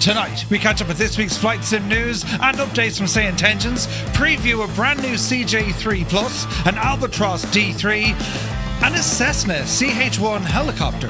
Tonight, we catch up with this week's flight sim news and updates from SayIntentions, preview a brand new CJ3+, an Albatros D3, and a Cessna CH-1 helicopter.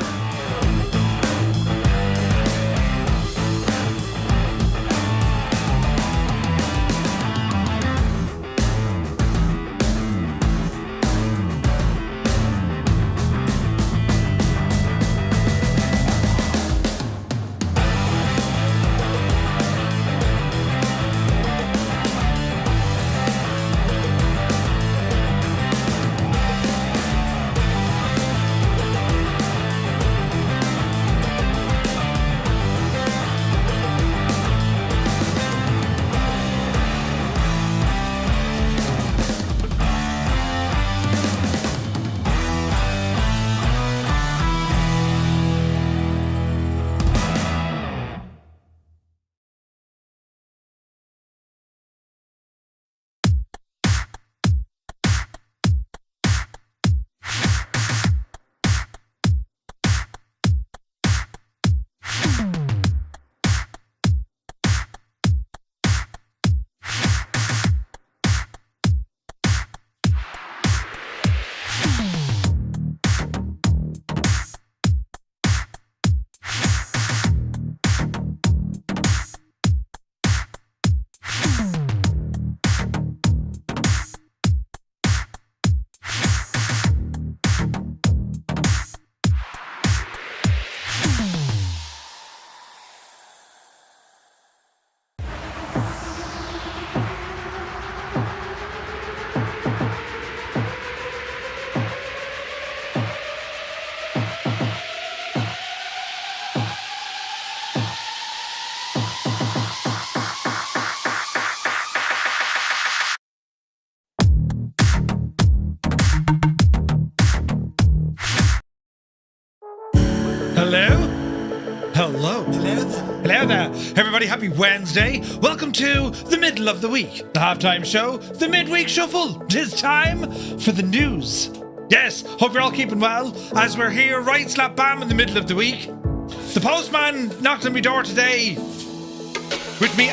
Hello there, everybody. Happy Wednesday. Welcome to the middle of the week, the halftime show, the midweek shuffle. 'Tis time for the news. Yes, hope you're all keeping well as we're here right slap bam in the middle of the week. The postman knocked on my door today with me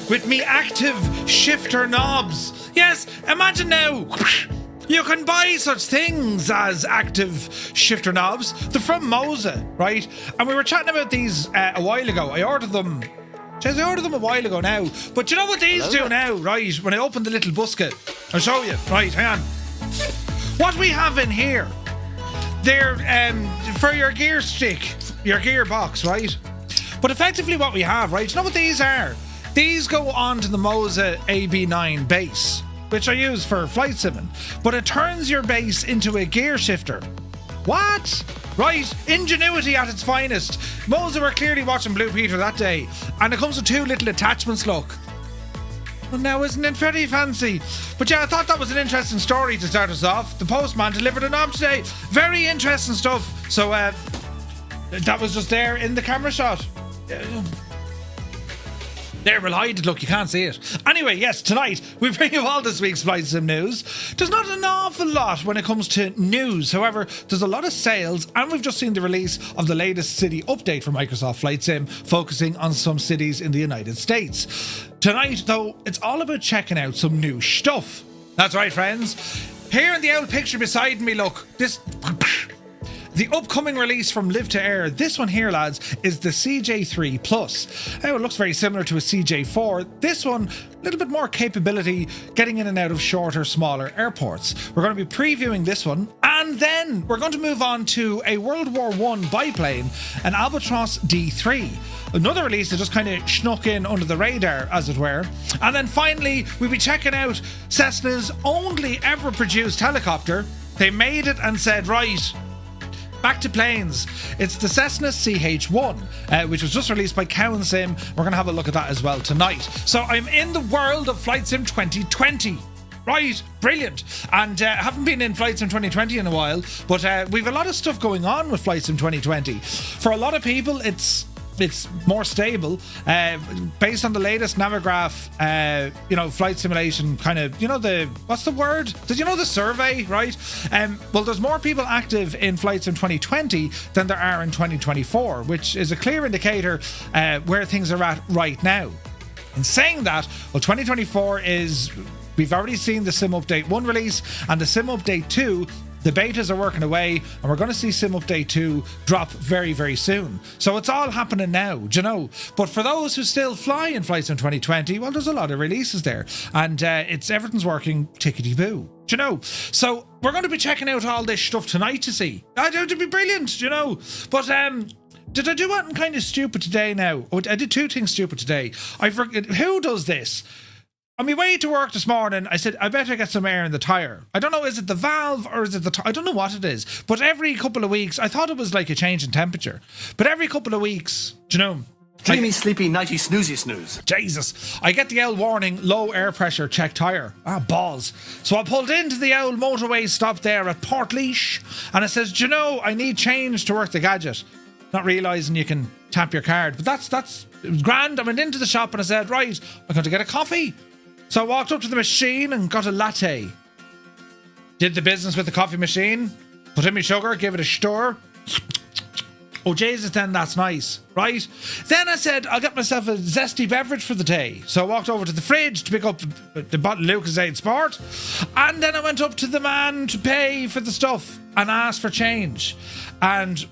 with me active shifter knobs. Yes, imagine now. You can buy such things as active shifter knobs. They're from Moza, right? And we were chatting about these a while ago. I ordered them a while ago now. But you know what these do now, right? When I open the little busket, I'll show you. Right, hang on. What we have in here, they're for your gear stick, your gearbox, right? But effectively what we have, right? You know what these are? These go onto the Moza AB9 base, which I use for flight simming, but it turns your base into a gear shifter. What? Right, ingenuity at its finest. Moza were clearly watching Blue Peter that day, and it comes with two little attachments, look. Well, now isn't it very fancy? But yeah, I thought that was an interesting story to start us off. The postman delivered a knob today. Very interesting stuff. So that was just there in the camera shot. There, we'll hide it. Look, you can't see it. Anyway, yes, tonight we bring you all this week's flight sim news. There's not an awful lot when it comes to news. However, there's a lot of sales, and we've just seen the release of the latest city update for Microsoft Flight Sim, focusing on some cities in the United States. Tonight, though, it's all about checking out some new stuff. That's right, friends. Here in the old picture beside me, look, the upcoming release from LivToAir, this one here, lads, is the CJ3+. Now, it looks very similar to a CJ4. This one, a little bit more capability, getting in and out of shorter, smaller airports. We're going to be previewing this one, and then we're going to move on to a World War I biplane, an Albatross D3. Another release that just kind of snuck in under the radar, as it were. And then finally, we'll be checking out Cessna's only ever produced helicopter. They made it and said, right, back to planes. It's the Cessna CH-1, which was just released by CowanSim. We're going to have a look at that as well tonight. So I'm in the world of Flight Sim 2020. Right, brilliant. And haven't been in Flight Sim 2020 in a while, but we've a lot of stuff going on with Flight Sim 2020. For a lot of people, it's it's more stable. Based on the latest Navigraph, flight simulation kind of, what's the word? Did you know the survey, right? Well, there's more people active in Flight Sim 2020 than there are in 2024, which is a clear indicator where things are at right now. In saying that, well, 2024 we've already seen the Sim Update 1 release and the Sim Update 2. The betas are working away, and we're going to see Sim Update 2 drop very, very soon. So it's all happening now, But for those who still fly in Flight Sim 2020, well, there's a lot of releases there, and everything's working tickety-boo, So we're going to be checking out all this stuff tonight to see. It'd be brilliant, But did I do anything kind of stupid today now? Oh, I did 2 things stupid today. I forget who does this. On my way to work this morning, I said, I better get some air in the tyre. I don't know, is it the valve or is it the I don't know what it is. But every couple of weeks, I thought it was like a change in temperature. But every couple of weeks, Dreamy, sleepy, nighty, snoozy, snooze. Jesus. I get the owl warning, low air pressure, check tyre. Balls. So I pulled into the owl motorway stop there at Portlaoise, and it says, I need change to work the gadget. Not realising you can tap your card. But it was grand. I went into the shop and I said, right, I'm going to get a coffee. So I walked up to the machine and got a latte. Did the business with the coffee machine. Put in my sugar, gave it a stir. Oh, Jesus, then that's nice, right? Then I said, I'll get myself a zesty beverage for the day. So I walked over to the fridge to pick up the bottle of Lucozade Sport. And then I went up to the man to pay for the stuff and asked for change. And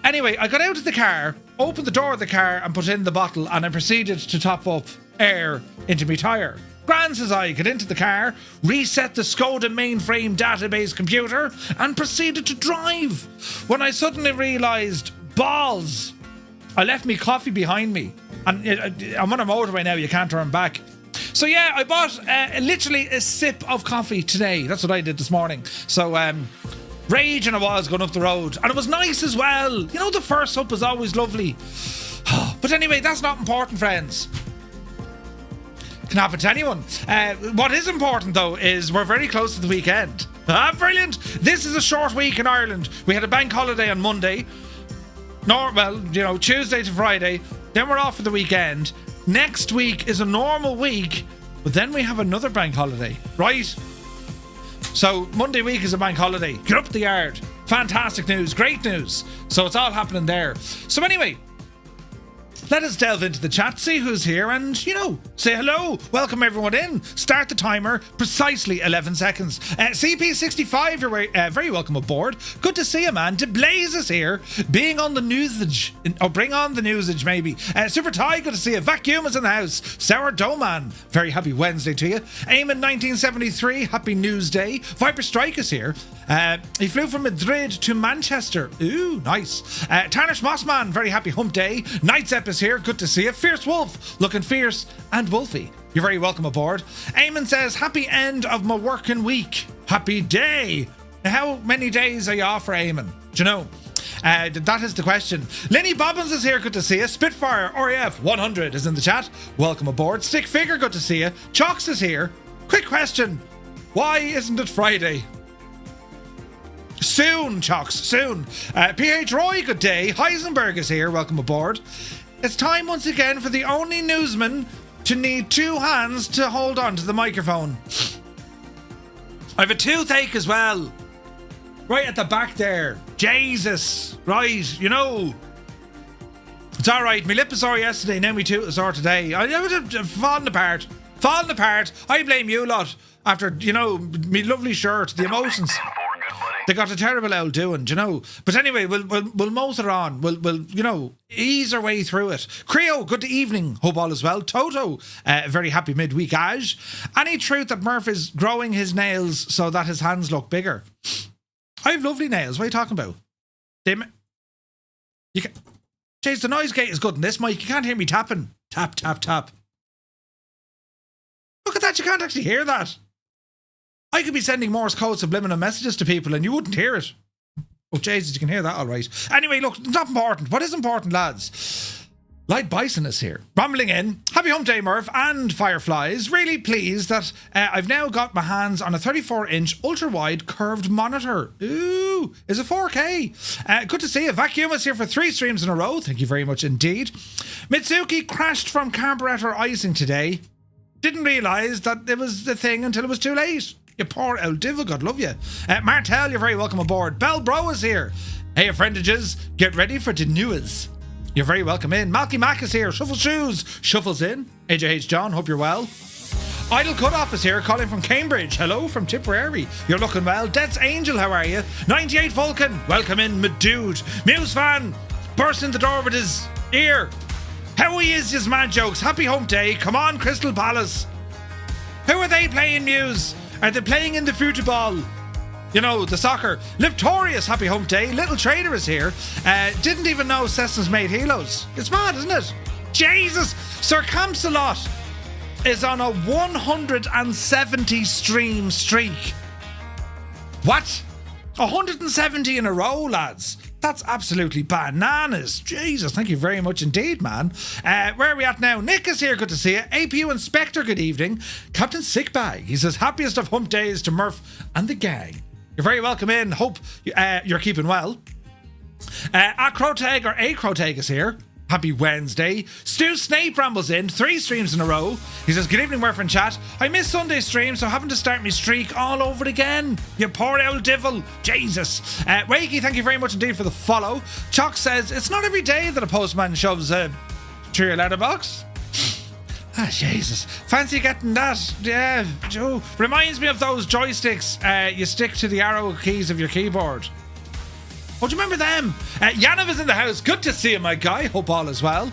anyway, I got out of the car, opened the door of the car and put in the bottle, and I proceeded to top up air into my tyre. Grand as I get into the car, reset the Skoda mainframe database computer, and proceeded to drive. When I suddenly realised, balls, I left me coffee behind me. And I'm on a motorway now, you can't turn back. So yeah, I bought literally a sip of coffee today. That's what I did this morning. So, raging I was going up the road. And it was nice as well. The first up was always lovely. But anyway, that's not important, friends. Can happen to anyone. What is important, though, is we're very close to the weekend. Brilliant. This is a short week in Ireland. We had a bank holiday on Monday. Tuesday to Friday. Then we're off for the weekend. Next week is a normal week, but then we have another bank holiday, right? So Monday week is a bank holiday. Get up the yard. Fantastic news. Great news. So it's all happening there. So anyway, let us delve into the chat, see who's here, and, say hello. Welcome everyone in. Start the timer, precisely 11 seconds. CP65, you're very welcome aboard. Good to see you, man. DeBlaze is here, being on the newsage. Bring on the newsage, maybe. Super Ty, good to see you. Vacuum is in the house. Sourdough Man, very happy Wednesday to you. Eamon 1973, happy news day. Viper Strike is here. He flew from Madrid to Manchester. Ooh, nice. Tarnish Mossman, very happy hump day. Night's episode here, good to see you. Fierce Wolf, looking fierce and wolfy. You're very welcome aboard. Eamon says, happy end of my working week. Happy day. Now, how many days are you off for, Eamon? Do you know? That is the question. Lenny Bobbins is here, good to see you. Spitfire RAF 100 is in the chat. Welcome aboard. Stick Figure, good to see you. Chalks is here. Quick question. Why isn't it Friday? Soon, Chalks, soon. PH Roy, good day. Heisenberg is here, welcome aboard. It's time once again for the only newsman to need 2 hands to hold on to the microphone. I have a toothache as well. Right at the back there. Jesus. Right, It's alright. My lip was sore yesterday, now my tooth is sore today. I've fallen apart. I blame you lot. After, me lovely shirt, the emotions. They got a terrible old doing, But anyway, we'll motor on. We'll ease our way through it. Creo, good evening. Hope all is well. Toto, very happy midweek. Aj, any truth that Murph is growing his nails so that his hands look bigger? I have lovely nails. What are you talking about? Jeez, the noise gate is good in this mic. You can't hear me tapping. Tap, tap, tap. Look at that. You can't actually hear that. I could be sending Morse code subliminal messages to people and you wouldn't hear it. Oh, Jesus, you can hear that all right. Anyway, look, it's not important. What is important, lads? Light Bison is here, rumbling in. Happy hump day, Murph and Fireflies. Really pleased that I've now got my hands on a 34-inch ultra-wide curved monitor. Ooh, is it 4K? Good to see you. Vacuum is here for 3 streams in a row. Thank you very much indeed. Mitsuki crashed from carburetor icing today. Didn't realise that it was the thing until it was too late. You poor old devil, God love you. Martel, you're very welcome aboard. Bell Bro is here. Hey, friendages, get ready for the news. You're very welcome in. Malky Mac is here. Shuffle Shoes shuffles in. AJH John, hope you're well. Idle Cutoff is here, calling from Cambridge. Hello from Tipperary. You're looking well. Death's Angel, how are you? 98 Vulcan, welcome in, my dude. Muse Fan, burst in the door with his ear. How he is, his mad jokes. Happy hump day. Come on, Crystal Palace. Who are they playing, Muse? Are they playing in the football? You know, the soccer. Livtorious, happy hump day. Little Trader is here. Didn't even know Cessna's made helos. It's mad, isn't it? Jesus! Sir Camsalot is on a 170 stream streak. What? 170 in a row, lads. That's absolutely bananas. Jesus, thank you very much indeed, man. Where are we at now? Nick is here, good to see you. APU Inspector, good evening. Captain Sickbag, he says, happiest of hump days to Murph and the gang. You're very welcome in. Hope you're keeping well. Acrotag or Acrotag is here. Happy Wednesday. Stu Snape rambles in 3 streams in a row. He says, good evening, Murph and chat. I missed Sunday stream, so having to start my streak all over again. You poor old devil. Jesus. Wakey, thank you very much indeed for the follow. Chuck says, it's not every day that a postman shoves a through your letterbox. Ah, Jesus. Fancy getting that. Yeah, Joe. Reminds me of those joysticks you stick to the arrow keys of your keyboard. Oh, do you remember them? Yanov is in the house. Good to see you, my guy. Hope all is well.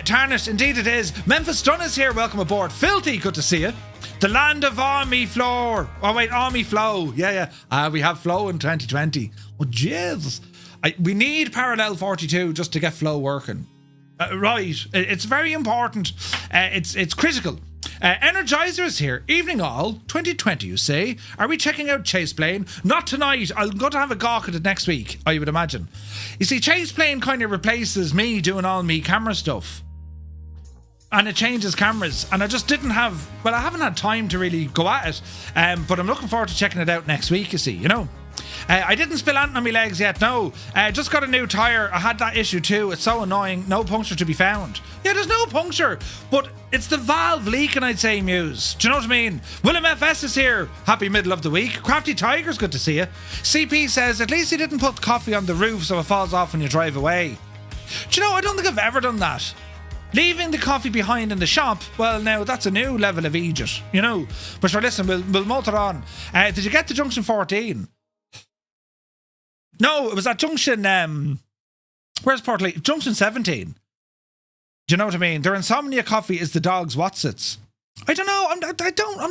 Tarnished, indeed it is. Memphis Dunn is here. Welcome aboard. Filthy, good to see you. The land of Army Floor. Oh, wait, Army Flow. Yeah. We have Flow in 2020. Oh, Jesus. We need Parallel 42 just to get Flow working. Right. It's very important. It's critical. Energizer is here. Evening all. 2020, you say. Are we checking out Chase Plane? Not tonight. I'm going to have a gawk at it next week, I would imagine. You see, Chase Plane kind of replaces me doing all me camera stuff. And it changes cameras. And I just didn't have... Well, I haven't had time to really go at it. But I'm looking forward to checking it out next week, you see, you know. I didn't spill ant on my legs yet, no. Just got a new tyre. I had that issue too. It's so annoying. No puncture to be found. Yeah, there's no puncture. But it's the valve leaking, I'd say, Muse. Do you know what I mean? Willem FS is here. Happy middle of the week. Crafty Tiger's good to see you. CP says, at least he didn't put coffee on the roof so it falls off when you drive away. Do you know, I don't think I've ever done that. Leaving the coffee behind in the shop, well, now that's a new level of Egypt, you know. But sure, listen, we'll motor on. Did you get to Junction 14? No, it was at Junction, where's Portlee? Junction 17. Do you know what I mean? Their insomnia coffee is the dog's Watsits. I don't know, I'm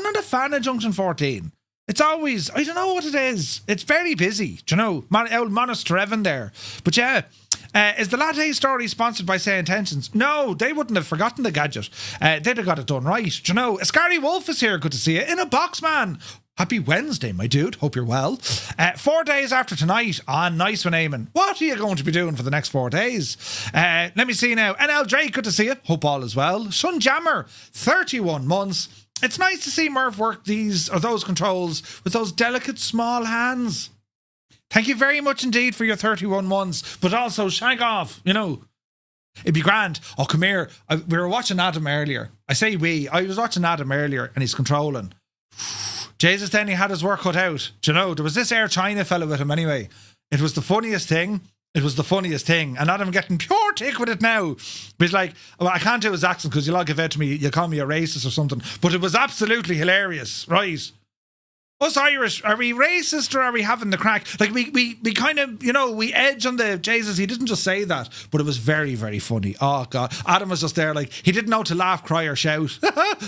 not a fan of Junction 14. It's always, I don't know what it is. It's very busy, do you know? Old Monasterevan there. But yeah, is the latte story sponsored by SayIntentions? No, they wouldn't have forgotten the gadget. They'd have got it done right, do you know? Ascari Wolf is here, good to see you. In a box, man. Happy Wednesday, my dude. Hope you're well. 4 days after tonight. Nice one, Eamon. What are you going to be doing for the next 4 days? Let me see now. NL Drake, good to see you. Hope all is well. Sun Jammer, 31 months. It's nice to see Murph work those controls with those delicate small hands. Thank you very much indeed for your 31 months, but also shag off, you know. It'd be grand. Oh, come here. We were watching Adam earlier. I was watching Adam earlier and he's controlling. Jesus, then he had his work cut out. Do you know, there was this Air China fella with him anyway. It was the funniest thing. And Adam getting pure tick with it now. But he's like, well, I can't do his accent because you'll all give out to me, you'll call me a racist or something. But it was absolutely hilarious, right? Us Irish, are we racist or are we having the crack? Like, we kind of, you know, we edge on the, Jesus, he didn't just say that, but it was very, very funny. Oh, God. Adam was just there like, he didn't know to laugh, cry or shout.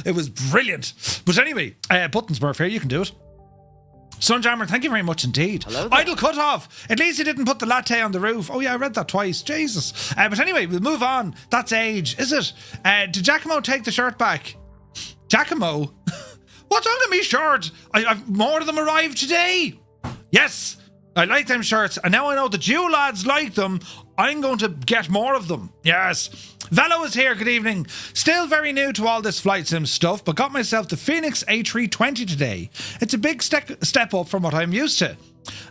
It was brilliant. But anyway, Buttons Murph here, you can do it. Sunjammer, thank you very much indeed. Hello there. Idle Cutoff. At least he didn't put the latte on the roof. Oh yeah, I read that twice. Jesus. But anyway, we'll move on. That's age, is it? Did Giacomo take the shirt back? Giacomo? What's on me shirt? I've more of them arrived today. Yes, I like them shirts. And now I know that you lads like them. I'm going to get more of them. Yes. Velo is here. Good evening. Still very new to all this flight sim stuff, but got myself the Phoenix A320 today. It's a big step up from what I'm used to.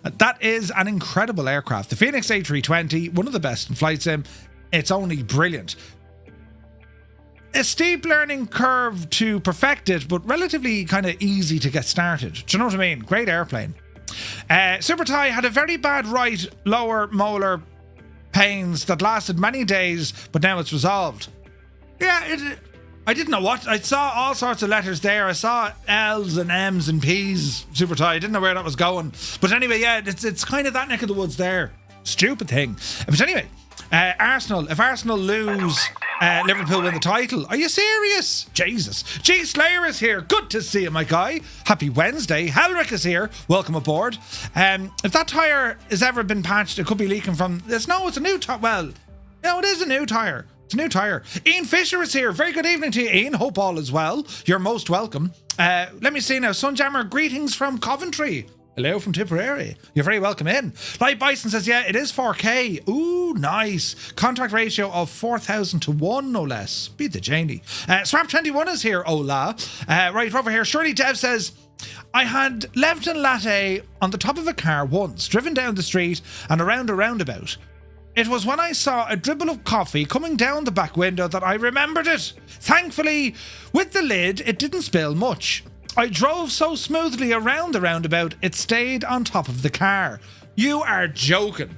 That is an incredible aircraft. The Phoenix A320, one of the best in flight sim. It's only brilliant. A steep learning curve to perfect it, but relatively kind of easy to get started. Do you know what I mean? Great airplane. Super Thai had a very bad right lower molar pains that lasted many days, but now it's resolved. Yeah, I didn't know what. I saw all sorts of letters there. I saw L's and M's and P's, Super Thai. I didn't know where that was going. But anyway, yeah, it's kind of that neck of the woods there. Stupid thing. But anyway, Arsenal, if Arsenal lose, Liverpool win the title. Are you serious? Jesus. G Slayer is here. Good to see you, my guy. Happy Wednesday. Helric is here. Welcome aboard. If that tyre has ever been patched, it could be leaking from this. No, it's a new tyre. Well, no, it is a new tyre. It's a new tyre. Ian Fisher is here. Very good evening to you, Ian. Hope all is well. You're most welcome. Let me see now. Sunjammer, greetings from Coventry. Hello from Tipperary. You're very welcome in. Light Bison says, yeah, it is 4K. Ooh, nice. Contract ratio of 4,000 to 1, no less. Beat the Janie. Swamp21 is here. Hola. Right over here. Shirley Dev says, I had Levton Latte on the top of a car once, driven down the street and around a roundabout. It was when I saw a dribble of coffee coming down the back window that I remembered it. Thankfully, with the lid, it didn't spill much. I drove so smoothly around the roundabout, it stayed on top of the car. You are joking.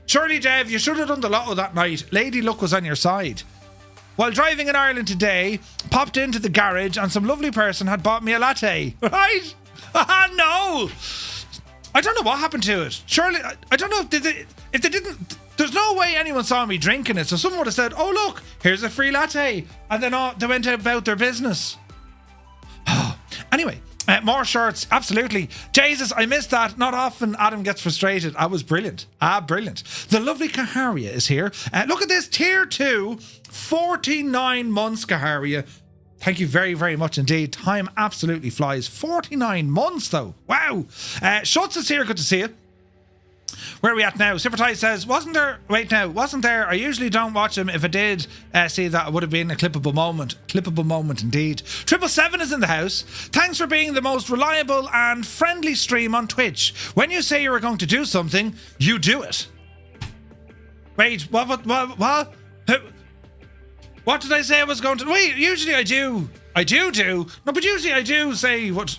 Surely, Dev, you should have done the lotto that night. Lady Luck was on your side. While driving in Ireland today, popped into the garage and some lovely person had bought me a latte. Right? No! I don't know what happened to it. Surely, I don't know if they didn't... There's no way anyone saw me drinking it, so someone would have said, oh, look, here's a free latte. And then they went about their business. Anyway, more shirts, absolutely. Jesus, I missed that. Not often Adam gets frustrated. I was brilliant. Brilliant. The lovely Kaharia is here. Look at this, tier 2, 49 months, Kaharia. Thank you very, very much indeed. Time absolutely flies. 49 months, though. Wow. Schutz is here. Good to see you. Where are we at now? Super Ty says, wasn't there? I usually don't watch him. If I did see that, it would have been a clippable moment. Clippable moment indeed. 777 is in the house. Thanks for being the most reliable and friendly stream on Twitch. When you say you're going to do something, you do it. Wait, what? What did I say I was going to? Wait, usually I do. No, but usually I do say what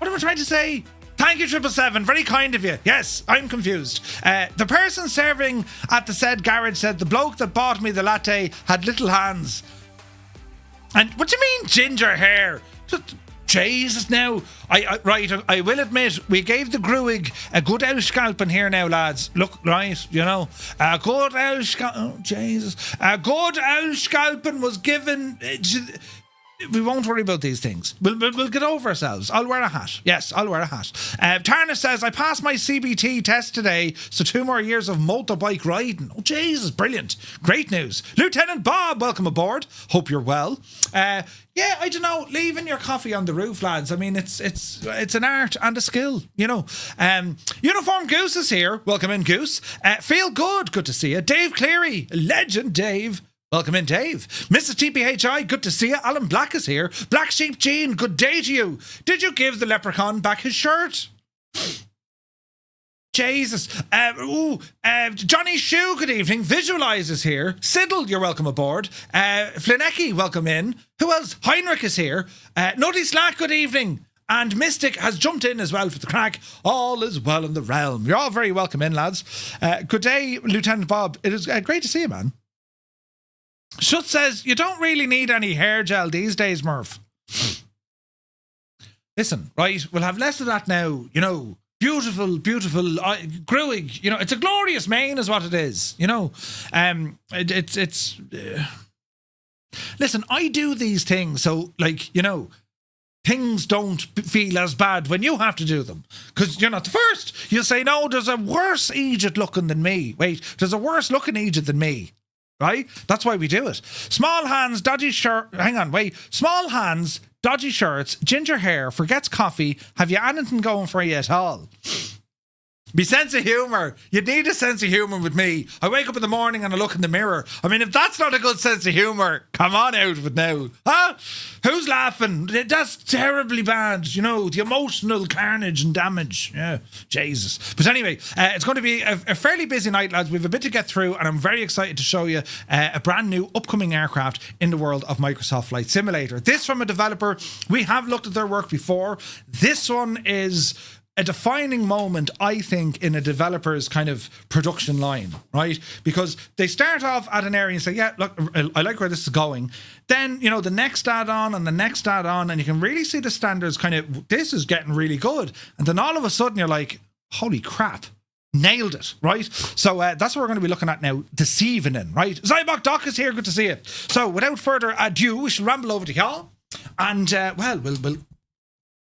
am I trying to say? Thank you, 777. Very kind of you. Yes, I'm confused. The person serving at the said garage said the bloke that bought me the latte had little hands. And what do you mean ginger hair? Jesus, now. I will admit, we gave the Gruig a good old scalping here now, lads. Look, right, you know. A good old A good old scalping was given... We won't worry about these things. We'll get over ourselves. I'll wear a hat. Yes, I'll wear a hat. Tarna says, I passed my CBT test today, so 2 more years of motorbike riding. Oh, Jesus, brilliant. Great news. Lieutenant Bob, welcome aboard. Hope you're well. Yeah, I don't know, leaving your coffee on the roof, lads. I mean, it's an art and a skill, you know. Uniform Goose is here. Welcome in, Goose. Feel good. Good to see you. Dave Cleary. Legend, Dave. Welcome in, Dave. Mrs. TPHI, good to see you. Alan Black is here. Black Sheep Jean, good day to you. Did you give the leprechaun back his shirt? Jesus. Johnny Shue, good evening. Visualize is here. Siddle, you're welcome aboard. Flinecki, welcome in. Who else? Heinrich is here. Nutty Slack, good evening. And Mystic has jumped in as well for the crack. All is well in the realm. You're all very welcome in, lads. Good day, Lieutenant Bob. It is great to see you, man. Schutz says, you don't really need any hair gel these days, Murph. Listen, right, we'll have less of that now, you know. Beautiful, Gruig, you know, it's a glorious mane is what it is, you know. Listen, I do these things so, like, you know, things don't feel as bad when you have to do them. Because you're not the first. You'll say, no, there's a worse Egypt looking than me. Wait, there's a worse looking Egypt than me. Right? That's why we do it. Small hands, dodgy shirt. Hang on, wait. Small hands, dodgy shirts, ginger hair, forgets coffee. Have you anything going for you at all? My sense of humour. You need a sense of humour with me. I wake up in the morning and I look in the mirror. I mean, if that's not a good sense of humour, come on out of it now. Huh? Who's laughing? That's terribly bad. You know, the emotional carnage and damage. Yeah, Jesus. But anyway, it's going to be a fairly busy night, lads. We have a bit to get through, and I'm very excited to show you a brand new upcoming aircraft in the world of Microsoft Flight Simulator. This from a developer. We have looked at their work before. This one is a defining moment, I think, in a developer's kind of production line, right? Because they start off at an area and say, yeah, look, I like where this is going. Then, you know, the next add-on and the next add-on, and you can really see the standards kind of, this is getting really good. And then all of a sudden you're like, holy crap, nailed it, right? So that's what we're going to be looking at now this evening, right? Zybok Doc is here, good to see you. So without further ado, we shall ramble over to y'all. And, well, we'll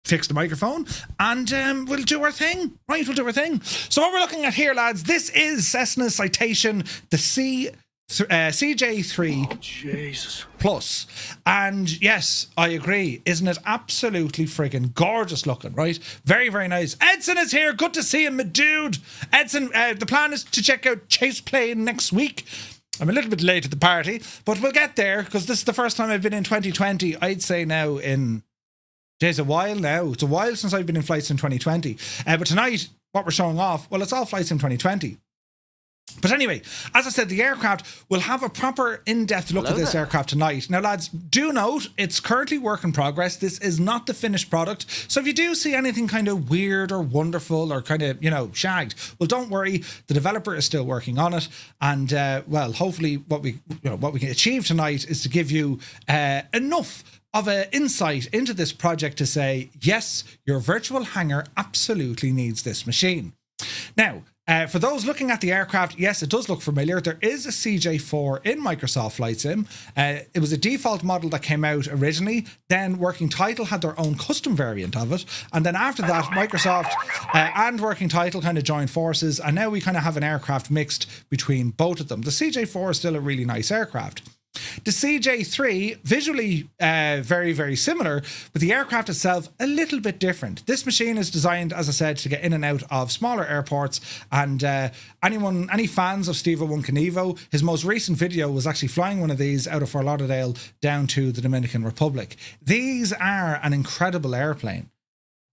fix the microphone and we'll do our thing, right? We'll do our thing. So what we're looking at here, lads, this is Cessna Citation, the CJ3 Oh, Jesus. Plus. And yes, I agree. Isn't it absolutely friggin' gorgeous looking, right? Very, very nice. Edson is here. Good to see him, my dude. Edson, the plan is to check out Chase Plane next week. I'm a little bit late at the party, but we'll get there because this is the first time I've been in 2020, I'd say now in... It's a while now. It's a while since I've been in Flight Sim 2020. But tonight, what we're showing off, well, it's all Flight Sim 2020. But anyway, as I said, the aircraft will have a proper in-depth look at this aircraft tonight. Now, lads, do note, it's currently work in progress. This is not the finished product. So if you do see anything kind of weird or wonderful or kind of, you know, shagged, well, don't worry. The developer is still working on it. And, well, hopefully what we can achieve tonight is to give you enough of an insight into this project to say, yes, your virtual hangar absolutely needs this machine. Now, for those looking at the aircraft, yes, it does look familiar. There is a CJ4 in Microsoft Flight Sim. It was a default model that came out originally. Then Working Title had their own custom variant of it. And then after that, Microsoft and Working Title kind of joined forces. And now we kind of have an aircraft mixed between both of them. The CJ4 is still a really nice aircraft. The CJ3, visually very, very similar, but the aircraft itself a little bit different. This machine is designed, as I said, to get in and out of smaller airports. And any fans of Steve One Canivo, his most recent video was actually flying one of these out of Fort Lauderdale down to the Dominican Republic. These are an incredible airplane.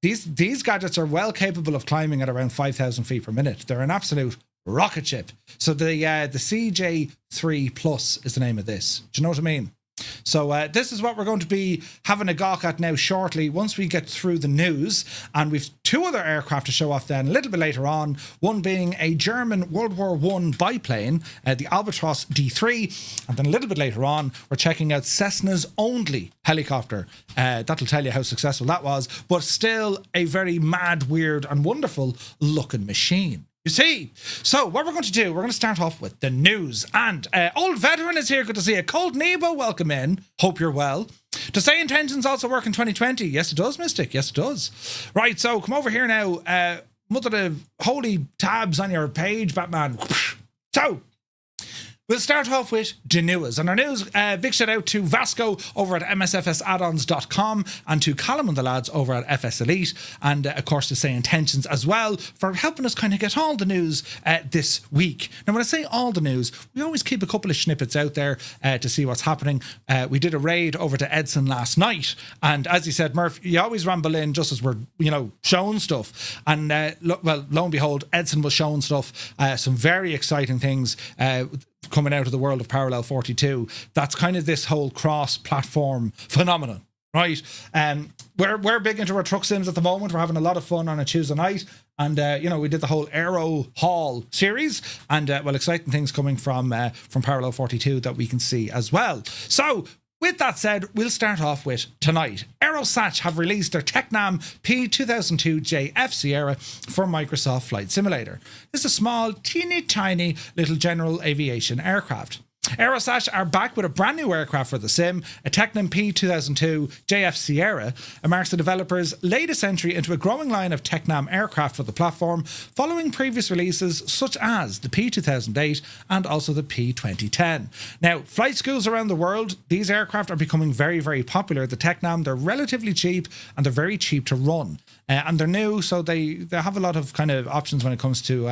These gadgets are well capable of climbing at around 5,000 feet per minute. They're an absolute rocket ship. So the CJ3 Plus is the name of this. Do you know what I mean? So this is what we're going to be having a gawk at now shortly once we get through the news. And we've two other aircraft to show off then a little bit later on. One being a German World War I biplane, the Albatross D3. And then a little bit later on, we're checking out Cessna's only helicopter. That'll tell you how successful that was. But still a very mad, weird and wonderful looking machine. You see, so what we're going to do, we're going to start off with the news. And Old Veteran is here. Good to see you. Cold Nebo, welcome in. Hope you're well. Does SayIntentions also work in 2020? Yes, it does, Mystic. Yes, it does. Right, so come over here now. Mother the holy tabs on your page, Batman. So, we'll start off with the news. And our news, big shout out to Vasco over at MSFSaddons.com and to Callum and the lads over at FS Elite. And of course, to SayIntentions as well for helping us kind of get all the news this week. Now, when I say all the news, we always keep a couple of snippets out there to see what's happening. We did a raid over to Edson last night. And as he said, Murph, you always ramble in just as we're, showing stuff. And lo and behold, Edson was showing stuff, some very exciting things, coming out of the world of Parallel 42. That's kind of this whole cross-platform phenomenon, right? We're big into our truck sims at the moment. We're having a lot of fun on a Tuesday night. And, we did the whole Aero Hall series. And, exciting things coming from Parallel 42 that we can see as well. So, with that said, we'll start off with tonight. Aerosat have released their Tecnam P2002JF Sierra for Microsoft Flight Simulator. This is a small, teeny tiny little general aviation aircraft. Aerosat are back with a brand new aircraft for the sim, a Tecnam P2002 JF Sierra. It marks the developer's latest entry into a growing line of Tecnam aircraft for the platform, following previous releases such as the P2008 and also the P2010. Now, flight schools around the world, these aircraft are becoming very, very popular. The Tecnam, they're relatively cheap and they're very cheap to run. And they're new, so they have a lot of kind of options when it comes to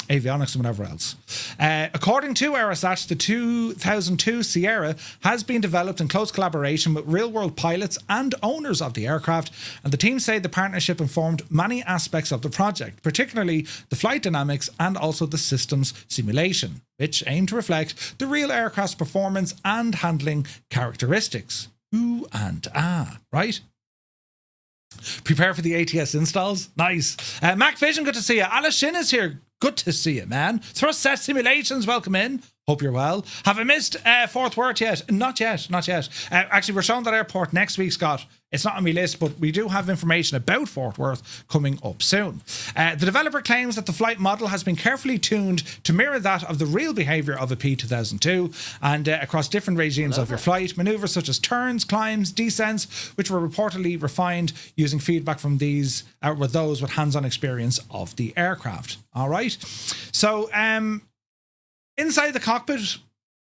avionics and whatever else. According to Aerosat, the 2002 Sierra has been developed in close collaboration with real-world pilots and owners of the aircraft, and the team say the partnership informed many aspects of the project, particularly the flight dynamics and also the systems simulation, which aim to reflect the real aircraft's performance and handling characteristics. Ooh and ah, right? Prepare for the ATIS installs. Nice. Mac Vision, good to see you. Alice Shin is here. Good to see you, man. Thrust Set Simulations, welcome in. Hope you're well. Have I missed Fort Worth yet? Not yet. Actually, we're showing that airport next week, Scott. It's not on my list, but we do have information about Fort Worth coming up soon. The developer claims that the flight model has been carefully tuned to mirror that of the real behaviour of a P2002 and across different regimes of your flight, manoeuvres such as turns, climbs, descents, which were reportedly refined using feedback from those with hands-on experience of the aircraft. All right. So, inside the cockpit,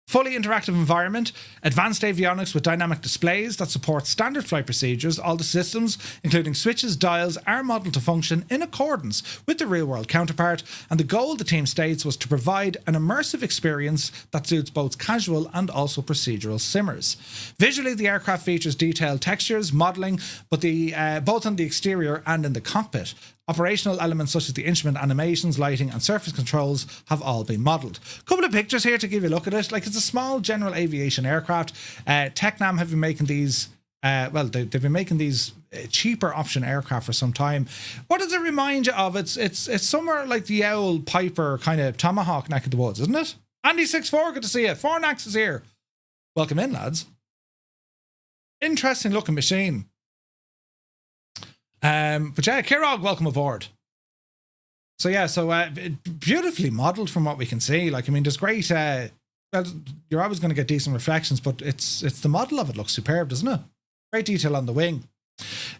fully interactive environment, advanced avionics with dynamic displays that support standard flight procedures. All the systems, including switches, dials, are modelled to function in accordance with the real-world counterpart, and the goal, the team states, was to provide an immersive experience that suits both casual and also procedural simmers. Visually, the aircraft features detailed textures, modelling, but both on the exterior and in the cockpit. Operational elements such as the instrument animations, lighting and surface controls have all been modelled. A couple of pictures here to give you a look at it. Like, it's a small general aviation aircraft. Tecnam have been making these, they've been making these cheaper option aircraft for some time. What does it remind you of? It's somewhere like the Owl Piper kind of Tomahawk neck of the woods, isn't it? Andy64, good to see you. Fornax is here. Welcome in, lads. Interesting looking machine. But yeah, Kirog, welcome aboard. So yeah, beautifully modelled from what we can see. Like, I mean, there's great, you're always going to get decent reflections, but it's the model of it looks superb, doesn't it? Great detail on the wing.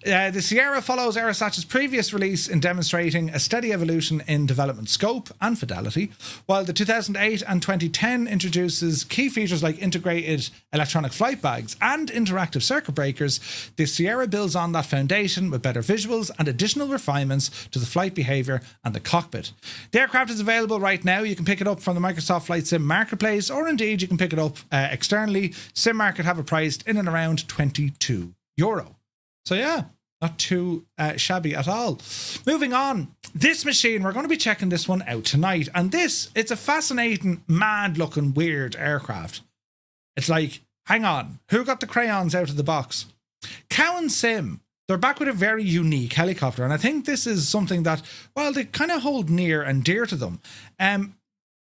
The Sierra follows Aerosat's previous release in demonstrating a steady evolution in development scope and fidelity, while the 2008 and 2010 introduces key features like integrated electronic flight bags and interactive circuit breakers. The Sierra builds on that foundation with better visuals and additional refinements to the flight behaviour and the cockpit. The aircraft is available right now. You can pick it up from the Microsoft Flight Sim Marketplace, or indeed you can pick it up externally. Sim Market have it priced in and around €22. So yeah, not too shabby at all. Moving on, this machine, we're going to be checking this one out tonight. And it's a fascinating, mad-looking, weird aircraft. It's like, hang on, who got the crayons out of the box? CowanSim, they're back with a very unique helicopter. And I think this is something that, well, they kind of hold near and dear to them.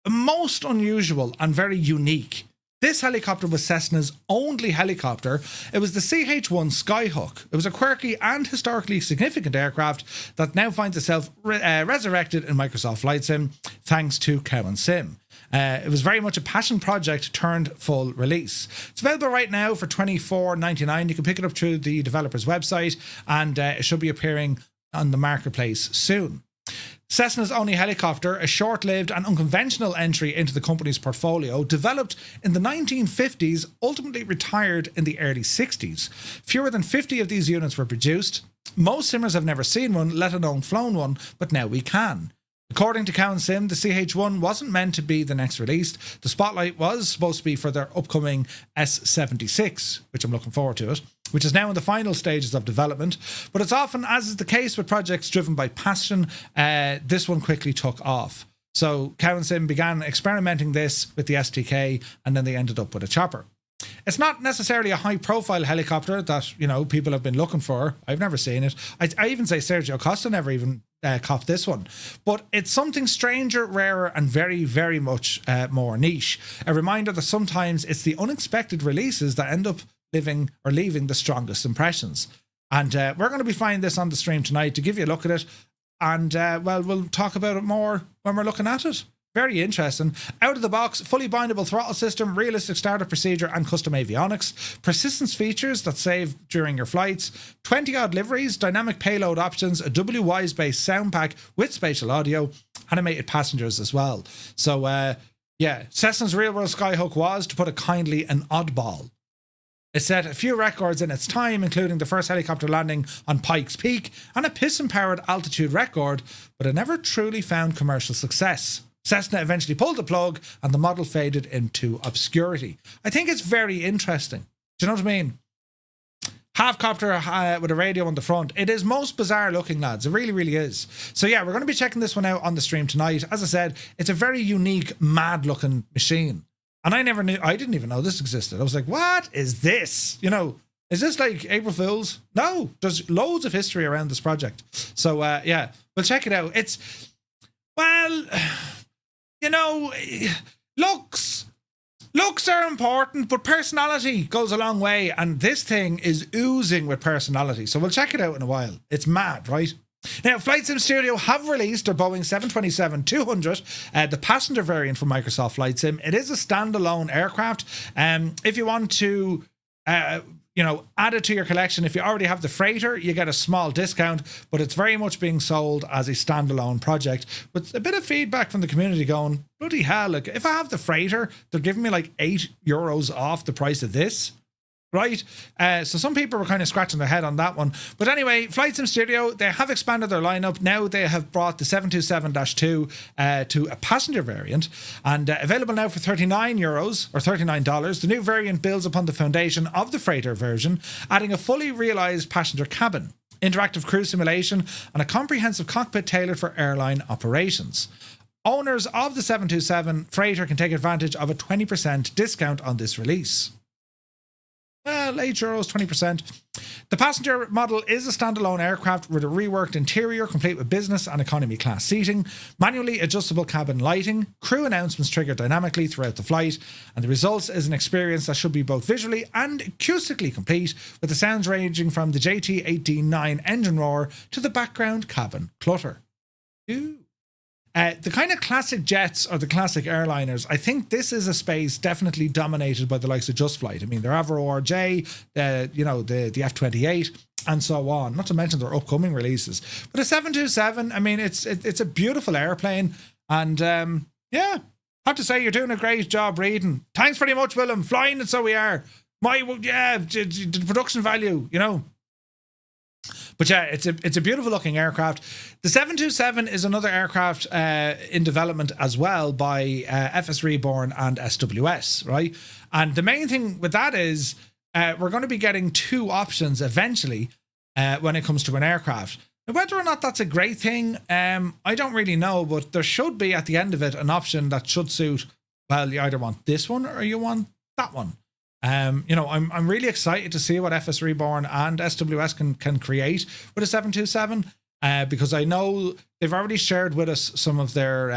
Most unusual and very unique. This helicopter was Cessna's only helicopter. It was the CH-1 Skyhook. It was a quirky and historically significant aircraft that now finds itself resurrected in Microsoft Flight Sim thanks to CowanSim. It was very much a passion project turned full release. It's available right now for $24.99. You can pick it up through the developer's website, and it should be appearing on the marketplace soon. Cessna's only helicopter, a short-lived and unconventional entry into the company's portfolio, developed in the 1950s, ultimately retired in the early 60s. Fewer than 50 of these units were produced. Most simmers have never seen one, let alone flown one, but now we can. According to CowanSim, the CH-1 wasn't meant to be the next release. The spotlight was supposed to be for their upcoming S76, which I'm looking forward to it, which is now in the final stages of development. But it's often, as is the case with projects driven by passion, this one quickly took off. So CowanSim began experimenting this with the STK, and then they ended up with a chopper. It's not necessarily a high-profile helicopter that, you know, people have been looking for. I've never seen it. I even say Sergio Costa never even copped this one. But it's something stranger, rarer, and very, very much more niche. A reminder that sometimes it's the unexpected releases that end up leaving the strongest impressions. And we're going to be flying this on the stream tonight to give you a look at it. And, well, we'll talk about it more when we're looking at it. Very interesting. Out of the box, fully bindable throttle system, realistic startup procedure, and custom avionics. Persistence features that save during your flights. 20-odd liveries, dynamic payload options, a WWise-based sound pack with spatial audio, animated passengers as well. So, yeah, Cessna's real-world Skyhook was, to put it kindly, an oddball. It set a few records in its time, including the first helicopter landing on Pikes Peak and a piston-powered altitude record, but it never truly found commercial success. Cessna eventually pulled the plug and the model faded into obscurity. I think it's very interesting. Do you know what I mean? Half copter with a radio on the front. It is most bizarre looking, lads. It really, really is. So yeah, we're going to be checking this one out on the stream tonight. As I said, it's a very unique, mad looking machine. And I didn't even know this existed. I was like, what is this? You know, is this like April Fool's? No, there's loads of history around this project. So yeah, we'll check it out. It's, well, you know, looks are important, but personality goes a long way, and this thing is oozing with personality. So we'll check it out in a while. It's mad, right? Now, Flight Sim Studio have released their Boeing 727-200, the passenger variant from Microsoft Flight Sim. It is a standalone aircraft. If you want to, you know, add it to your collection, if you already have the freighter, you get a small discount, but it's very much being sold as a standalone project. With a bit of feedback from the community going, bloody hell, like, if I have the freighter, they're giving me like €8 off the price of this. Right? So some people were kind of scratching their head on that one. But anyway, Flight Sim Studio, they have expanded their lineup. Now they have brought the 727-2 to a passenger variant, and available now for €39 or $39. The new variant builds upon the foundation of the freighter version, adding a fully realized passenger cabin, interactive cruise simulation, and a comprehensive cockpit tailored for airline operations. Owners of the 727 freighter can take advantage of a 20% discount on this release. Well, €8, 20%. The passenger model is a standalone aircraft with a reworked interior, complete with business and economy class seating, manually adjustable cabin lighting, crew announcements trigger dynamically throughout the flight, and the result is an experience that should be both visually and acoustically complete, with the sounds ranging from the JT-18-9 engine roar to the background cabin clutter. Ooh. The kind of classic jets or the classic airliners, I think this is a space definitely dominated by the likes of Just Flight. I mean, their Avro RJ, you know, the F-28, and so on. Not to mention their upcoming releases. But a 727, I mean, it's a beautiful airplane, and yeah, have to say you're doing a great job reading. Thanks very much, Willem. Flying it so we are. The production value, you know. But yeah, it's a beautiful looking aircraft. The 727 is another aircraft in development as well by FS Reborn and SWS, right? And the main thing with that is we're going to be getting two options eventually when it comes to an aircraft. Now, whether or not that's a great thing, I don't really know, but there should be at the end of it an option that should suit, well, you either want this one or you want that one. You know, I'm really excited to see what FS Reborn and SWS can create with a 727, because I know they've already shared with us some of their,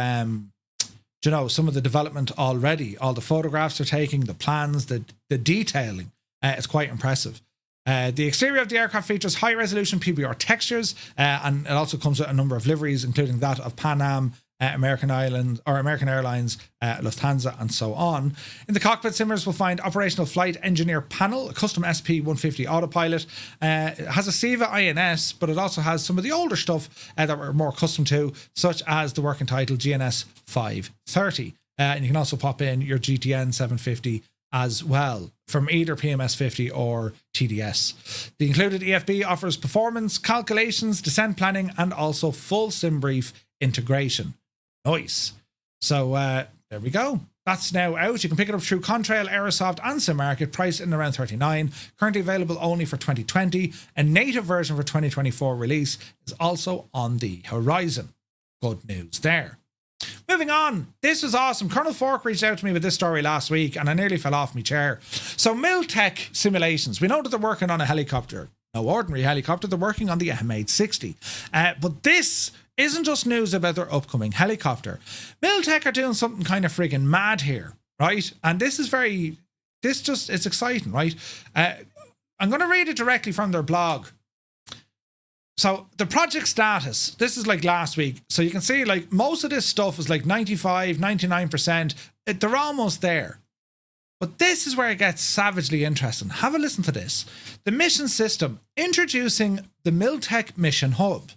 you know, some of the development already. All the photographs they're taking, the plans, the detailing. It's quite impressive. The exterior of the aircraft features high-resolution PBR textures, and it also comes with a number of liveries, including that of Pan Am, American Airlines, Lufthansa, and so on. In the cockpit, simmers will find operational flight engineer panel, a custom SP150 autopilot. It has a SIVA INS, but it also has some of the older stuff that we're more accustomed to, such as the working title GNS 530. And you can also pop in your GTN 750 as well from either PMS 50 or TDS. The included EFB offers performance, calculations, descent planning, and also full sim brief integration. Nice. So there we go. That's now out. You can pick it up through Contrail, Aerosoft, and SimMarket, priced in around $39. Currently available only for 2020. A native version for 2024 release is also on the horizon. Good news there. Moving on, this was awesome. Colonel Fork reached out to me with this story last week, and I nearly fell off my chair. So Miltech Simulations, we know that they're working on a helicopter. No ordinary helicopter, they're working on the M860. But this isn't just news about their upcoming helicopter. Miltech are doing something kind of friggin' mad here, right? And it's exciting, right? I'm going to read it directly from their blog. So the project status, this is like last week. So you can see like most of this stuff is like 95, 99%. They're almost there. But this is where it gets savagely interesting. Have a listen to this. The mission system, introducing the Miltech Mission Hub.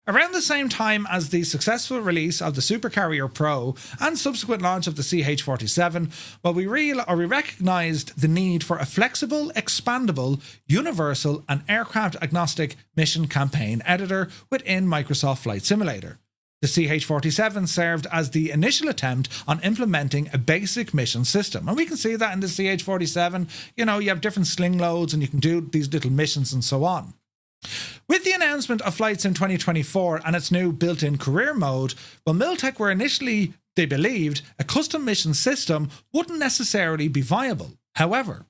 Around the same time as the successful release of the Supercarrier Pro and subsequent launch of the CH-47, well, we recognised the need for a flexible, expandable, universal and aircraft-agnostic mission campaign editor within Microsoft Flight Simulator. The CH-47 served as the initial attempt on implementing a basic mission system. And we can see that in the CH-47, you know, you have different sling loads and you can do these little missions and so on. With the announcement of FlightSim 2024 and its new built-in career mode, well, Miltech were initially, they believed, a custom mission system wouldn't necessarily be viable. However,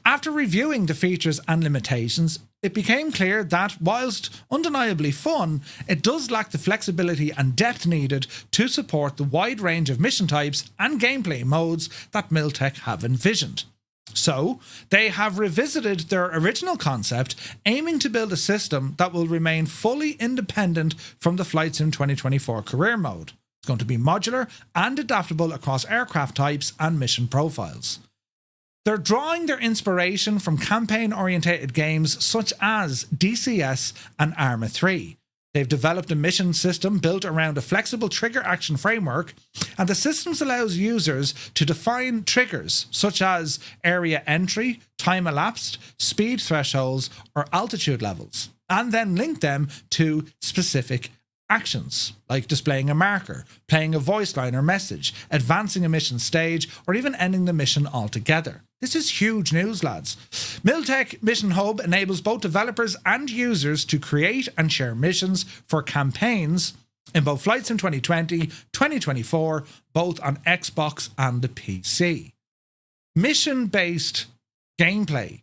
after reviewing the features and limitations, it became clear that, whilst undeniably fun, it does lack the flexibility and depth needed to support the wide range of mission types and gameplay modes that Miltech have envisioned. So, they have revisited their original concept, aiming to build a system that will remain fully independent from the FlightSim 2024 career mode. It's going to be modular and adaptable across aircraft types and mission profiles. They're drawing their inspiration from campaign-orientated games such as DCS and Arma 3. They've developed a mission system built around a flexible trigger action framework, and the system allows users to define triggers such as area entry, time elapsed, speed thresholds, or altitude levels, and then link them to specific actions, like displaying a marker, playing a voice line or message, advancing a mission stage, or even ending the mission altogether. This is huge news, lads. Miltech Mission Hub enables both developers and users to create and share missions for campaigns in both FlightSim 2020, 2024, both on Xbox and the PC. Mission-based gameplay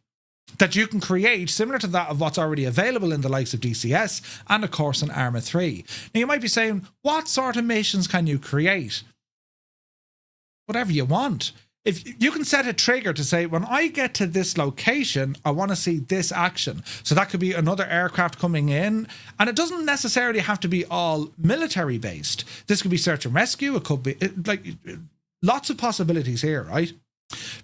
that you can create similar to that of what's already available in the likes of DCS and of course in Arma 3. Now you might be saying, what sort of missions can you create? Whatever you want. If you can set a trigger to say, when I get to this location, I want to see this action. So that could be another aircraft coming in. And it doesn't necessarily have to be all military based. This could be search and rescue. It could be like lots of possibilities here, right?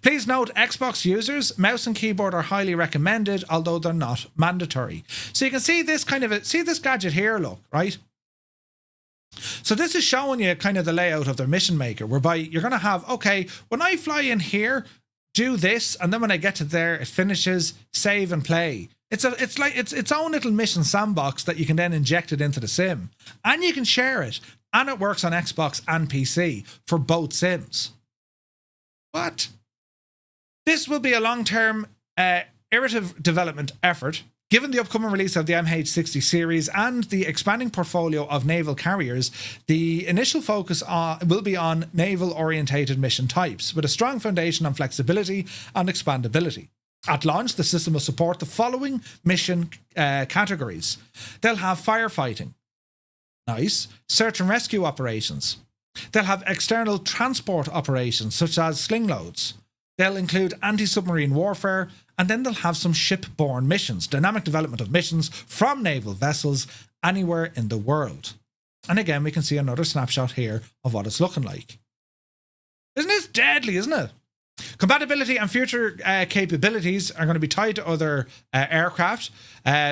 Please note, Xbox users, mouse and keyboard are highly recommended, although they're not mandatory. So you can see this see this gadget here, look, right? So this is showing you kind of the layout of their mission maker, whereby you're going to have, okay, when I fly in here, do this, and then when I get to there, it finishes, save and play. It's like its own little mission sandbox that you can then inject it into the sim, and you can share it, and it works on Xbox and PC for both sims. What? This will be a long-term, iterative development effort. Given the upcoming release of the MH60 series and the expanding portfolio of naval carriers, the initial focus will be on naval-orientated mission types, with a strong foundation on flexibility and expandability. At launch, the system will support the following mission categories. They'll have firefighting. Nice. Search and rescue operations. They'll have external transport operations, such as sling loads. They'll include anti-submarine warfare, and then they'll have some ship-borne missions, dynamic development of missions from naval vessels anywhere in the world. And again, we can see another snapshot here of what it's looking like. Isn't this deadly, isn't it? Compatibility and future capabilities are going to be tied to other aircraft.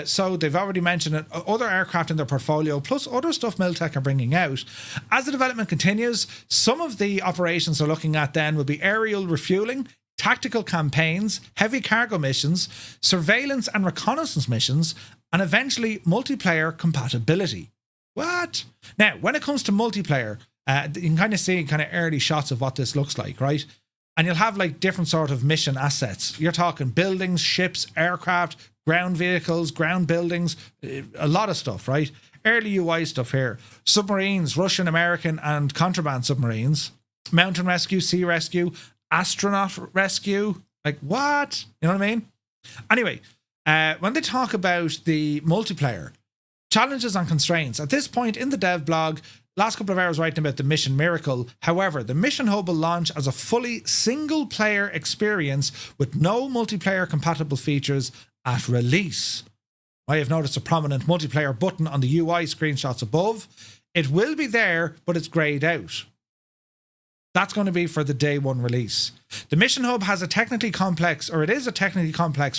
So they've already mentioned other aircraft in their portfolio, plus other stuff Miltech are bringing out. As the development continues, some of the operations they're looking at then will be aerial refueling, tactical campaigns, heavy cargo missions, surveillance and reconnaissance missions, and eventually multiplayer compatibility. What? Now, when it comes to multiplayer, you can kind of see early shots of what this looks like, right? And you'll have like different sort of mission assets. You're talking buildings, ships, aircraft, ground vehicles, ground buildings, a lot of stuff, right? Early UI stuff here. Submarines, Russian, American, and contraband submarines. Mountain rescue, sea rescue, astronaut rescue. Like, what? You know what I mean? Anyway, when they talk about the multiplayer, challenges and constraints, at this point in the dev blog, last couple of hours writing about the Mission Miracle. However, the Mission Hub will launch as a fully single-player experience with no multiplayer compatible features at release. I have noticed a prominent multiplayer button on the UI screenshots above. It will be there, but it's greyed out. That's going to be for the day one release. The Mission Hub has a technically complex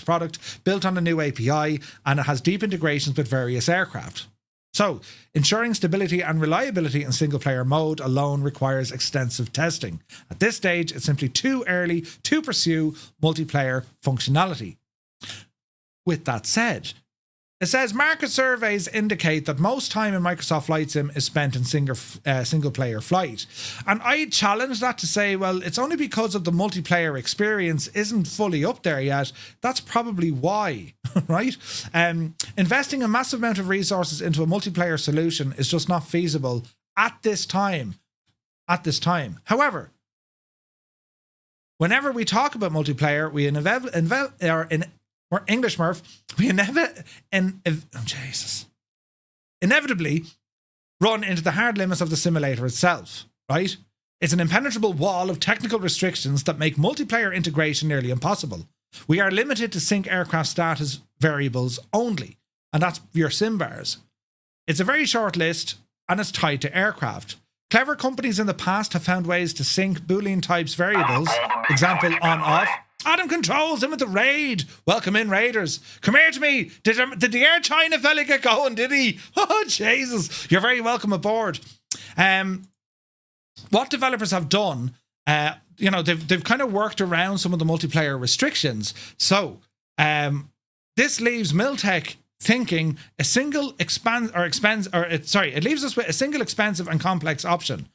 product built on a new API, and it has deep integrations with various aircraft. So, ensuring stability and reliability in single-player mode alone requires extensive testing. At this stage, it's simply too early to pursue multiplayer functionality. With that said, it says market surveys indicate that most time in Microsoft Flight Sim is spent in single-player flight. And I challenge that to say, well, it's only because of the multiplayer experience isn't fully up there yet. That's probably why, right? Investing a massive amount of resources into a multiplayer solution is just not feasible at this time. However, whenever we talk about multiplayer, we're English, Murph. We inevitably run into the hard limits of the simulator itself, right? It's an impenetrable wall of technical restrictions that make multiplayer integration nearly impossible. We are limited to sync aircraft status variables only, and that's your sim bars. It's a very short list, and it's tied to aircraft. Clever companies in the past have found ways to sync Boolean types variables, example on-off. Adam Controls in with the raid. Welcome in, Raiders. Come here to me. Did the Air China fella get going, did he? Oh, Jesus. You're very welcome aboard. What developers have done, they've kind of worked around some of the multiplayer restrictions. So, this leaves Miltech thinking it leaves us with a single expensive and complex option.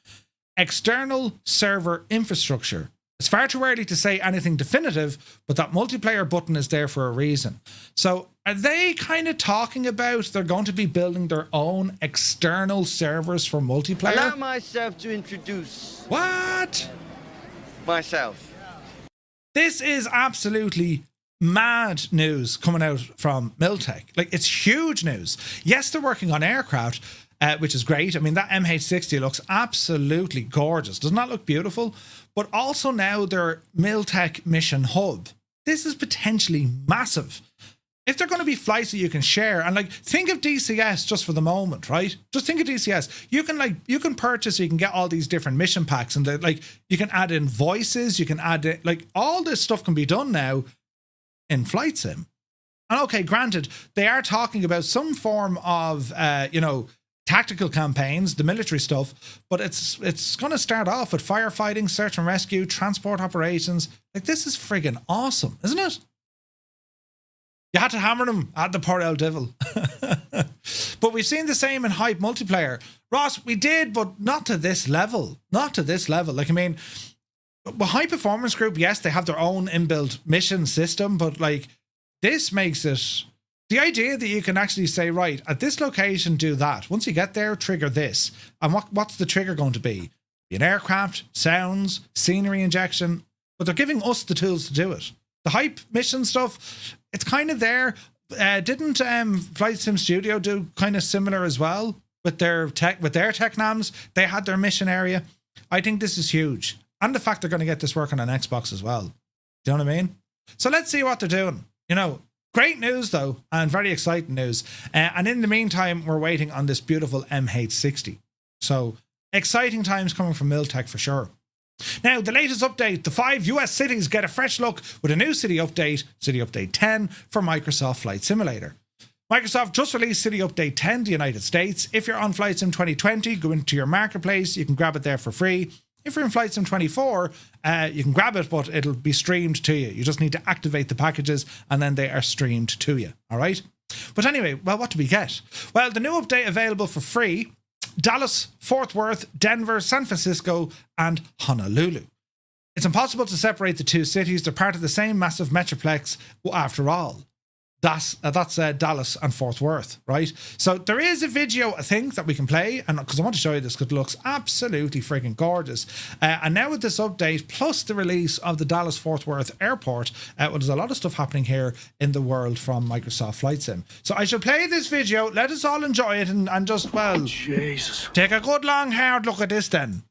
External server infrastructure. It's far too early to say anything definitive, but that multiplayer button is there for a reason. So are they kind of talking about they're going to be building their own external servers for multiplayer? Allow myself to introduce... What? Myself. This is absolutely mad news coming out from Miltech. Like, it's huge news. Yes, they're working on aircraft, which is great. I mean, that MH60 looks absolutely gorgeous. Doesn't that look beautiful? But also now their Miltech Mission Hub. This is potentially massive. If they're going to be flights that you can share, and like, think of DCS just for the moment, right? Just think of DCS. You can purchase, you can get all these different mission packs, and you can add in voices, you can add in, all this stuff can be done now in Flight Sim. And okay, granted, they are talking about some form of, tactical campaigns, the military stuff, but it's going to start off with firefighting, search and rescue, transport operations. Like, this is friggin' awesome, isn't it? You had to hammer them at the poor old devil. But we've seen the same in hype multiplayer. Ross, we did, but not to this level. Not to this level. Like, I mean, with High Performance Group, yes, they have their own inbuilt mission system, but like, this makes it... The idea that you can actually say, right, at this location, do that. Once you get there, trigger this. And what's the trigger going to be? An aircraft, sounds, scenery injection. But they're giving us the tools to do it. The hype mission stuff, it's kind of there. Didn't Flight Sim Studio do kind of similar as well with their Tecnams? They had their mission area. I think this is huge. And the fact they're going to get this working on Xbox as well. Do you know what I mean? So let's see what they're doing. Great news, though, and very exciting news. And in the meantime, we're waiting on this beautiful MH60. So, exciting times coming from Miltech for sure. Now, the latest update, the 5 US cities get a fresh look with a new City Update 10 for Microsoft Flight Simulator. Microsoft just released City Update 10 in the United States. If you're on Flight Sim 2020, go into your marketplace. You can grab it there for free. If you're in Flight Sim 24, you can grab it, but it'll be streamed to you. You just need to activate the packages, and then they are streamed to you. All right? But anyway, well, what do we get? Well, the new update available for free: Dallas, Fort Worth, Denver, San Francisco, and Honolulu. It's impossible to separate the two cities. They're part of the same massive metroplex after all. That's Dallas and Fort Worth, right? So there is a video, I think, that we can play, and because I want to show you this because it looks absolutely freaking gorgeous. And now with this update, plus the release of the Dallas-Fort Worth Airport, there's a lot of stuff happening here in the world from Microsoft Flight Sim. So I shall play this video, let us all enjoy it, and just, well, Jesus. Take a good long hard look at this then.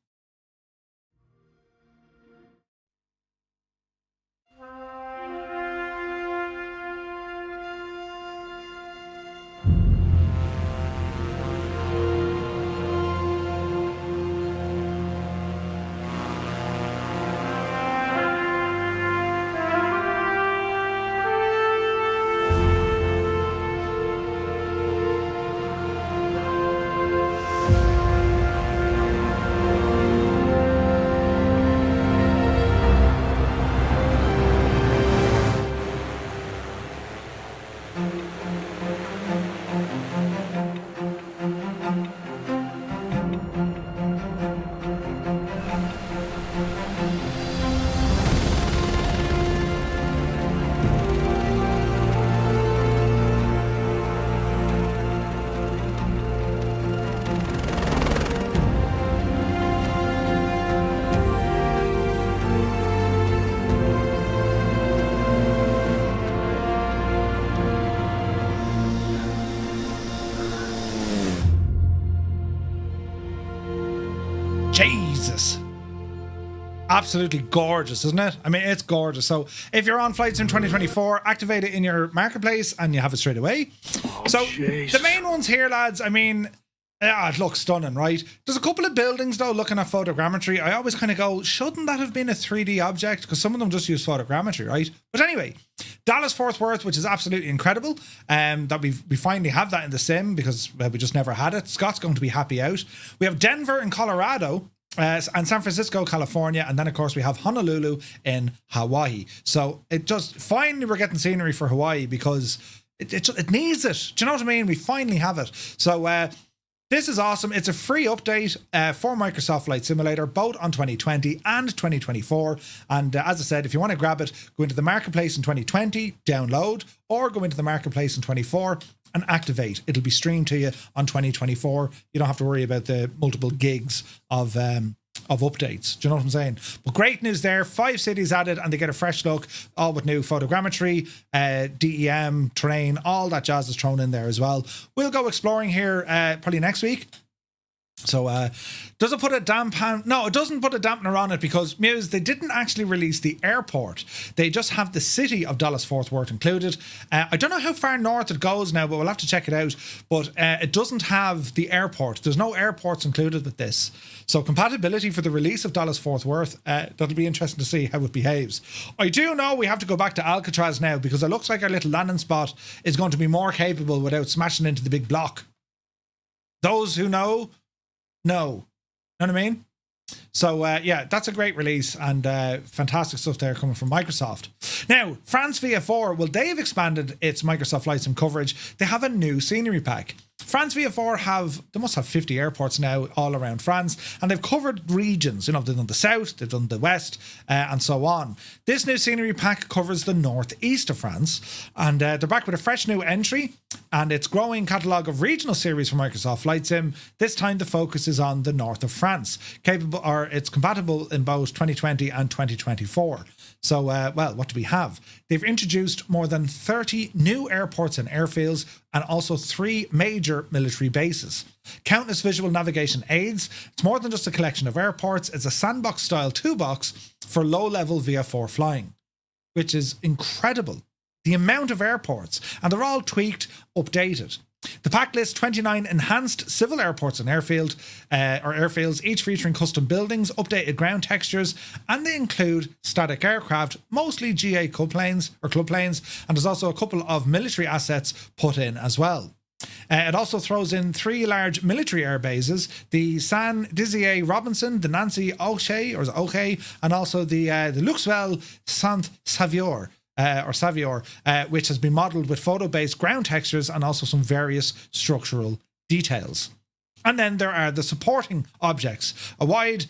Jesus. Absolutely gorgeous, isn't it? I mean, it's gorgeous. So if you're on FlightSim 2024, activate it in your marketplace and you have it straight away. The main ones here, lads, I mean, yeah, it looks stunning, right? There's a couple of buildings, though, looking at photogrammetry. I always kind of go, shouldn't that have been a 3D object? Because some of them just use photogrammetry, right? But anyway, Dallas-Fort Worth, which is absolutely incredible, that we finally have that in the sim because we just never had it. Scott's going to be happy out. We have Denver in Colorado, and San Francisco, California, and then of course we have Honolulu in Hawaii. So it just finally we're getting scenery for Hawaii because it needs it. Do you know what I mean? We finally have it. So this is awesome. It's a free update for Microsoft Flight Simulator, both on 2020 and 2024. And as I said, if you want to grab it, go into the marketplace in 2020, download, or go into the marketplace in 24 and activate. It'll be streamed to you on 2024. You don't have to worry about the multiple gigs of updates. Do you know what I'm saying? But great news there. 5 cities added and they get a fresh look, all with new photogrammetry, DEM, terrain, all that jazz is thrown in there as well. We'll go exploring here probably next week. So does it put a dampener? No, it doesn't put a dampener on it because Muse, they didn't actually release the airport. They just have the city of Dallas-Fort Worth included. I don't know how far north it goes now, but we'll have to check it out. But it doesn't have the airport. There's no airports included with this. So compatibility for the release of Dallas-Fort Worth, that'll be interesting to see how it behaves. I do know we have to go back to Alcatraz now because it looks like our little landing spot is going to be more capable without smashing into the big block. Those who know, know what I mean? So yeah, that's a great release and fantastic stuff there coming from Microsoft. Now, France VF4, well, they've expanded its Microsoft Flight Sim coverage. They have a new scenery pack. France VF4 they must have 50 airports now all around France, and they've covered regions. You know, they've done the south, they've done the west, and so on. This new scenery pack covers the northeast of France, and they're back with a fresh new entry and its growing catalogue of regional series for Microsoft Flight Sim. This time the focus is on the north of France. It's compatible in both 2020 and 2024. So, well, what do we have? They've introduced more than 30 new airports and airfields and also 3 major military bases. Countless visual navigation aids. It's more than just a collection of airports. It's a sandbox-style toolbox for low-level VF4 flying, which is incredible. The amount of airports, and they're all tweaked, updated. The pack lists 29 enhanced civil airports and airfields, each featuring custom buildings, updated ground textures, and they include static aircraft, mostly GA club planes, and there's also a couple of military assets put in as well. It also throws in 3 large military air bases, the San Dizier Robinson, the Nancy O'Shea, and also the Luxwell Saint-Savior. Which has been modelled with photo-based ground textures and also some various structural details. And then there are the supporting objects, a wide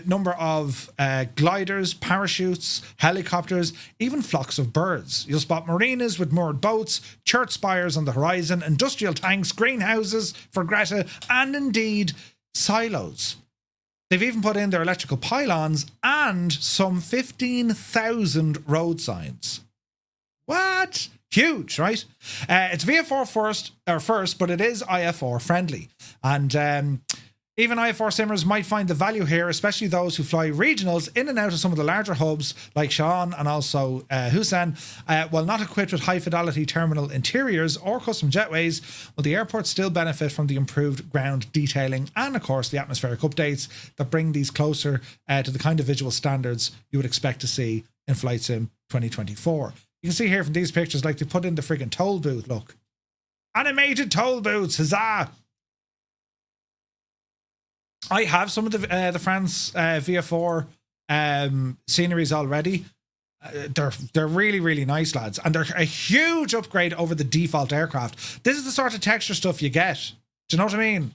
number of gliders, parachutes, helicopters, even flocks of birds. You'll spot marinas with moored boats, church spires on the horizon, industrial tanks, greenhouses for Greta, and indeed silos. They've even put in their electrical pylons and some 15,000 road signs. What? Huge, right? It's VF4 first, but it is IFR friendly. And even IFR simmers might find the value here, especially those who fly regionals in and out of some of the larger hubs like Xi'an and also Hussein. While not equipped with high-fidelity terminal interiors or custom jetways, well, the airports still benefit from the improved ground detailing and, of course, the atmospheric updates that bring these closer to the kind of visual standards you would expect to see in Flight Sim 2024. You can see here from these pictures, like they put in the friggin' toll booth, look. Animated toll booths, huzzah! I have some of the France VF4 sceneries already. They're really, really nice, lads. And they're a huge upgrade over the default aircraft. This is the sort of texture stuff you get. Do you know what I mean?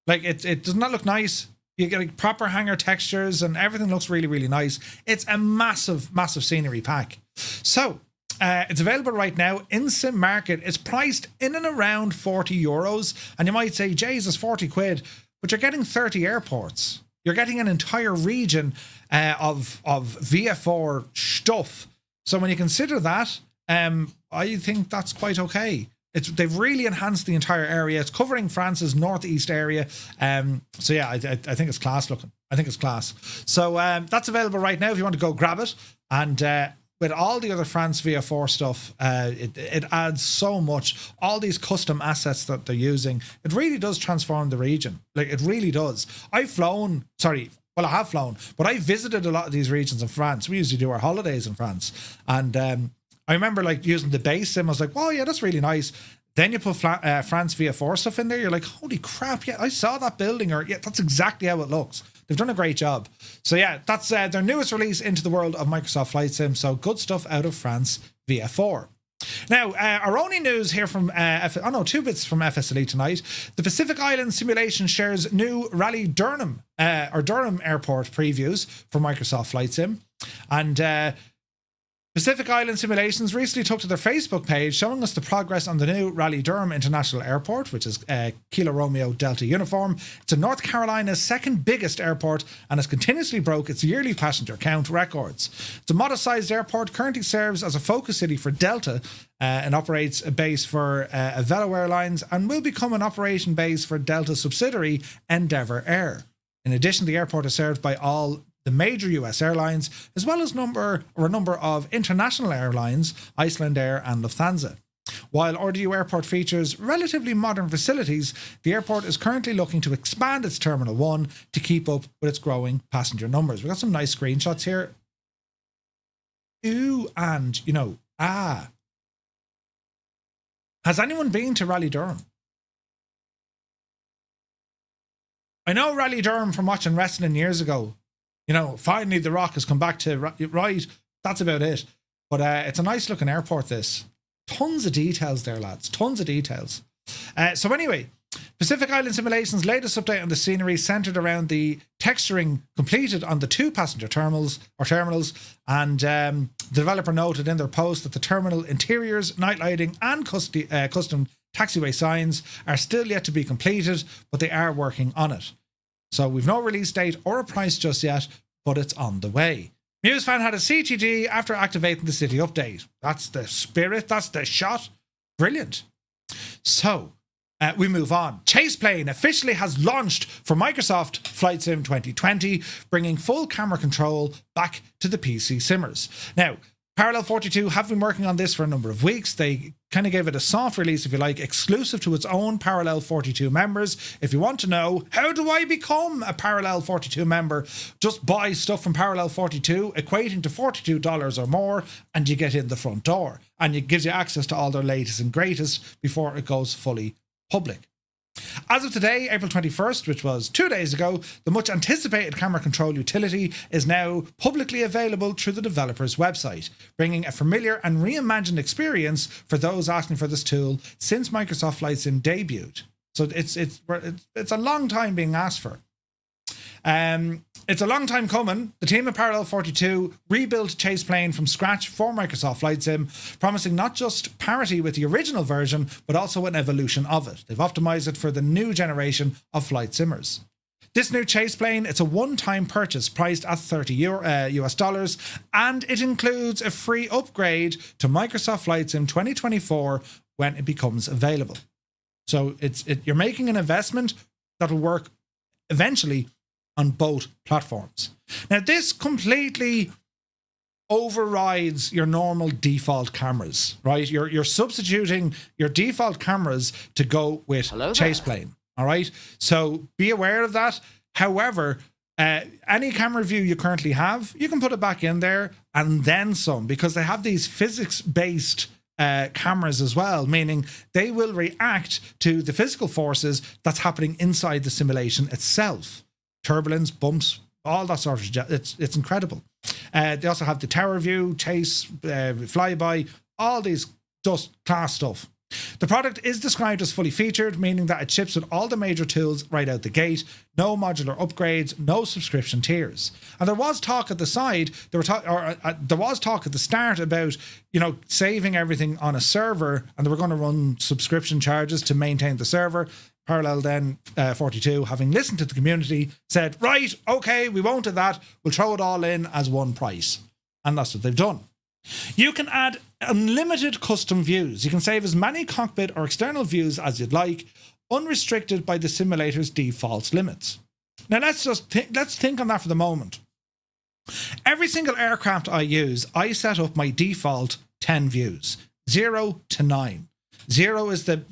Like, it does not look nice. You get like proper hangar textures and everything looks really, really nice. It's a massive, massive scenery pack. So, it's available right now in Sim Market. It's priced in and around 40 euros. And you might say, Jesus, 40 quid. But you're getting 30 airports. You're getting an entire region of VFR stuff. So when you consider that, I think that's quite okay. They've really enhanced the entire area. It's covering France's northeast area. So yeah, I think it's class looking. I think it's class. So that's available right now if you want to go grab it. And with all the other France VFR stuff, it adds so much. All these custom assets that they're using, it really does transform the region. Like, it really does. I have flown, but I visited a lot of these regions in France. We usually do our holidays in France. And I remember like using the base sim. I was like, oh yeah, that's really nice. Then you put France VFR stuff in there. You're like, holy crap, yeah, I saw that building. Or yeah, that's exactly how it looks. They've done a great job. So yeah, that's their newest release into the world of Microsoft Flight Sim. So good stuff out of France VFR. Now, our only news here from, two bits from FS Elite tonight. The Pacific Island Simulation shares new Raleigh-Durham Durham Airport previews for Microsoft Flight Sim. And Pacific Island Simulations recently took to their Facebook page showing us the progress on the new Raleigh-Durham International Airport, which is Kilo Romeo Delta Uniform. It's in North Carolina's second biggest airport and has continuously broke its yearly passenger count records. It's a modest-sized airport, currently serves as a focus city for Delta and operates a base for Velo Airlines, and will become an operation base for Delta subsidiary Endeavour Air. In addition, the airport is served by all the major US airlines, as well as a number of international airlines, Iceland Air and Lufthansa. While RDU Airport features relatively modern facilities, the airport is currently looking to expand its Terminal 1 to keep up with its growing passenger numbers. We've got some nice screenshots here. Ooh, and, has anyone been to Raleigh-Durham? I know Raleigh-Durham from watching wrestling years ago. Finally The Rock has come back to right. That's about it. But it's a nice looking airport, this. Tons of details there, lads. Tons of details. So anyway, Pacific Island Simulation's latest update on the scenery centered around the texturing completed on the two passenger terminals. And the developer noted in their post that the terminal interiors, night lighting and custom taxiway signs are still yet to be completed, but they are working on it. So we've no release date or a price just yet, but it's on the way. MuseFan had a CTD after activating the city update. That's the spirit. That's the shot. Brilliant. So we move on. Chaseplane officially has launched for Microsoft Flight Sim 2020, bringing full camera control back to the PC simmers. Now, Parallel 42 have been working on this for a number of weeks. They kind of gave it a soft release, if you like, exclusive to its own Parallel 42 members. If you want to know, how do I become a Parallel 42 member? Just buy stuff from Parallel 42, equating to $42 or more, and you get in the front door. And it gives you access to all their latest and greatest before it goes fully public. As of today, April 21st, which was 2 days ago, the much anticipated camera control utility is now publicly available through the developer's website, bringing a familiar and reimagined experience for those asking for this tool since Microsoft Flight Sim debuted. So it's a long time being asked for. It's a long time coming. The team at Parallel 42 rebuilt Chaseplane from scratch for Microsoft Flight Sim, promising not just parity with the original version, but also an evolution of it. They've optimized it for the new generation of flight simmers. This new Chaseplane, it's a one-time purchase priced at $30 US dollars, and it includes a free upgrade to Microsoft Flight Sim 2024 when it becomes available. So you're making an investment that'll work eventually on both platforms. Now, this completely overrides your normal default cameras, right? You're substituting your default cameras to go with Chaseplane, all right? So be aware of that. However, any camera view you currently have, you can put it back in there and then some, because they have these physics-based cameras as well, meaning they will react to the physical forces that's happening inside the simulation itself. Turbulence, bumps, all that sort of it's incredible. They also have the tower view, chase, flyby, all these just class stuff. The product is described as fully featured, meaning that it ships with all the major tools right out the gate, no modular upgrades, no subscription tiers. And there was talk at the side, there was talk at the start about, saving everything on a server, and they were going to run subscription charges to maintain the server. Parallel then 42, having listened to the community, said, right, okay, we won't do that. We'll throw it all in as one price. And that's what they've done. You can add unlimited custom views. You can save as many cockpit or external views as you'd like, unrestricted by the simulator's default limits. Now let's think on that for the moment. Every single aircraft I use, I set up my default 10 views, 0 to 9. 0 is the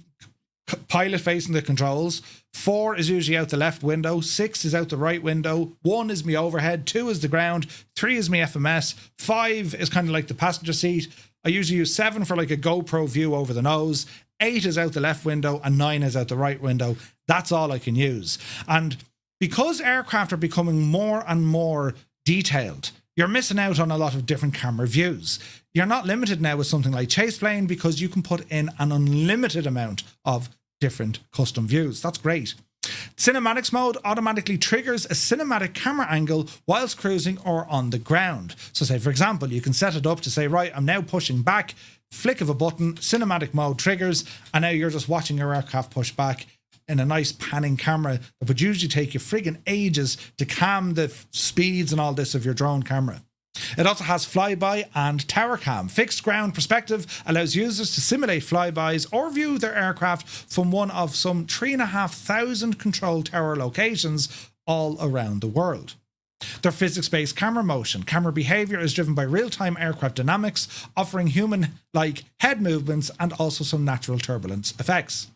pilot facing the controls, 4 is usually out the left window, 6 is out the right window, 1 is me overhead, 2 is the ground, 3 is me FMS, 5 is kind of like the passenger seat. I usually use 7 for like a GoPro view over the nose, 8 is out the left window, and 9 is out the right window. That's all I can use. And because aircraft are becoming more and more detailed, you're missing out on a lot of different camera views. You're not limited now with something like Chase Plane because you can put in an unlimited amount of different custom views. That's great. Cinematics mode automatically triggers a cinematic camera angle whilst cruising or on the ground. So say, for example, you can set it up to say, right, I'm now pushing back, flick of a button, cinematic mode triggers, and now you're just watching your aircraft push back in a nice panning camera that would usually take you friggin' ages to cam the speeds and all this of your drone camera. It also has flyby and tower cam. Fixed ground perspective allows users to simulate flybys or view their aircraft from one of some 3,500 control tower locations all around the world. Their physics-based camera motion. Camera behavior is driven by real-time aircraft dynamics, offering human-like head movements and also some natural turbulence effects.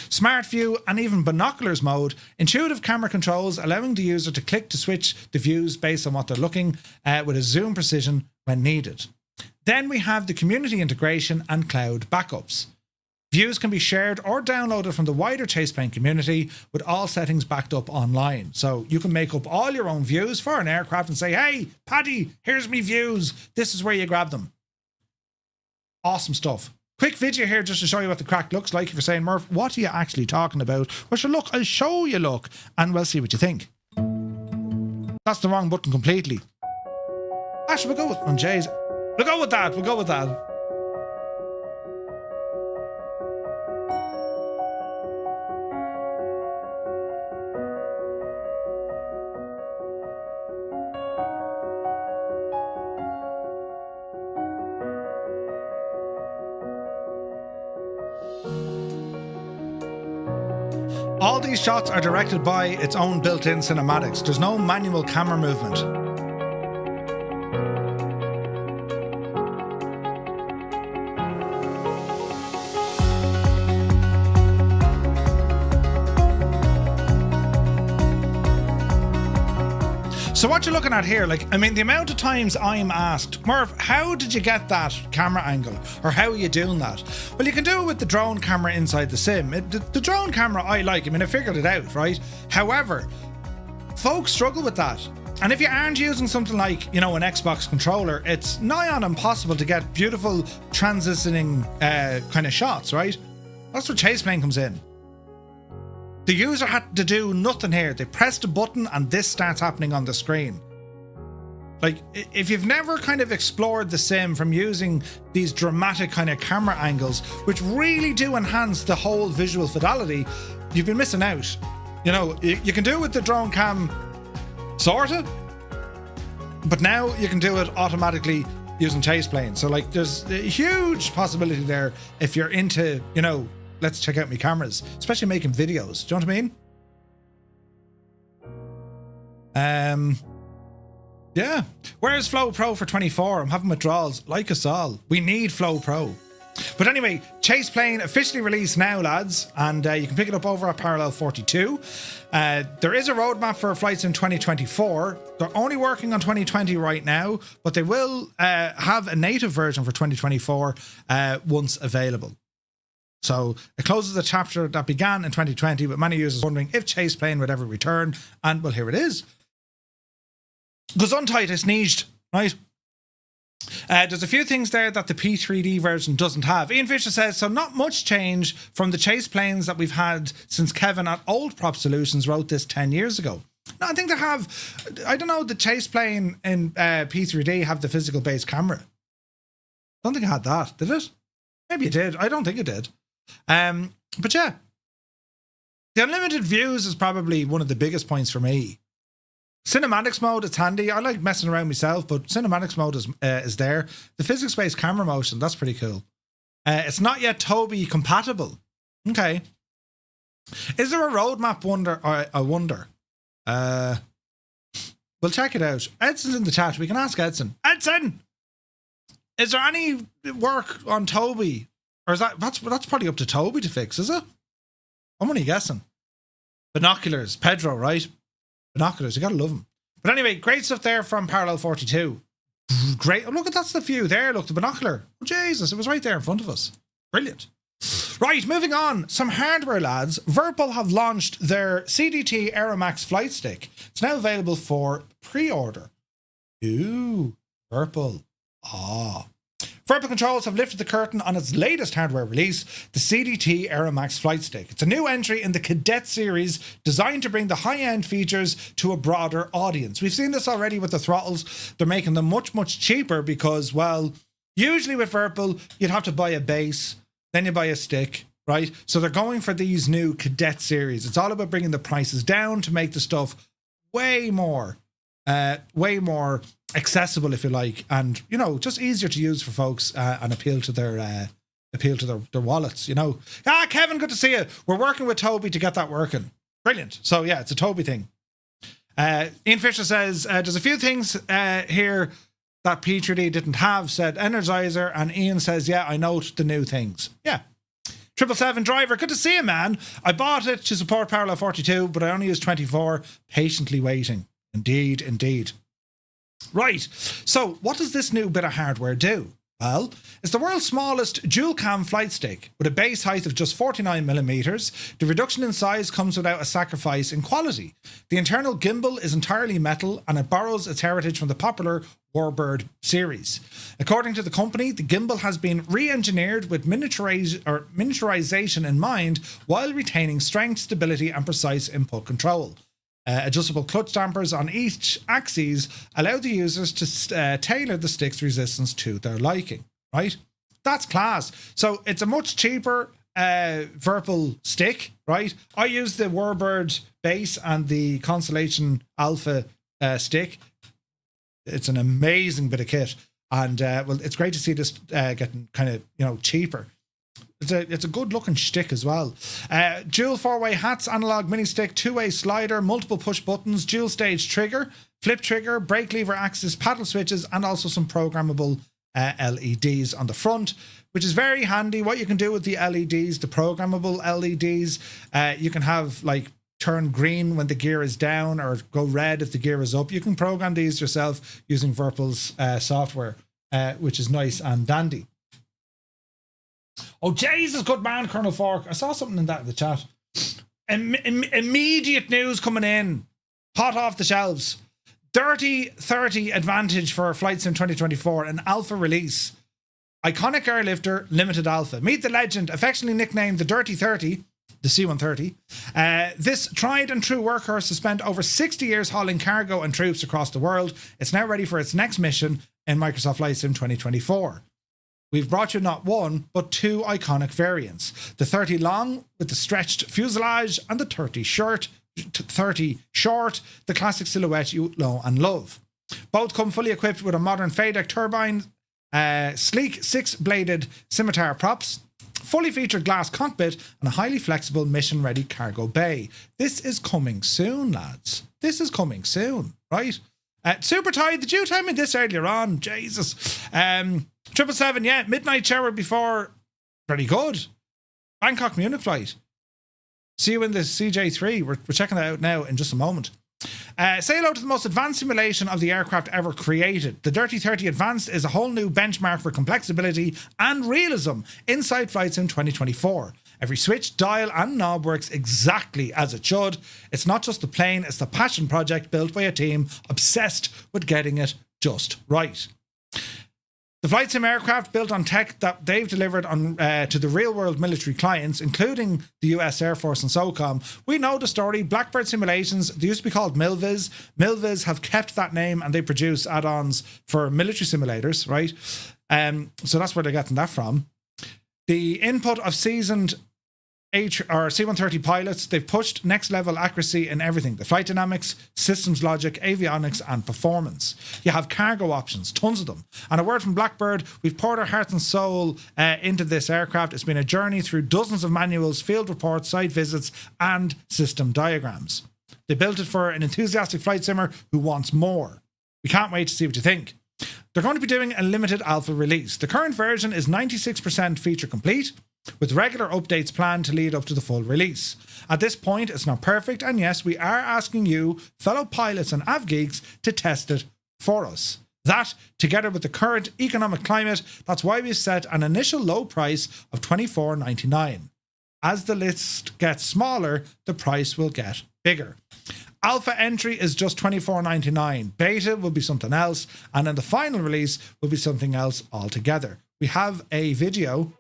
Smart view and even binoculars mode, intuitive camera controls allowing the user to click to switch the views based on what they're looking with a zoom precision when needed. Then we have the community integration and cloud backups. Views can be shared or downloaded from the wider Chase Plane community with all settings backed up online. So you can make up all your own views for an aircraft and say, hey, Paddy, here's me views. This is where you grab them. Awesome stuff. Quick video here just to show you what the crack looks like. If you're saying, Murph, what are you actually talking about? Well, sure, look, I'll show you, look, and we'll see what you think. That's the wrong button completely. Actually, we'll go with one, Jay's. We'll go with that. We'll go with that. All these shots are directed by its own built-in cinematics. There's no manual camera movement. So what you're looking at here, the amount of times I'm asked, Murph, how did you get that camera angle? Or how are you doing that? Well, you can do it with the drone camera inside the sim. The drone camera I like, I figured it out, right? However, folks struggle with that. And if you aren't using something like, an Xbox controller, it's nigh on impossible to get beautiful transitioning kind of shots, right? That's where Chase Plane comes in. The user had to do nothing here. They pressed a button and this starts happening on the screen. If you've never kind of explored the sim from using these dramatic kind of camera angles, which really do enhance the whole visual fidelity, you've been missing out. You can do it with the drone cam, sorta, but now you can do it automatically using Chase Plane. So there's a huge possibility there if you're into, let's check out my cameras, especially making videos. Do you know what I mean? Yeah. Where's Flow Pro for 24? I'm having withdrawals. Like us all. We need Flow Pro. But anyway, Chase Plane officially released now, lads, and you can pick it up over at Parallel 42. There is a roadmap for flights in 2024. They're only working on 2020 right now, but they will have a native version for 2024 once available. So it closes a chapter that began in 2020 with many users wondering if Chase Plane would ever return, and well, here it is. Gesundheit ist nicht. right? There's a few things there that the P3D version doesn't have. Ian Fisher says, so not much change from the chase planes that we've had since Kevin at Old Prop Solutions wrote this 10 years ago. No, I think they have, I don't know, the chase plane in P3D have the physical base camera. I don't think it had that, did it? Maybe it did. I don't think it did. But yeah, the unlimited views is probably one of the biggest points for me. Cinematics mode, it's handy. I like messing around myself, but cinematics mode is there. The physics-based camera motion, that's pretty cool. It's not yet Toby compatible. Okay. Is there a roadmap wonder? I wonder. We'll check it out. Edson's in the chat. We can ask Edson. Edson! Is there any work on Toby? Or is that's probably up to Toby to fix, is it? I'm only guessing. Binoculars. Pedro, right? Binoculars, you gotta love them. But anyway, great stuff there from Parallel 42. Great. Oh, look, that's the view there. Look, the binocular. Oh, Jesus, it was right there in front of us. Brilliant. Right, moving on. Some hardware, lads. Virpil have launched their CDT Aeromax flight stick. It's now available for pre-order. Ooh, Virpil. Ah. Virpil Controls have lifted the curtain on its latest hardware release, the CDT Aeromax flight stick. It's a new entry in the Cadet series designed to bring the high-end features to a broader audience. We've seen this already with the throttles. They're making them much, much cheaper because, well, usually with Virpil, you'd have to buy a base, then you buy a stick, right? So they're going for these new Cadet series. It's all about bringing the prices down to make the stuff way more accessible, if you like, and, you know, just easier to use for folks and appeal to their wallets, you know. Ah, Kevin, good to see you. We're working with Toby to get that working. Brilliant. So yeah, it's a Toby thing. Ian Fisher says there's a few things here that P3D didn't have, said Energizer, and Ian says, yeah, I note the new things. Yeah. 777 driver, good to see you, man. I bought it to support Parallel 42, but I only used 24, patiently waiting. Indeed, indeed. Right, so what does this new bit of hardware do? Well, it's the world's smallest dual-cam flight stick with a base height of just 49mm. The reduction in size comes without a sacrifice in quality. The internal gimbal is entirely metal and it borrows its heritage from the popular Warbird series. According to the company, the gimbal has been re-engineered with miniaturization in mind while retaining strength, stability and precise input control. Adjustable clutch dampers on each axis allow the users to tailor the stick's resistance to their liking, right? That's class. So it's a much cheaper Virpil stick, right? I use the Warbird base and the Constellation Alpha stick. It's an amazing bit of kit. And, well, it's great to see this getting kind of, you know, cheaper. It's a good looking shtick as well. Dual 4-way hats, analog mini stick, 2-way slider, multiple push buttons, dual stage trigger, flip trigger, brake lever axis, paddle switches, and also some programmable LEDs on the front, which is very handy. What you can do with the LEDs, the programmable LEDs, you can have like turn green when the gear is down or go red if the gear is up. You can program these yourself using Virpil's software, which is nice and dandy. Oh, Jesus, good man, Colonel Fork. I saw something in that in the chat. Immediate news coming in. Hot off the shelves. D3 Advantage for Flight Sim 2024, an alpha release. Iconic airlifter, limited alpha. Meet the legend, affectionately nicknamed the D3, the C-130. This tried and true workhorse has spent over 60 years hauling cargo and troops across the world. It's now ready for its next mission in Microsoft Flight Sim 2024. We've brought you not one, but two iconic variants. The 30 long with the stretched fuselage and the 30 short, the classic silhouette you know and love. Both come fully equipped with a modern FADEC turbine, sleek 6-bladed scimitar props, fully featured glass cockpit, and a highly flexible mission-ready cargo bay. This is coming soon, lads. This is coming soon, right? Super Tide, did you tell me this earlier on? Jesus. 777, yeah, midnight shower before. Very good. Bangkok Munich flight. See you in the CJ3. We're checking that out now in just a moment. Say hello to the most advanced simulation of the aircraft ever created. The D3 Advanced is a whole new benchmark for complexity and realism inside Flight Sim 2024. Every switch, dial and knob works exactly as it should. It's not just the plane, it's the passion project built by a team obsessed with getting it just right. The flight sim aircraft built on tech that they've delivered on to the real-world military clients, including the US Air Force and SOCOM. We know the story. Blackbird Simulations, they used to be called Milviz. Milviz have kept that name and they produce add-ons for military simulators, right? So that's where they're getting that from. The input of seasoned C-130 pilots, they've pushed next level accuracy in everything. The flight dynamics, systems logic, avionics and performance. You have cargo options, tons of them. And a word from Blackbird, we've poured our heart and soul into this aircraft. It's been a journey through dozens of manuals, field reports, site visits and system diagrams. They built it for an enthusiastic flight simmer who wants more. We can't wait to see what you think. They're going to be doing a limited alpha release. The current version is 96% feature complete, with regular updates planned to lead up to the full release. At this point, it's not perfect, and yes, we are asking you, fellow pilots and avgeeks, to test it for us. That, together with the current economic climate, that's why we've set an initial low price of $24.99. As the list gets smaller, the price will get bigger. Alpha entry is just $24.99. Beta will be something else, and then the final release will be something else altogether. We have a video.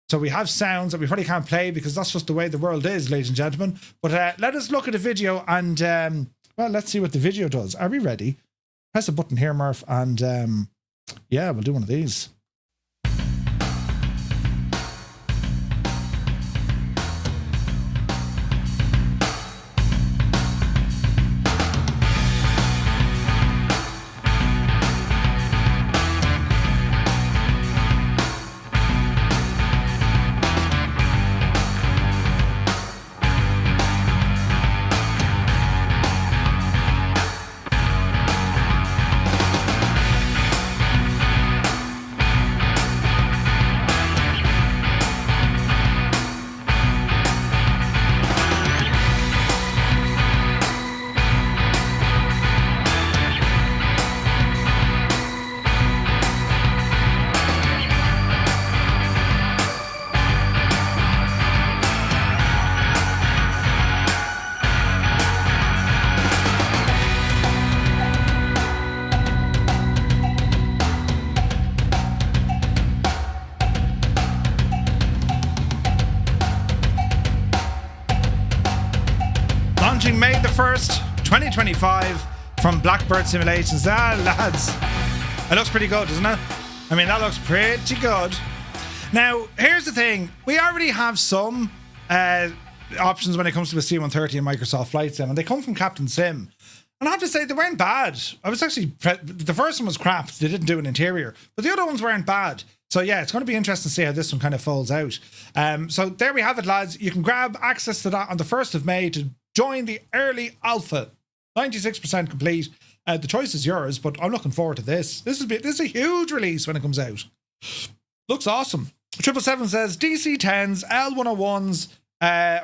So we have sounds that we probably can't play because that's just the way the world is, ladies and gentlemen. But let us look at the video and, well, let's see what the video does. Are we ready? Press a button here, Murph, and yeah, we'll do one of these. Launching May the 1st, 2025 from Blackbird Simulations. Lads, it looks pretty good, doesn't it? I mean, that looks pretty good. Now, here's the thing. We already have some options when it comes to the C-130 and Microsoft Flight Sim, and they come from Captain Sim. And I have to say, they weren't bad. I was actually... The first one was crap. They didn't do an interior. But the other ones weren't bad. So yeah, it's going to be interesting to see how this one kind of folds out. So there we have it, lads. You can grab access to that on the 1st of May to join the early alpha. 96% complete. The choice is yours, but I'm looking forward to this. This is a huge release when it comes out. Looks awesome. 777 says DC-10s, L101s,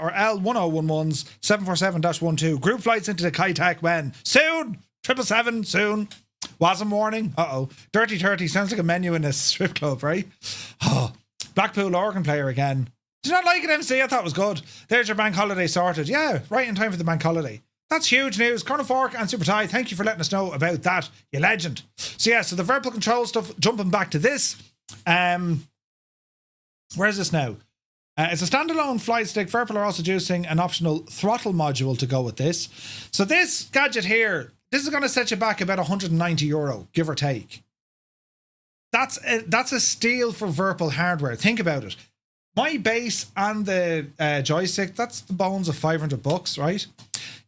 or L1011s, 747-12. Group flights into the Kitech when? Soon! 777, soon. Wasm warning. Uh-oh. Dirty 30 sounds like a menu in a strip club, right? Oh, Blackpool organ player again. Did you not like it, MC? I thought it was good. There's your bank holiday sorted. Yeah, right in time for the bank holiday. That's huge news. Corner Fork and Super Ty, thank you for letting us know about that, you legend. So yeah, so the Virpil control stuff, jumping back to this. Where is this now? It's a standalone flight stick. Virpil are also using an optional throttle module to go with this. So this gadget here, this is going to set you back about €190, give or take. That's a steal for Virpil hardware. Think about it. My base and the joystick, that's the bones of $500, right?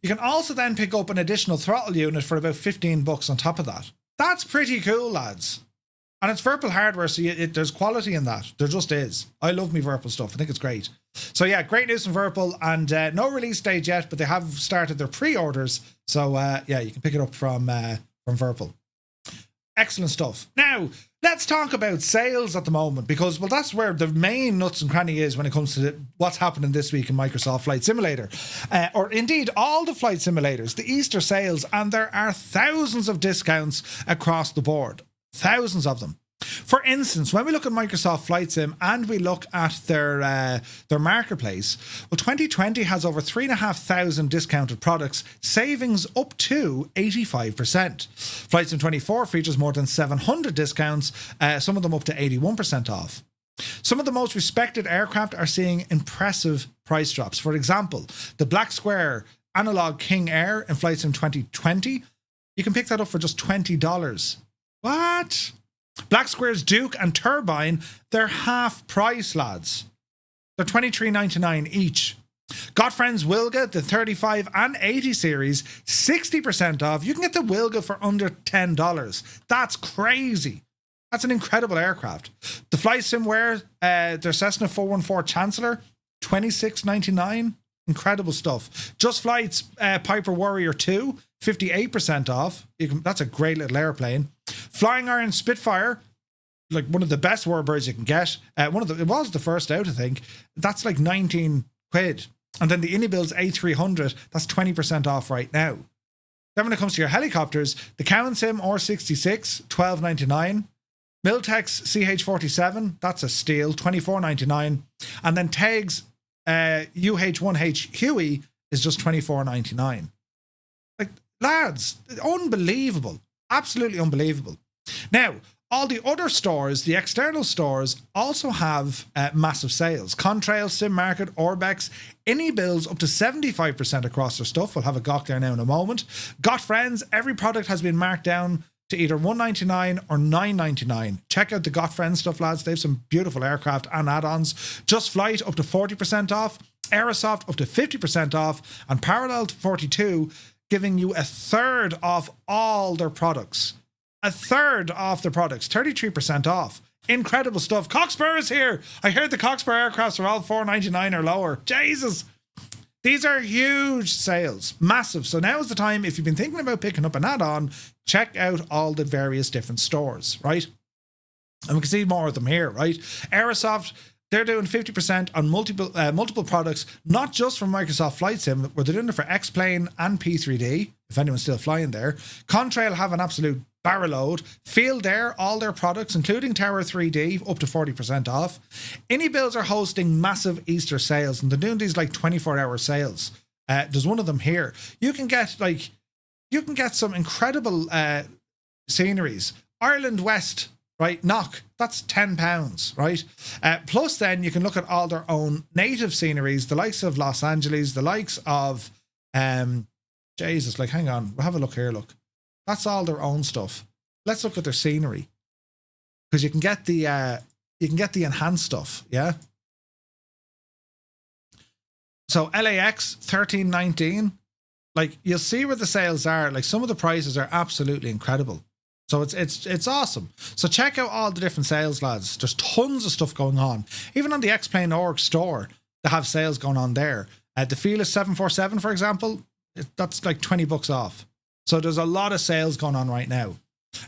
You can also then pick up an additional throttle unit for about $15 on top of that. That's pretty cool, lads. And it's Virpil hardware, so there's quality in that. There just is. I love me Virpil stuff. I think it's great. So yeah, great news from Virpil, and no release date yet, but they have started their pre-orders. So yeah, you can pick it up from Virpil. Excellent stuff. Now, let's talk about sales at the moment, because, well, that's where the main nuts and cranny is when it comes to what's happening this week in Microsoft Flight Simulator. Or indeed, all the flight simulators, the Easter sales, and there are thousands of discounts across the board. Thousands of them. For instance, when we look at Microsoft Flight Sim and we look at their marketplace, well, 2020 has over 3,500 discounted products, savings up to 85%. Flight Sim 24 features more than 700 discounts, some of them up to 81% off. Some of the most respected aircraft are seeing impressive price drops. For example, the Black Square Analog King Air in Flight Sim 2020, you can pick that up for just $20. What? Black Square's Duke and Turbine, they're half price, lads. They're $23.99 each. Gotfriend's Wilga, the 35 and 80 series, 60% off. You can get the Wilga for under $10. That's crazy. That's an incredible aircraft. The Flight Simware, their Cessna 414 Chancellor, $26.99. Incredible stuff. Just Flight's Piper Warrior 2, 58% off. That's a great little airplane. Flying Iron Spitfire, like one of the best warbirds you can get. It was the first out, I think. That's like 19 quid. And then the Inibill's A300, that's 20% off right now. Then when it comes to your helicopters, the CowanSim R66, $12.99. Miltech's CH-47, that's a steal, $24.99. And then Teg's UH-1H Huey is just $24.99. Like, lads, unbelievable. Absolutely unbelievable. Now, all the other stores, the external stores, also have massive sales. Contrail, SimMarket, Orbex, any bills up to 75% across their stuff. We'll have a gawk there now in a moment. Got Friends, every product has been marked down to either $199 or $999. Check out the Got Friends stuff, lads. They have some beautiful aircraft and add-ons. Just Flight up to 40% off. Aerosoft up to 50% off. And Parallel to 42, giving you a third off all their products. A third off their products. 33% off. Incredible stuff. Cockspur is here. I heard the Cockspur aircrafts are all $499 or lower. Jesus. These are huge sales. Massive. So now is the time, if you've been thinking about picking up an add-on, check out all the various different stores, right? And we can see more of them here, right? Aerosoft, they're doing 50% on multiple products, not just from Microsoft Flight Sim, where they're doing it for X-Plane and P3D, if anyone's still flying there. Contrail have an absolute barrel load. Field Air, all their products, including Tower 3D, up to 40% off. Anybills are hosting massive Easter sales, and they're doing these like 24-hour sales. There's one of them here. You can get some incredible sceneries. Ireland West, right? Knock, that's £10, right? Plus then you can look at all their own native sceneries, the likes of Los Angeles, the likes of Jesus, like hang on, we'll have a look here, look. That's all their own stuff. Let's look at their scenery. Because you can get the enhanced stuff, yeah? So LAX $13.19. Like, you'll see where the sales are. Like, some of the prices are absolutely incredible. So it's awesome. So check out all the different sales, lads. There's tons of stuff going on. Even on the X-Plane org store, they have sales going on there. The Fearless 747, for example, that's like $20 off. So there's a lot of sales going on right now.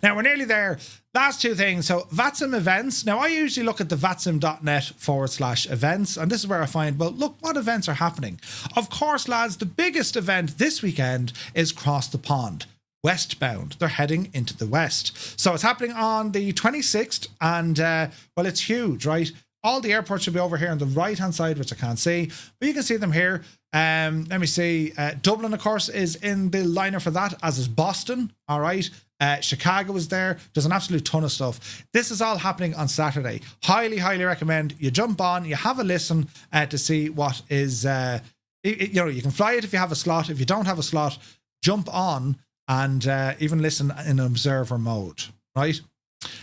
Now, we're nearly there. Last two things. So Vatsim events. Now, I usually look at the vatsim.net/events, and this is where I find, well, look, what events are happening? Of course, lads, the biggest event this weekend is Cross the Pond. Westbound. They're heading into the west. So it's happening on the 26th, and, well, it's huge, right? All the airports should be over here on the right-hand side, which I can't see, but you can see them here. Let me see. Dublin, of course, is in the lineup for that, as is Boston. All right. Chicago is there. There's an absolute ton of stuff. This is all happening on Saturday. Highly, highly recommend you jump on, you have a listen to see what is, you know, you can fly it if you have a slot. If you don't have a slot, jump on and even listen in observer mode, right?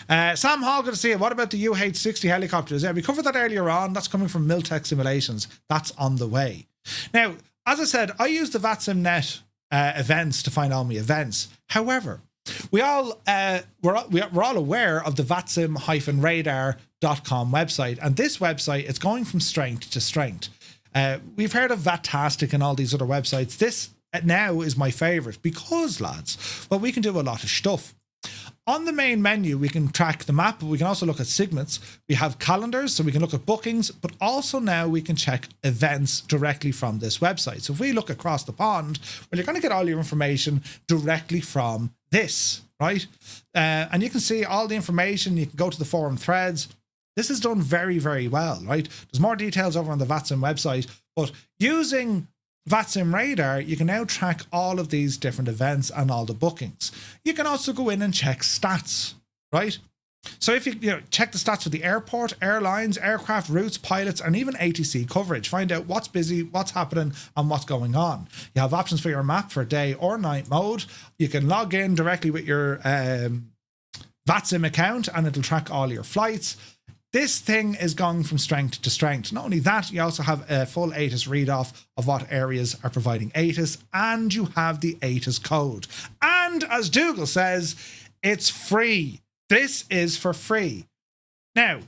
Sam Hall, good to see you. What about the UH-60 helicopters? Yeah, we covered that earlier on. That's coming from Miltech Simulations. That's on the way. Now, as I said, I use the VatsimNet events to find all my events. However, we're all aware of the vatsim-radar.com website, and this website is going from strength to strength. We've heard of Vatastic and all these other websites. This now is my favorite because, lads, well, we can do a lot of stuff. On the main menu, we can track the map, but we can also look at segments. We have calendars, so we can look at bookings, but also now we can check events directly from this website. So if we look across the pond, well, you're going to get all your information directly from this, right? And you can see all the information. You can go to the forum threads. This is done very, very well, right? There's more details over on the Vatsim website, but using Vatsim Radar, you can now track all of these different events and all the bookings. You can also go in and check stats, right? So if you check the stats for the airport, airlines, aircraft routes, pilots, and even ATC coverage, find out what's busy, what's happening, and what's going on. You have options for your map for day or night mode. You can log in directly with your Vatsim account, and it'll track all your flights. This thing is going from strength to strength. Not only that, you also have a full ATIS read-off of what areas are providing ATIS, and you have the ATIS code. And as Dougal says, it's free. This is for free. Now,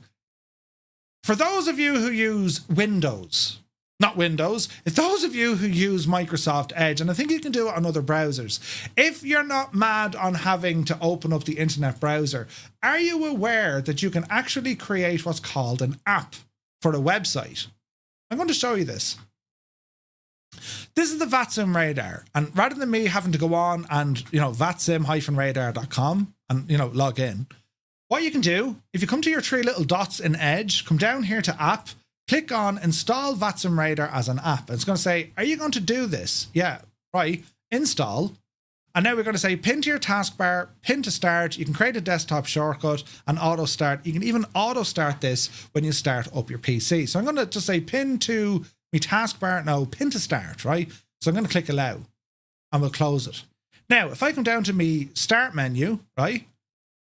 for those of you who use if those of you who use Microsoft Edge, and I think you can do it on other browsers, if you're not mad on having to open up the internet browser, are you aware that you can actually create what's called an app for a website? I'm going to show you this. This is the Vatsim Radar, and rather than me having to go on and, vatsim-radar.com and, log in, what you can do, if you come to your three little dots in Edge, come down here to app, click on install Vatsim Radar as an app. And it's going to say, are you going to do this? Yeah, right. Install. And now we're going to say pin to your taskbar, pin to start. You can create a desktop shortcut and auto start. You can even auto start this when you start up your PC. So I'm going to just say pin to my taskbar. No, pin to start, right? So I'm going to click allow and we'll close it. Now, if I come down to me start menu, right?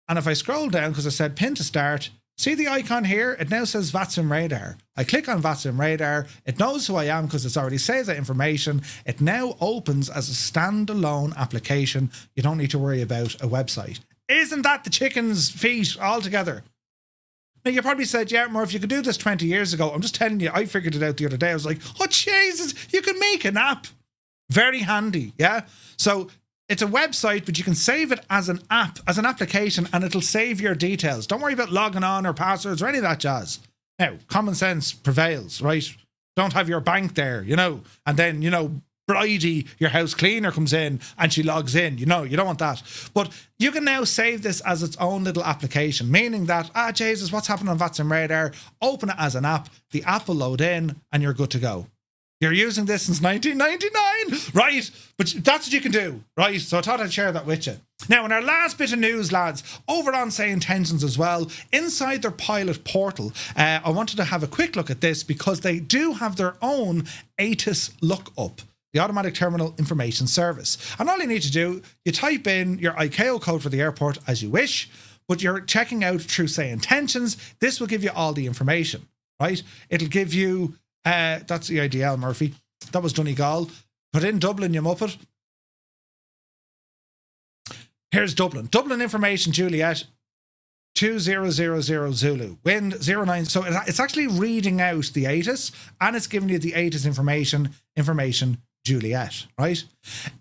And if I scroll down, because I said pin to start, see the icon here? It now says Vatsim Radar. I click on Vatsim Radar. It knows who I am because it's already saved that information. It now opens as a standalone application. You don't need to worry about a website. Isn't that the chicken's feet altogether? Now, you probably said, yeah, Murph, you could do this 20 years ago. I'm just telling you, I figured it out the other day. I was like, oh, Jesus, you can make an app. Very handy, yeah? So it's a website, but you can save it as an app, as an application, and it'll save your details. Don't worry about logging on or passwords or any of that jazz. Now, common sense prevails, right? Don't have your bank there, and then, Bridie, your house cleaner, comes in and she logs in. You don't want that. But you can now save this as its own little application, meaning that, Jesus, what's happening on Vatsim Radar? Open it as an app. The app will load in and you're good to go. You're using this since 1999, right? But that's what you can do, right? So I thought I'd share that with you. Now, in our last bit of news, lads, over on SayIntentions as well, inside their pilot portal, I wanted to have a quick look at this because they do have their own ATIS lookup, the Automatic Terminal Information Service. And all you need to do, you type in your ICAO code for the airport as you wish, but you're checking out through SayIntentions. This will give you all the information, right? It'll give you... that's the IDL, Murphy. That was Donegal. Put in Dublin, you muppet. Here's Dublin. Dublin information, Juliet. 2000 Zulu. Wind 09. So it's actually reading out the ATIS and it's giving you the ATIS information Juliet, right?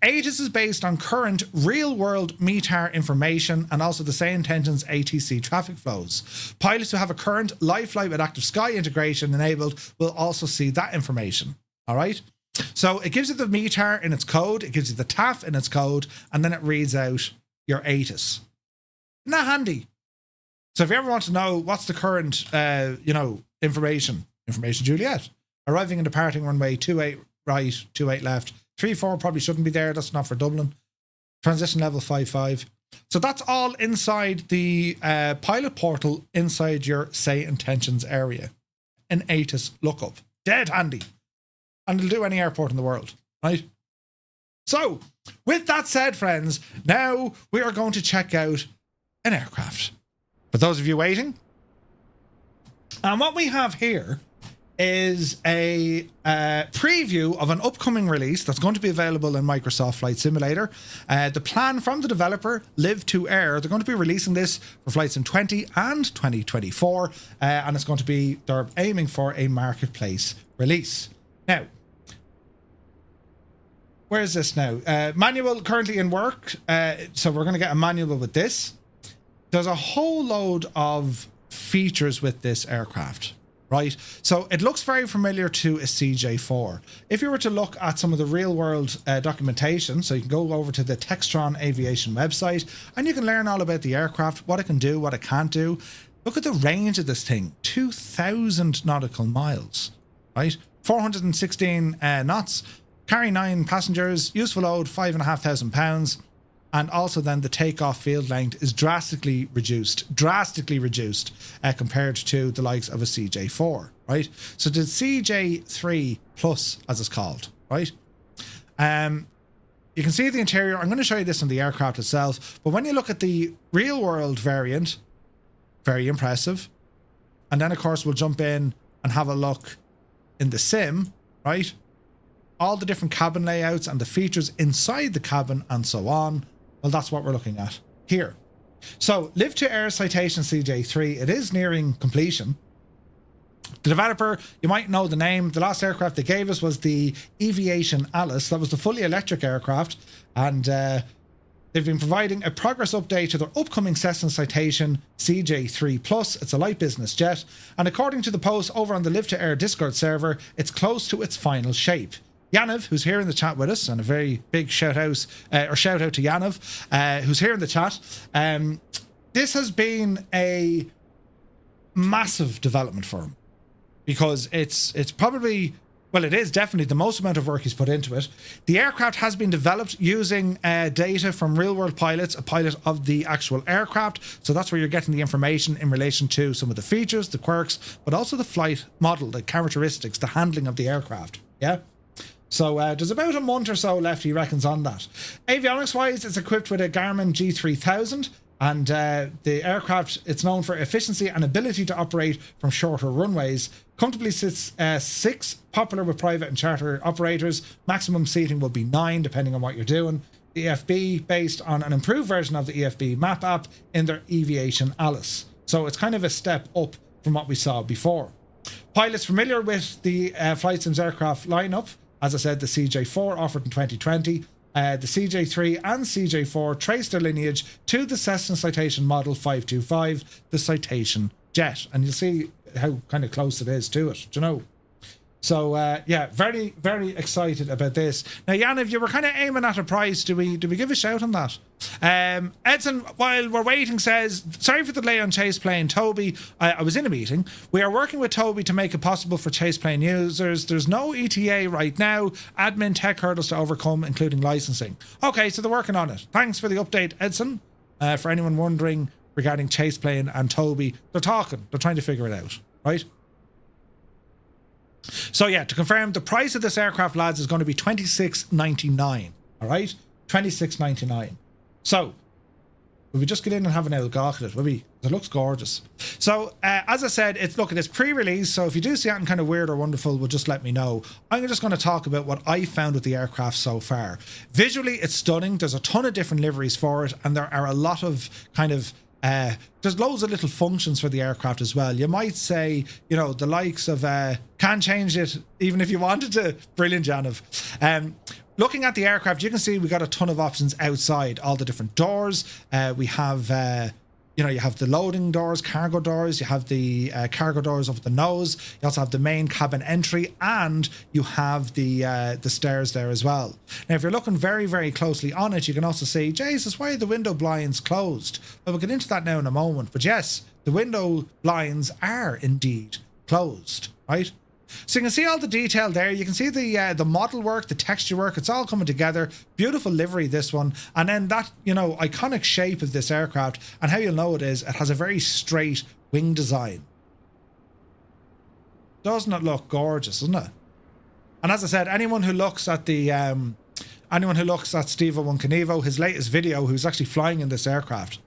ATIS is based on current real-world METAR information and also the SayIntentions ATC traffic flows. Pilots who have a current live flight with Active Sky integration enabled will also see that information, all right? So it gives you the METAR in its code, it gives you the TAF in its code, and then it reads out your ATIS. Isn't that handy? So if you ever want to know what's the current, information Juliet, arriving and departing runway 28 right, 28 left, 34 probably shouldn't be there. That's not for Dublin. Transition level 55. So that's all inside the pilot portal inside your SayIntentions area. An ATIS lookup. Dead handy. And it'll do any airport in the world, right? So, with that said, friends, now we are going to check out an aircraft. For those of you waiting. And what we have here is a preview of an upcoming release that's going to be available in Microsoft Flight Simulator. The plan from the developer, LivToAir, they're going to be releasing this for Flight Sim 20 and 2024, and it's going to be, they're aiming for a marketplace release. Now, where is this now? Manual currently in work, so we're going to get a manual with this. There's a whole load of features with this aircraft. right? So it looks very familiar to a CJ4. If you were to look at some of the real world documentation, so you can go over to the Textron Aviation website and you can learn all about the aircraft, what it can do, what it can't do. Look at the range of this thing, 2,000 nautical miles, right? 416 knots, carry 9 passengers, useful load 5,500 pounds. And also then the takeoff field length is drastically reduced compared to the likes of a CJ4, right? So the CJ3 Plus, as it's called, right? You can see the interior. I'm going to show you this on the aircraft itself. But when you look at the real world variant, very impressive. And then, of course, we'll jump in and have a look in the sim, right? All the different cabin layouts and the features inside the cabin and so on. Well, that's what we're looking at here. So, LivToAir Citation CJ3, it is nearing completion. The developer, you might know the name. The last aircraft they gave us was the Aviation ATIS. That was the fully electric aircraft. And they've been providing a progress update to their upcoming Cessna Citation CJ3 Plus. It's a light business jet. And according to the post over on the LivToAir Discord server, it's close to its final shape. Yanov, who's here in the chat with us, and a very big shout out to Yanov, who's here in the chat. This has been a massive development for him because it's probably, well, it is definitely the most amount of work he's put into it. The aircraft has been developed using data from real world pilots, a pilot of the actual aircraft. So that's where you're getting the information in relation to some of the features, the quirks, but also the flight model, the characteristics, the handling of the aircraft. Yeah. So there's about a month or so left, he reckons, on that. Avionics-wise, it's equipped with a Garmin G3000, and the aircraft, it's known for efficiency and ability to operate from shorter runways. Comfortably sits 6, popular with private and charter operators. Maximum seating will be 9, depending on what you're doing. The EFB, based on an improved version of the EFB map app in their Aviation ATIS. So it's kind of a step up from what we saw before. Pilots familiar with the FlightSim's aircraft lineup, as I said, the CJ4 offered in 2020. The CJ3 and CJ4 trace their lineage to the Cessna Citation Model 525, the Citation jet. And you'll see how kind of close it is to it, do you know? So, yeah, very, very excited about this. Now, Jan, if you were kind of aiming at a price, do we give a shout on that? Edson, while we're waiting, says, sorry for the delay on chase plane. Toby, I was in a meeting. We are working with Toby to make it possible for chase plane users. There's no ETA right now. Admin tech hurdles to overcome, including licensing. Okay, so they're working on it. Thanks for the update, Edson. For anyone wondering regarding chase plane and Toby, they're talking. They're trying to figure it out, right? So yeah, to confirm, the price of this aircraft, lads, is going to be $26.99. All right, $26.99. So will we just get in and have an old gawk at it? Will we? It looks gorgeous. So as I said, it's pre-release. So if you do see anything kind of weird or wonderful, well, just let me know. I'm just going to talk about what I found with the aircraft so far. Visually, it's stunning. There's a ton of different liveries for it, and there are a lot of kind of there's loads of little functions for the aircraft as well. You might say, you know, the likes of can change it even if you wanted to. Brilliant, Janov. Looking at the aircraft, you can see we got a ton of options outside. All the different doors. We have you know, you have the loading doors, cargo doors, you have the cargo doors over the nose, you also have the main cabin entry, and you have the stairs there as well. Now, if you're looking very, very closely on it, you can also see, Jesus, why are the window blinds closed? Well, we'll get into that now in a moment, but yes, the window blinds are indeed closed, right? So you can see all the detail there. You can see the model work, the texture work. It's all coming together. Beautiful livery, this one. And then that, you know, iconic shape of this aircraft. And how you'll know it is, it has a very straight wing design. Doesn't it look gorgeous, doesn't it? And as I said, anyone who looks at Steve One Canevo, his latest video, who's actually flying in this aircraft,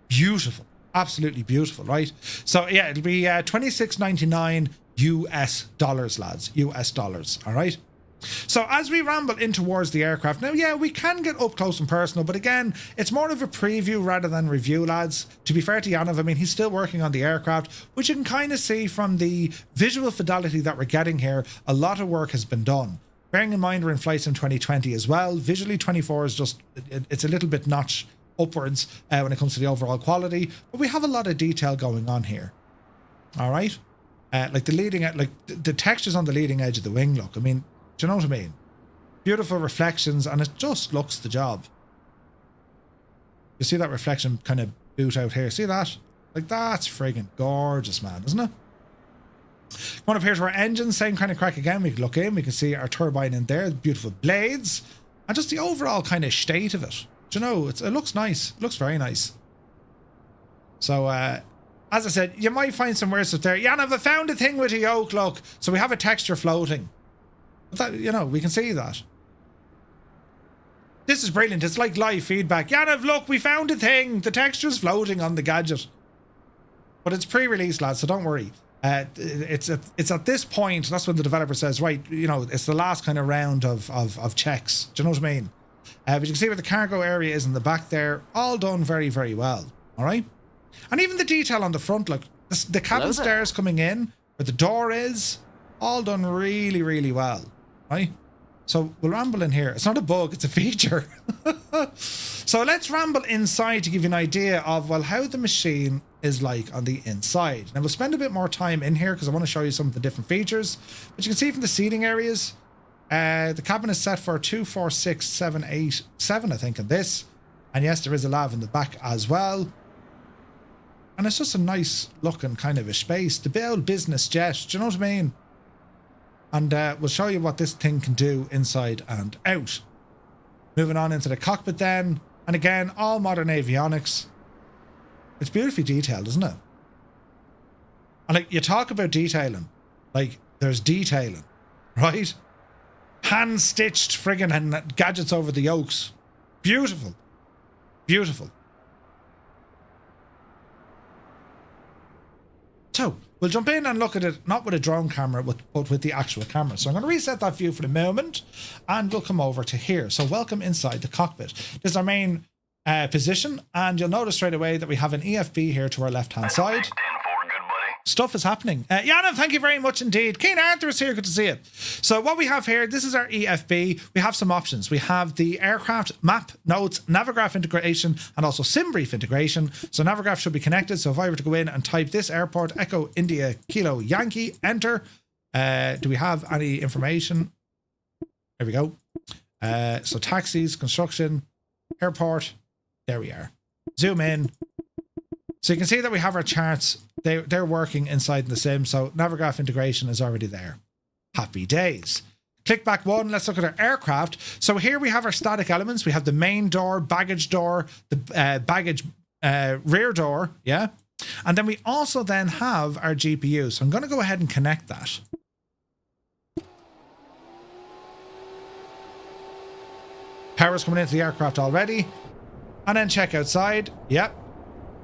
beautiful, absolutely beautiful, right? So yeah, it'll be $26.99 US dollars, lads. US dollars, all right? So as we ramble in towards the aircraft, now, yeah, we can get up close and personal, but again, it's more of a preview rather than review, lads. To be fair to Yanov, I mean, he's still working on the aircraft, which you can kind of see from the visual fidelity that we're getting here. A lot of work has been done. Bearing in mind we're in FlightSim 2020 as well, visually 24 is just, it's a little bit notch upwards when it comes to the overall quality, but we have a lot of detail going on here. All right? Like the leading, like the textures on the leading edge of the wing look. I mean, do you know what I mean? Beautiful reflections, and it just looks the job. You see that reflection kind of boot out here? See that? Like, that's friggin' gorgeous, man, isn't it? Going up here to our engines, same kind of crack again. We can look in, we can see our turbine in there, beautiful blades, and just the overall kind of state of it. Do you know, it looks nice. It looks very nice. So, as I said, you might find some weird stuff there. Yeah, and I found a thing with a yoke, look. So we have a texture floating. But that, you know, we can see that. This is brilliant. It's like live feedback. Yanav, look, we found a thing. The texture's floating on the gadget. But it's pre-release, lads, so don't worry. It's at this point, that's when the developer says, right, you know, it's the last kind of round of checks. Do you know what I mean? But you can see where the cargo area is in the back there. All done very, very well. All right? And even the detail on the front, look, the cabin stairs coming in, where the door is, all done really, really well. Right? So we'll ramble in here. It's not a bug, it's a feature. So let's ramble inside to give you an idea of, well, how the machine is like on the inside. Now we'll spend a bit more time in here because I want to show you some of the different features. But you can see from the seating areas, the cabin is set for 2, 4, 6, 7, 8, 7, I think, in this. And yes, there is a lav in the back as well. And it's just a nice looking kind of a space. The old business jet, do you know what I mean? And we'll show you what this thing can do inside and out. Moving on into the cockpit then. And again, all modern avionics. It's beautifully detailed, isn't it? And like, you talk about detailing. Like, there's detailing, right? Hand-stitched friggin' gadgets over the yokes. Beautiful. Beautiful. So, we'll jump in and look at it, not with a drone camera, but with the actual camera. So I'm going to reset that view for the moment, and we'll come over to here. So welcome inside the cockpit. This is our main position, and you'll notice straight away that we have an EFB here to our left-hand side. Stuff is happening. Yana, thank you very much indeed. Keen Arthur is here. Good to see you. So what we have here, this is our EFB. We have some options. We have the aircraft map, notes, Navigraph integration, and also SimBrief integration. So Navigraph should be connected. So if I were to go in and type this airport, Echo India Kilo Yankee, enter. Do we have any information? There we go. So taxis, construction, airport. There we are. Zoom in. So you can see that we have our charts. They're working inside the sim, so Navigraph integration is already there. Happy days. Click back one, let's look at our aircraft. So here we have our static elements. We have the main door, the baggage rear door, yeah? And then we also then have our GPU. So I'm going to go ahead and connect that. Power's coming into the aircraft already. And then check outside, yep.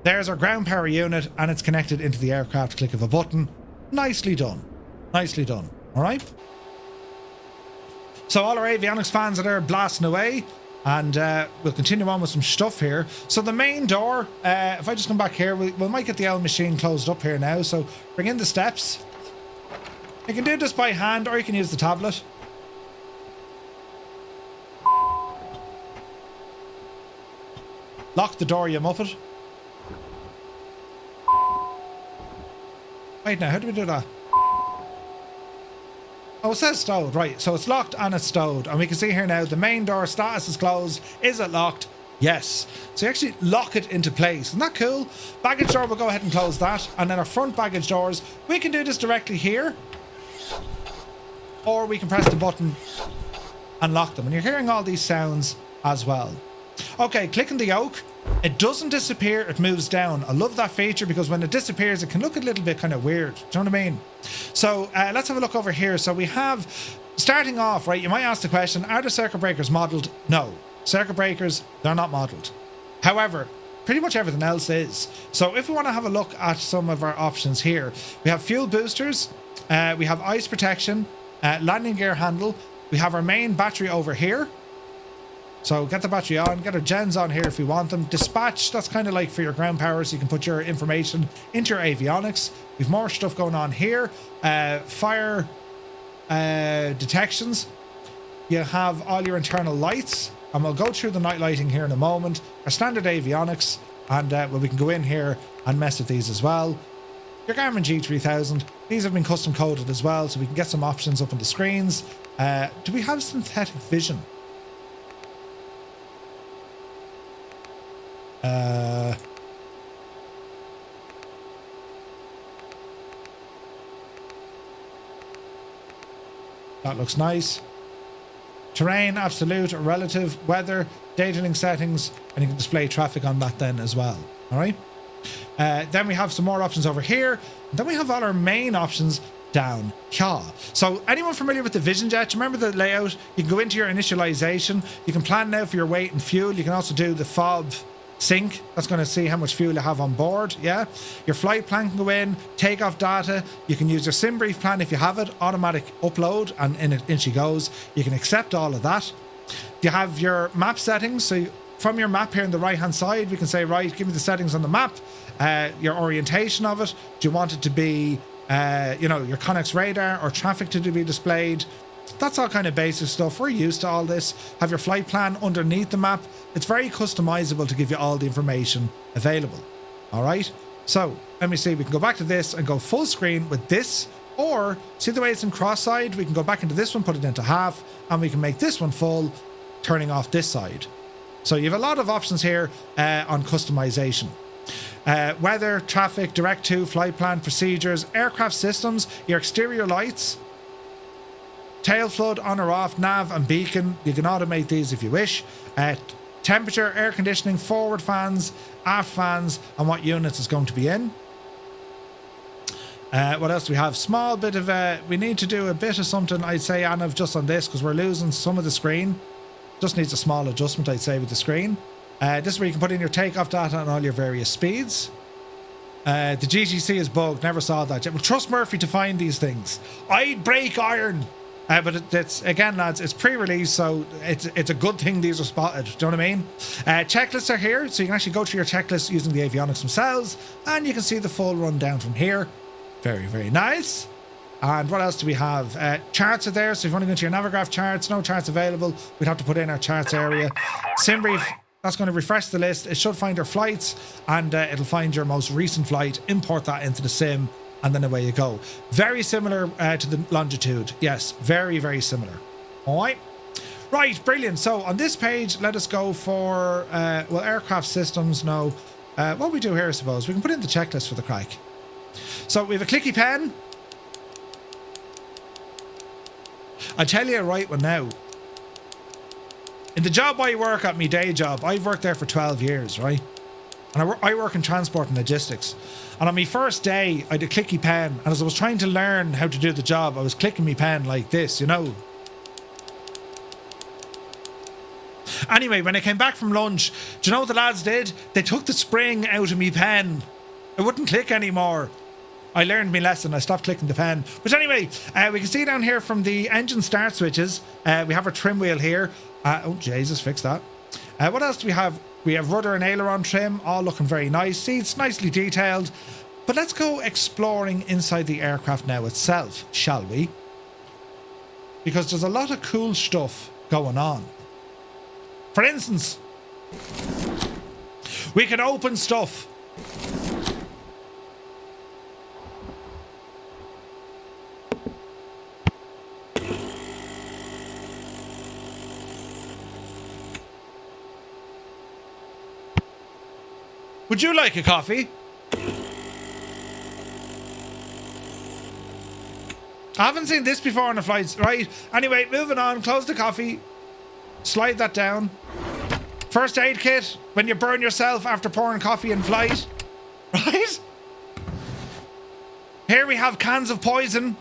There's our ground power unit, and it's connected into the aircraft. Click of a button. Nicely done. Nicely done. All right. So all our avionics fans are there blasting away, and we'll continue on with some stuff here. So the main door, if I just come back here, we might get the old machine closed up here now. So bring in the steps. You can do this by hand, or you can use the tablet. Lock the door, you muppet. Wait now, how do we do that? Oh, it says stowed, right. So it's locked and it's stowed. And we can see here now, the main door status is closed. Is it locked? Yes. So you actually lock it into place. Isn't that cool? Baggage door, we'll go ahead and close that. And then our front baggage doors, we can do this directly here. Or we can press the button and lock them. And you're hearing all these sounds as well. Okay, clicking the yoke. It doesn't disappear, it moves down. I love that feature because when it disappears, it can look a little bit kind of weird. Do you know what I mean? So let's have a look over here. So we have, starting off, right, you might ask the question, are the circuit breakers modeled? No. Circuit breakers, they're not modeled. However, pretty much everything else is. So if we want to have a look at some of our options here, we have fuel boosters, we have ice protection, landing gear handle, we have our main battery over here. So get the battery on, get our gens on here if we want them. Dispatch, that's kind of like for your ground power, so you can put your information into your avionics. We've more stuff going on here. Fire detections. You have all your internal lights, and we'll go through the night lighting here in a moment. Our standard avionics, and well, we can go in here and mess with these as well. your Garmin G3000. These have been custom coded as well, so we can get some options up on the screens. Do we have synthetic vision? That looks nice. Terrain, absolute, relative, weather, data link settings, and you can display traffic on that then as well. All right. Then we have some more options over here. Then we have all our main options down here. So anyone familiar with the Vision Jet? Remember the layout? You can go into your initialization. You can plan now for your weight and fuel. You can also do the fob sync. That's going to see how much fuel you have on board. Yeah. Your flight plan can go in, takeoff data. You can use your sim brief plan if you have it, automatic upload, and in she goes. You can accept all of that. You have your map settings. So from your map here on the right hand side, we can say, right, give me the settings on the map, your orientation of it. Do you want it to be, your Connex radar or traffic to be displayed? That's all kind of basic stuff. We're used to all this. Have your flight plan underneath the map. It's very customizable to give you all the information available. All right. So let me see. We can go back to this and go full screen with this, or see the way it's in cross-side. We can go back into this one, put it into half, and we can make this one full, turning off this side. So you have a lot of options here on customization. Weather, traffic, direct to, flight plan, procedures, aircraft systems, your exterior lights, tail flood on or off, nav and beacon. You can automate these if you wish. Temperature, air conditioning, forward fans, aft fans, and what units is going to be in. What else do we have? Small bit of we need to do a bit of something, I'd say, Anna, just on this, because we're losing some of the screen. Just needs a small adjustment, I'd say, with the screen. This is where you can put in your takeoff data and all your various speeds. The GTC is bugged. Never saw that yet. Well, trust Murphy to find these things. I'd break iron. But it's again, lads, it's pre-release, so it's a good thing these are spotted. Do you know what I mean? Checklists are here, so you can actually go through your checklist using the avionics themselves, and you can see the full rundown from here. Very, very nice. And what else do we have? Charts are there, so if you want to go into your Navigraph charts, no charts available, we'd have to put in our charts area. SimBrief, that's going to refresh the list. It should find your flights, and it'll find your most recent flight, import that into the sim, and then away you go. Very similar to the longitude. Yes, very, very similar. All right. Right, brilliant. So on this page, let us go for, aircraft systems. No. What we do here, I suppose, we can put in the checklist for the crack. So we have a clicky pen. I'll tell you a right one now. In the job I work at, my day job, I've worked there for 12 years, right? And I work in transport and logistics. And on my first day, I had a clicky pen. And as I was trying to learn how to do the job, I was clicking my pen like this, you know. Anyway, when I came back from lunch, do you know what the lads did? They took the spring out of my pen. I wouldn't click anymore. I learned my lesson. I stopped clicking the pen. But anyway, we can see down here from the engine start switches, we have our trim wheel here. Oh, Jesus, fix that. What else do we have? We have rudder and aileron trim, all looking very nice. Seats nicely detailed. But let's go exploring inside the aircraft now itself, shall we? Because there's a lot of cool stuff going on. For instance, we can open stuff. Would you like a coffee? I haven't seen this before on the flights, right? Anyway, moving on. Close the coffee. Slide that down. First aid kit when you burn yourself after pouring coffee in flight. Right? Here we have cans of poison.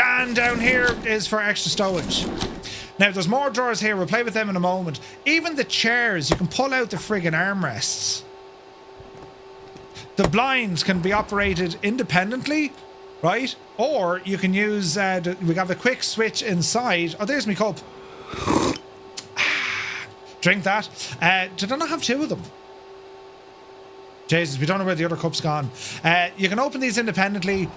And down here is for extra stowage. Now, there's more drawers here. We'll play with them in a moment. Even the chairs, you can pull out the friggin' armrests. The blinds can be operated independently, right? Or you can use, we have a quick switch inside. Oh, there's my cup. Drink that. Did I not have two of them? Jesus, we don't know where the other cup's gone. You can open these independently.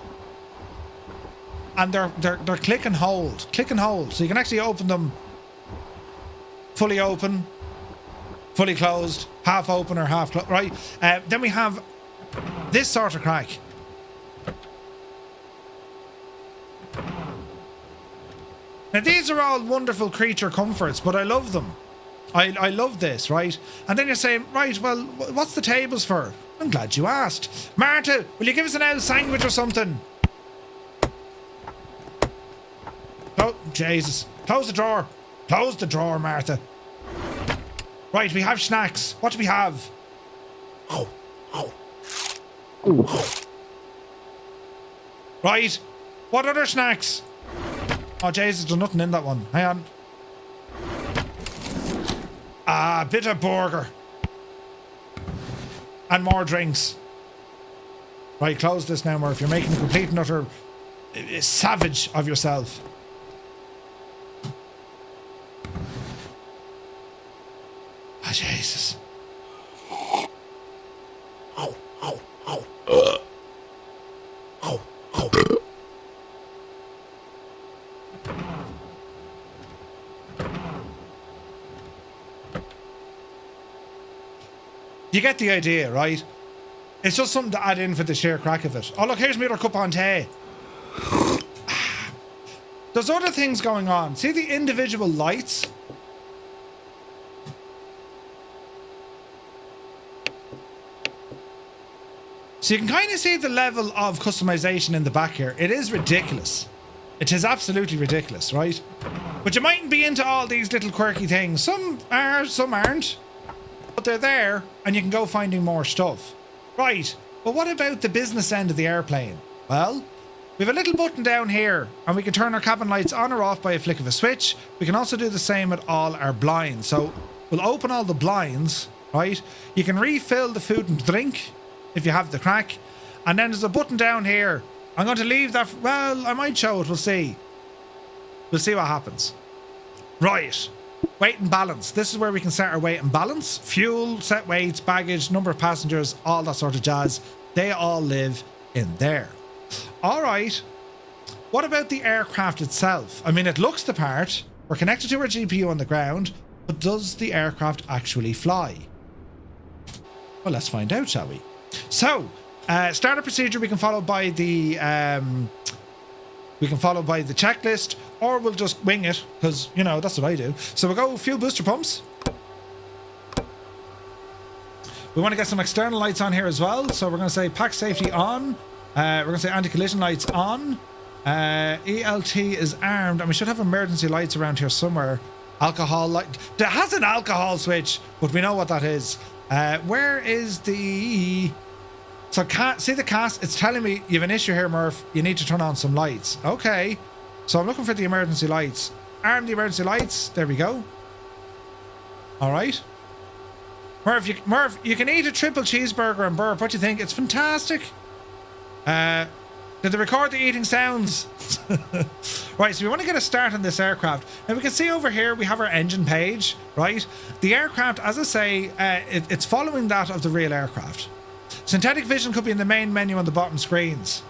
And they're click and hold. Click and hold. So you can actually open them fully open, fully closed, half open or half closed, right? Then we have This sort of crack. Now these are all wonderful creature comforts, but I love them. I love this, right? And then you're saying, right, well, what's the tables for? I'm glad you asked. Martha, will you give us an old sandwich or something? Oh, Jesus. Close the drawer. Close the drawer, Martha. Right, we have snacks. What do we have? Right. What other snacks? Oh, Jesus, there's nothing in that one. Hang on. Ah, bit of burger. And more drinks. Right, close this now, Murph. You're making a complete and utter savage of yourself. Ah, Jesus. You get the idea, right? It's just something to add in for the sheer crack of it. Oh, look, here's my other cup on tea. There's other things going on. See the individual lights? So you can kind of see the level of customization in the back here. It is ridiculous. It is absolutely ridiculous, right? But you mightn't be into all these little quirky things. Some are, some aren't. But they're there, and you can go finding more stuff. Right, but what about the business end of the airplane? Well, we have a little button down here, and we can turn our cabin lights on or off by a flick of a switch. We can also do the same with all our blinds. So we'll open all the blinds, right? You can refill the food and drink if you have the crack. And then there's a button down here. I'm going to leave that. Well, I might show it. We'll see. We'll see what happens. Right. Weight and balance. This is where we can set our weight and balance. Fuel, set weights, baggage, number of passengers, all that sort of jazz. They all live in there. All right. What about the aircraft itself? I mean, it looks the part. We're connected to our GPU on the ground. But does the aircraft actually fly? Well, let's find out, shall we? So, standard procedure we can follow by the checklist, or we'll just wing it, because, you know, that's what I do. So we'll go fuel booster pumps. We want to get some external lights on here as well. So we're going to say pack safety on. We're going to say anti-collision lights on. ELT is armed, and we should have emergency lights around here somewhere. Alcohol light. There has an alcohol switch, but we know what that is. Where is the... So see the cast? It's telling me you have an issue here, Murph. You need to turn on some lights. Okay. So I'm looking for the emergency lights. Arm the emergency lights. There we go. All right. Murph, you can eat a triple cheeseburger and burp. What do you think? It's fantastic. Did they record the eating sounds? Right, so we want to get a start on this aircraft. Now we can see over here we have our engine page, right? The aircraft, as I say, it's following that of the real aircraft. Synthetic vision could be in the main menu on the bottom screens.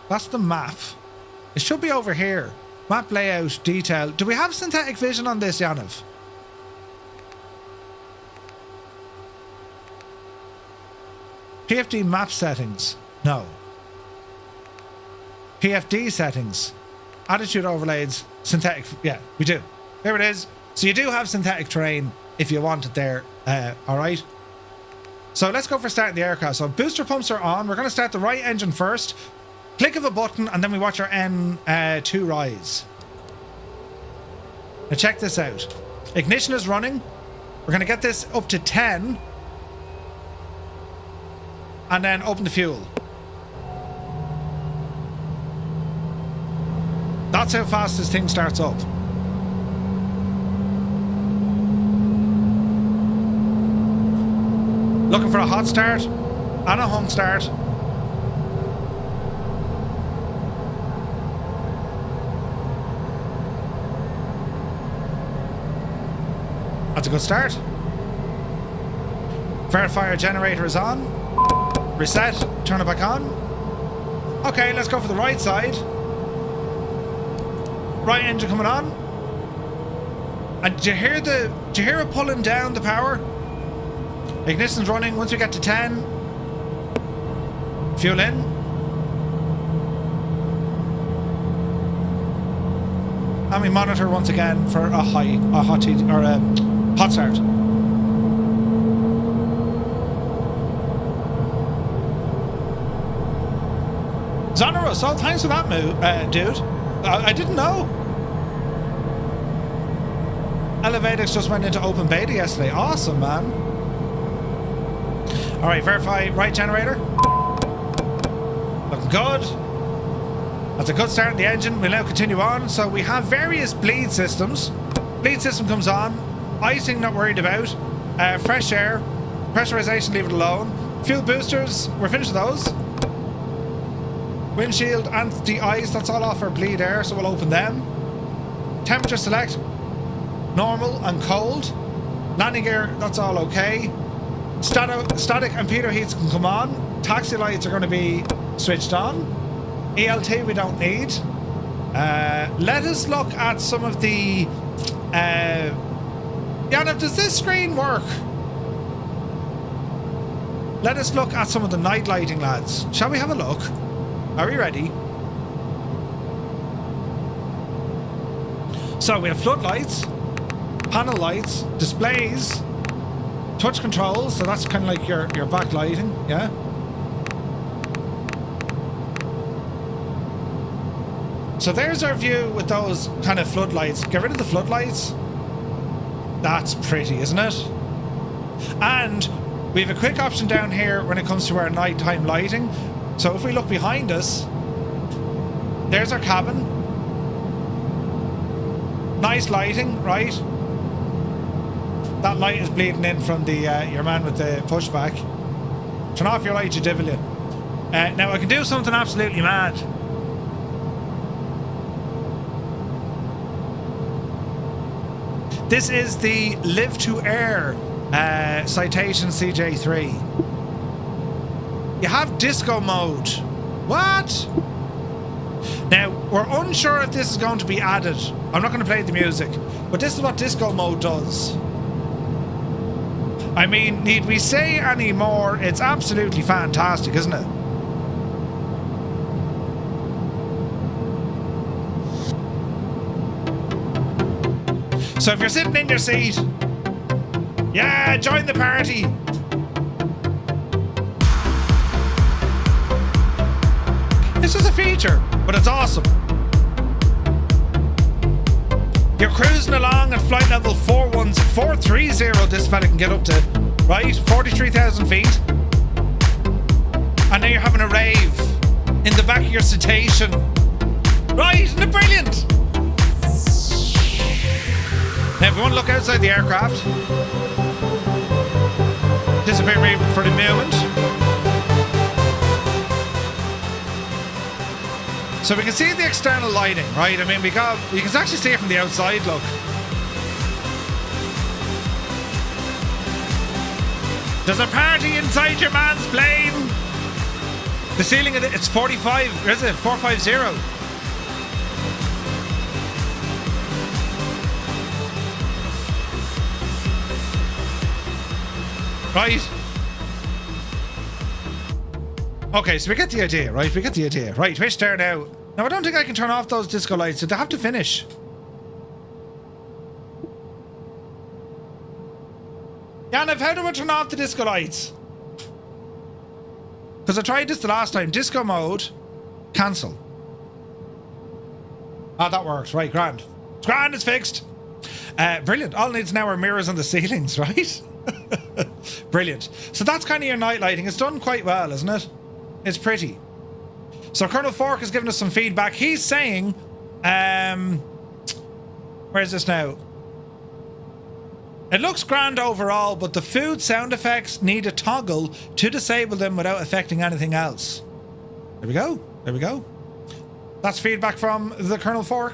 That's the map. It should be over here. Map layout, detail. Do we have synthetic vision on this, Yaniv? PFD map settings. No. PFD settings. Attitude overlays. Synthetic. Yeah, we do. There it is. So you do have synthetic terrain if you want it there. All right. So let's go for starting the aircraft. So booster pumps are on. We're going to start the right engine first. Click of a button, and then we watch our N2 rise. Now check this out. Ignition is running. We're going to get this up to 10. And then open the fuel. That's how fast this thing starts up. Looking for a hot start and a hung start. That's a good start. Verifier generator is on. Reset, turn it back on. Okay, let's go for the right side. Right engine coming on. And do you hear it pulling down the power? Ignition's running. Once we get to 10, fuel in. And we monitor once again for a hot start. Zonorous, oh, thanks for that move, dude. I didn't know. Elevators just went into open beta yesterday. Awesome, man. All right, verify right generator. Looking good. That's a good start in the engine. We'll now continue on. So we have various bleed systems. Bleed system comes on. Icing, not worried about. Fresh air. Pressurization, leave it alone. Fuel boosters, we're finished with those. Windshield, anti-ice, that's all off our bleed air, so we'll open them. Temperature select, normal and cold. Landing gear, that's all okay. Static and pitot heats can come on. Taxi lights are going to be switched on. ELT we don't need. Let us look at some of the... Yanav, does this screen work? Let us look at some of the night lighting, lads. Shall we have a look? Are we ready? So we have floodlights, panel lights, displays, touch controls, so that's kind of like your backlighting, yeah? So there's our view with those kind of floodlights. Get rid of the floodlights. That's pretty, isn't it? And we have a quick option down here when it comes to our nighttime lighting. So if we look behind us, there's our cabin. Nice lighting, right? That light is bleeding in from the your man with the pushback. Turn off your light, you devil you. Now I can do something absolutely mad. This is the LivToAir Citation CJ3. You have disco mode. What? Now, we're unsure if this is going to be added. I'm not going to play the music, but this is what disco mode does. I mean, need we say any more? It's absolutely fantastic, isn't it? So if you're sitting in your seat, yeah, join the party. This is a feature, but it's awesome. You're cruising along at flight level 430, this fella can get up to, right? 43,000 feet. And now you're having a rave in the back of your citation. Right, isn't it brilliant? Now if you want to look outside the aircraft, disappear me for the moment. So we can see the external lighting, right? I mean, you can actually see it from the outside, look. There's a party inside your man's plane. The ceiling of it's 45, is it? 450. Right. Okay, so we get the idea, right? We get the idea. Right, which there now. Now, I don't think I can turn off those disco lights, so they have to finish. Yanav, how do I turn off the disco lights? Because I tried this the last time. Disco mode. Cancel. Ah, that works. Right, grand. It's grand, it's fixed. Brilliant. All it needs now are mirrors on the ceilings, right? Brilliant. So that's kind of your night lighting. It's done quite well, isn't it? It's pretty. So Colonel Fork has given us some feedback. He's saying, where's this now? It looks grand overall, but the food sound effects need a toggle to disable them without affecting anything else. There we go. There we go. That's feedback from the Colonel Fork.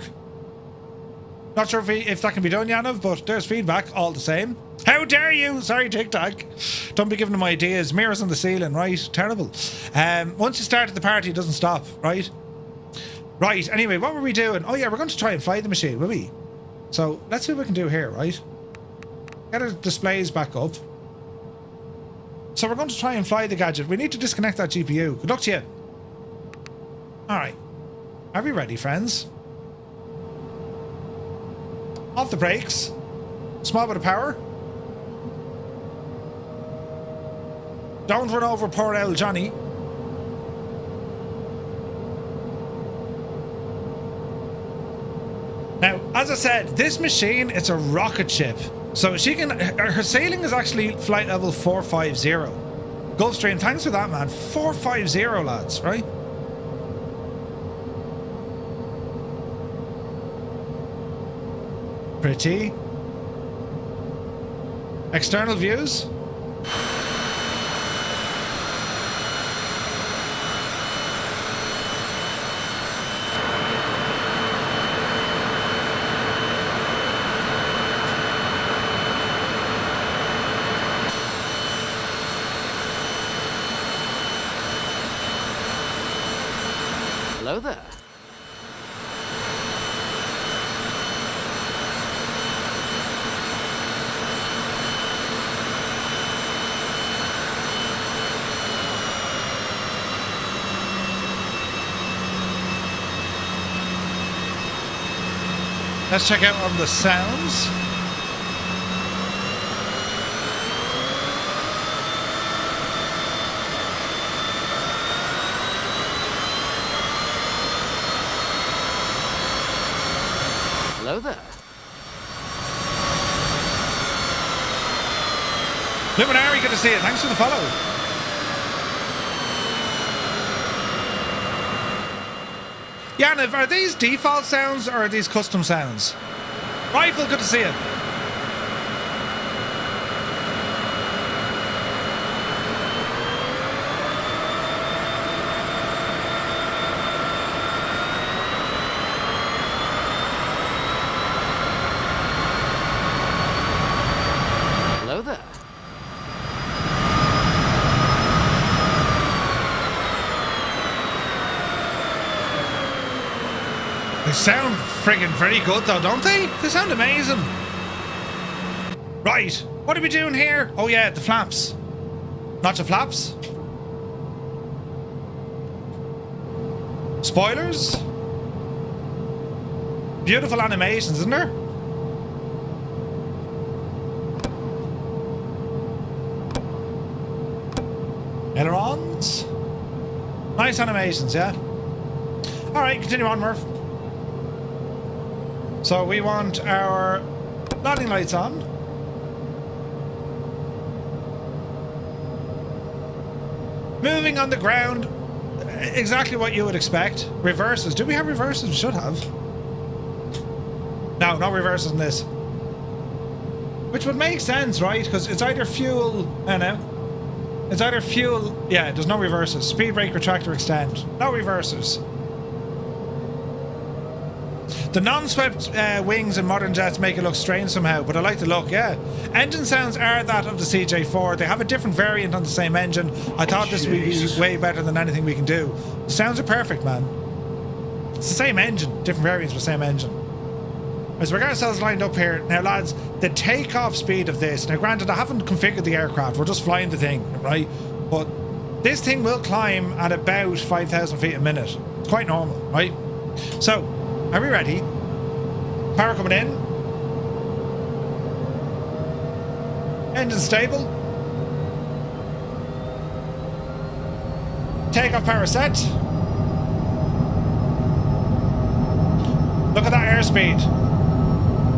Not sure if that can be done, Yanov, but there's feedback all the same. How dare you? Sorry, TikTok. Don't be giving them ideas. Mirrors on the ceiling, right? Terrible. Once you start at the party, it doesn't stop, right? Right, anyway, what were we doing? Oh yeah, we're going to try and fly the machine, will we? So let's see what we can do here, right? Get our displays back up. So we're going to try and fly the gadget. We need to disconnect that GPU. Good luck to you. Alright. Are we ready, friends? Off the brakes. Small bit of power. Don't run over poor old Johnny. Now, as I said, this machine, it's a rocket ship. So she can, her sailing is actually flight level 450. Gulfstream, thanks for that, man. 450, lads, right? Pretty. External views. Hello there. Let's check out on the sounds. Hello there. Luminary, good to see you. Thanks for the follow. Yaniv, are these default sounds or are these custom sounds? Rifle, good to see you. Hello there. They sound friggin' very good though, don't they? They sound amazing. Right, what are we doing here? Oh yeah, the flaps. Not the flaps. Spoilers. Beautiful animations, isn't there? Ailerons. Nice animations, yeah. Alright, continue on, Murph. So we want our landing lights on. Moving on the ground, exactly what you would expect. Reverses. Do we have reverses? We should have. No, no reverses in this. Which would make sense, right? Because it's either fuel, I don't know. It's either fuel, yeah, there's no reverses. Speed brake, retractor, extend. No reverses. The non-swept wings in modern jets make it look strange somehow, but I like the look, yeah. Engine sounds are that of the CJ4. They have a different variant on the same engine. I thought this would be way better than anything we can do. The sounds are perfect, man. It's the same engine, different variants, but same engine. As we got ourselves lined up here, now lads, the takeoff speed of this, now granted I haven't configured the aircraft, we're just flying the thing, right? But this thing will climb at about 5,000 feet a minute. It's quite normal, right? So, are we ready? Power coming in. Engine stable. Takeoff power set. Look at that airspeed.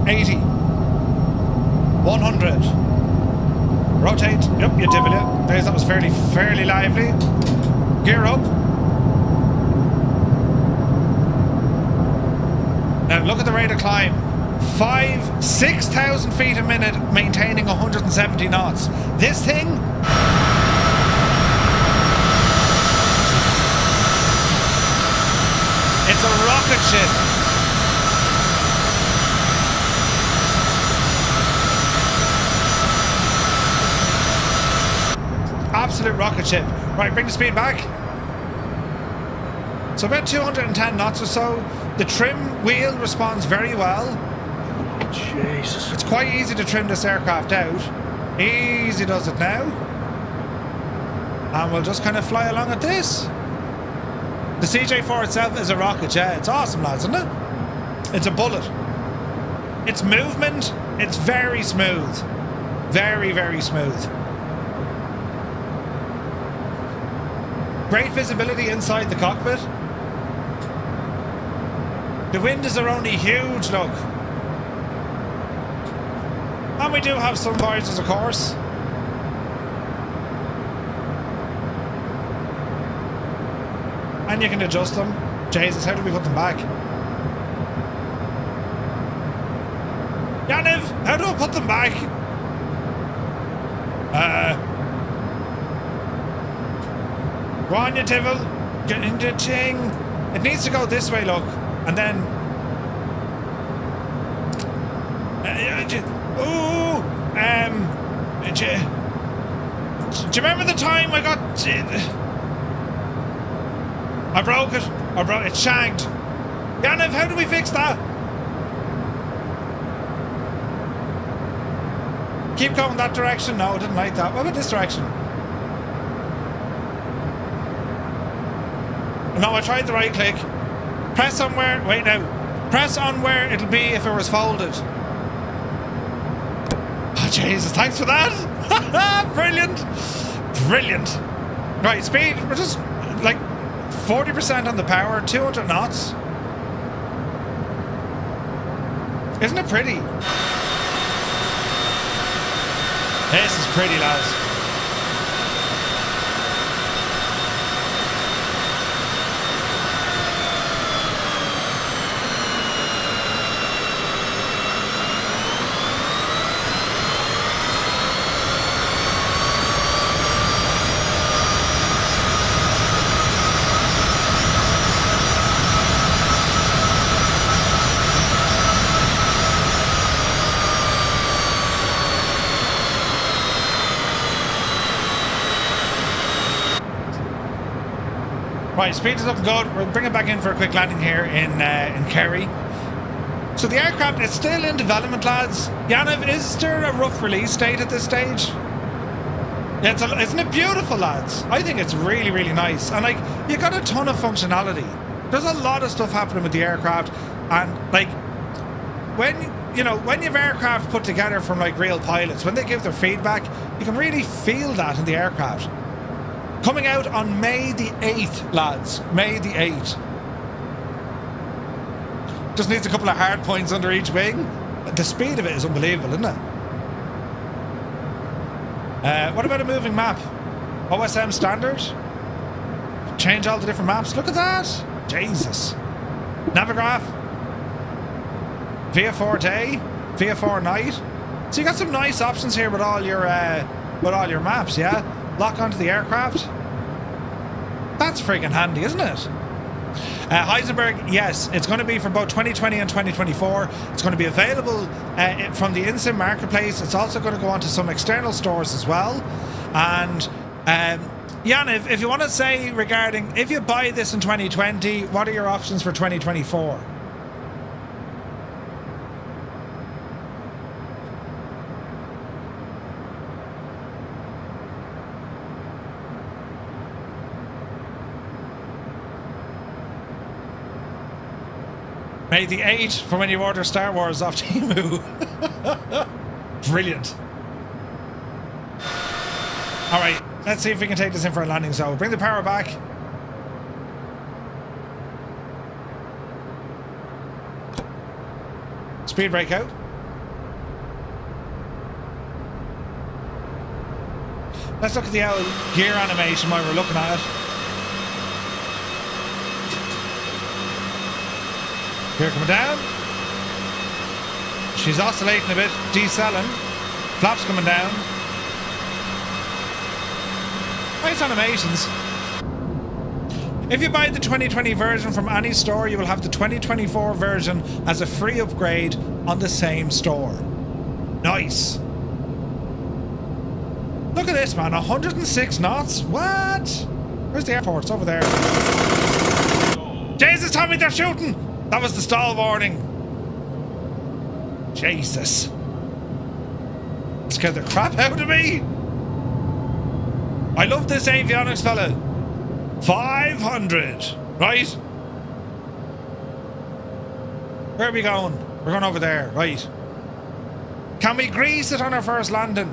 80. 100. Rotate. Yep, you divot it. There's, that was fairly lively. Gear up. Now look at the rate of climb. 6,000 feet a minute, maintaining 170 knots. This thing, it's a rocket ship. Absolute rocket ship. Right, bring the speed back. So about 210 knots or so. The trim wheel responds very well. Jesus. It's quite easy to trim this aircraft out. Easy does it now. And we'll just kind of fly along at this. The CJ4 itself is a rocket, yeah. It's awesome, lads, isn't it? It's a bullet. Its movement, it's very smooth. Very, very smooth. Great visibility inside the cockpit. The windows are only huge, look. And we do have some visors, of course. And you can adjust them. Jesus, how do we put them back? Yaniv, how do I put them back? Go on, you Tivil. Get in the thing. It needs to go this way, look. And then... do you remember the time I got... I broke it. It shanked. Yaniv, how do we fix that? Keep going that direction. No, I didn't like that. What about this direction? No, I tried the right click. Press on where... Wait now. Press on where it'll be if it was folded. Oh, Jesus. Thanks for that. Brilliant. Brilliant. Right, speed. We're just like 40% on the power. 200 knots. Isn't it pretty? This is pretty, lads. Right, speed is up and good. We'll bring it back in for a quick landing here in Kerry. So the aircraft is still in development, lads. Yaniv, is there a rough release date at this stage? Yeah, isn't it beautiful, lads? I think it's really, really nice. And like, you got a ton of functionality. There's a lot of stuff happening with the aircraft. And like, when you have aircraft put together from like real pilots, when they give their feedback, you can really feel that in the aircraft. Coming out on May the 8th, lads. May the 8th. Just needs a couple of hard points under each wing. The speed of it is unbelievable, isn't it? What about a moving map? OSM standard? Change all the different maps. Look at that. Jesus. Navigraph. VF4 day. VF4 night. So you got some nice options here with all your maps, yeah? Lock onto the aircraft. That's freaking handy, isn't it? Heisenberg, yes, it's going to be for both 2020 and 2024. It's going to be available from the InSim marketplace. It's also going to go onto some external stores as well. And Yaniv, if you want to say regarding, if you buy this in 2020, what are your options for 2024? May the 8th for when you order Star Wars off Temu. Brilliant. Alright, let's see if we can take this in for a landing. So bring the power back. Speed brake out. Let's look at the old gear animation while we're looking at it. Gear coming down. She's oscillating a bit, decelling. Flaps coming down. Nice animations. If you buy the 2020 version from any store, you will have the 2024 version as a free upgrade on the same store. Nice. Look at this, man. 106 knots? What? Where's the airport? It's over there. Jesus, Tommy, they're shooting! That was the stall warning. Jesus. Scared the crap out of me. I love this avionics fella. 500. Right? Where are we going? We're going over there. Right. Can we grease it on our first landing?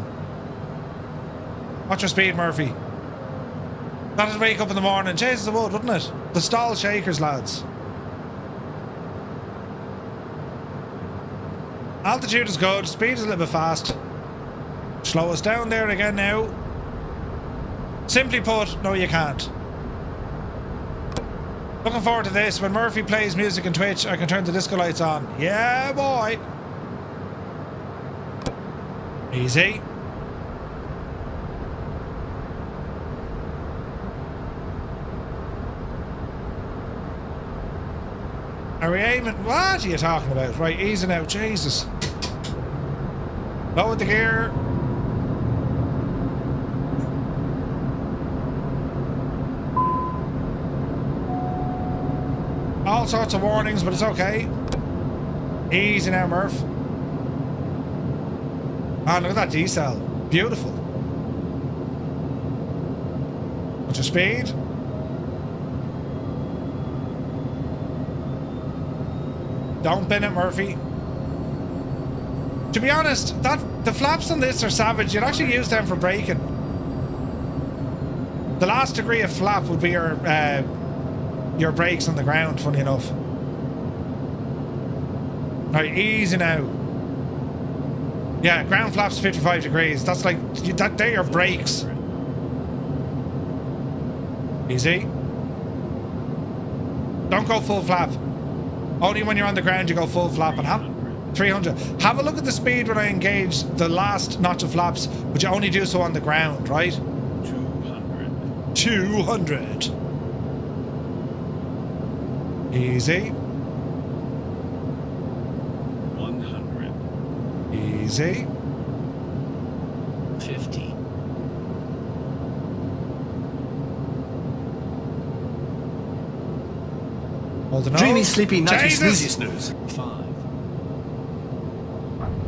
What's your speed, Murphy? That'd wake up in the morning. Jesus, it would, wouldn't it? The stall shakers, lads. Altitude is good. Speed is a little bit fast. Slow us down there again now. Simply put, no you can't. Looking forward to this. When Murphy plays music on Twitch, I can turn the disco lights on. Yeah, boy. Easy. Are we aiming? What are you talking about? Right, easing out. Jesus. Lower the gear. All sorts of warnings, but it's okay. Easy now, Murph. Ah, look at that decel. Beautiful. What's your speed? Don't bin it, Murphy. To be honest, the flaps on this are savage. You'd actually use them for braking. The last degree of flap would be your brakes on the ground, funny enough. Right, easy now. Yeah, ground flaps 55 degrees. That's like, they're your brakes. Easy. Don't go full flap. Only when you're on the ground you go full flap, and have 300. Have a look at the speed when I engage the last notch of flaps, but you only do so on the ground, right? 200. 200. Easy. 100. Easy. 50. Holding Dreamy, on. sleepy, nutty, Jesus! snoozy snooze. 5.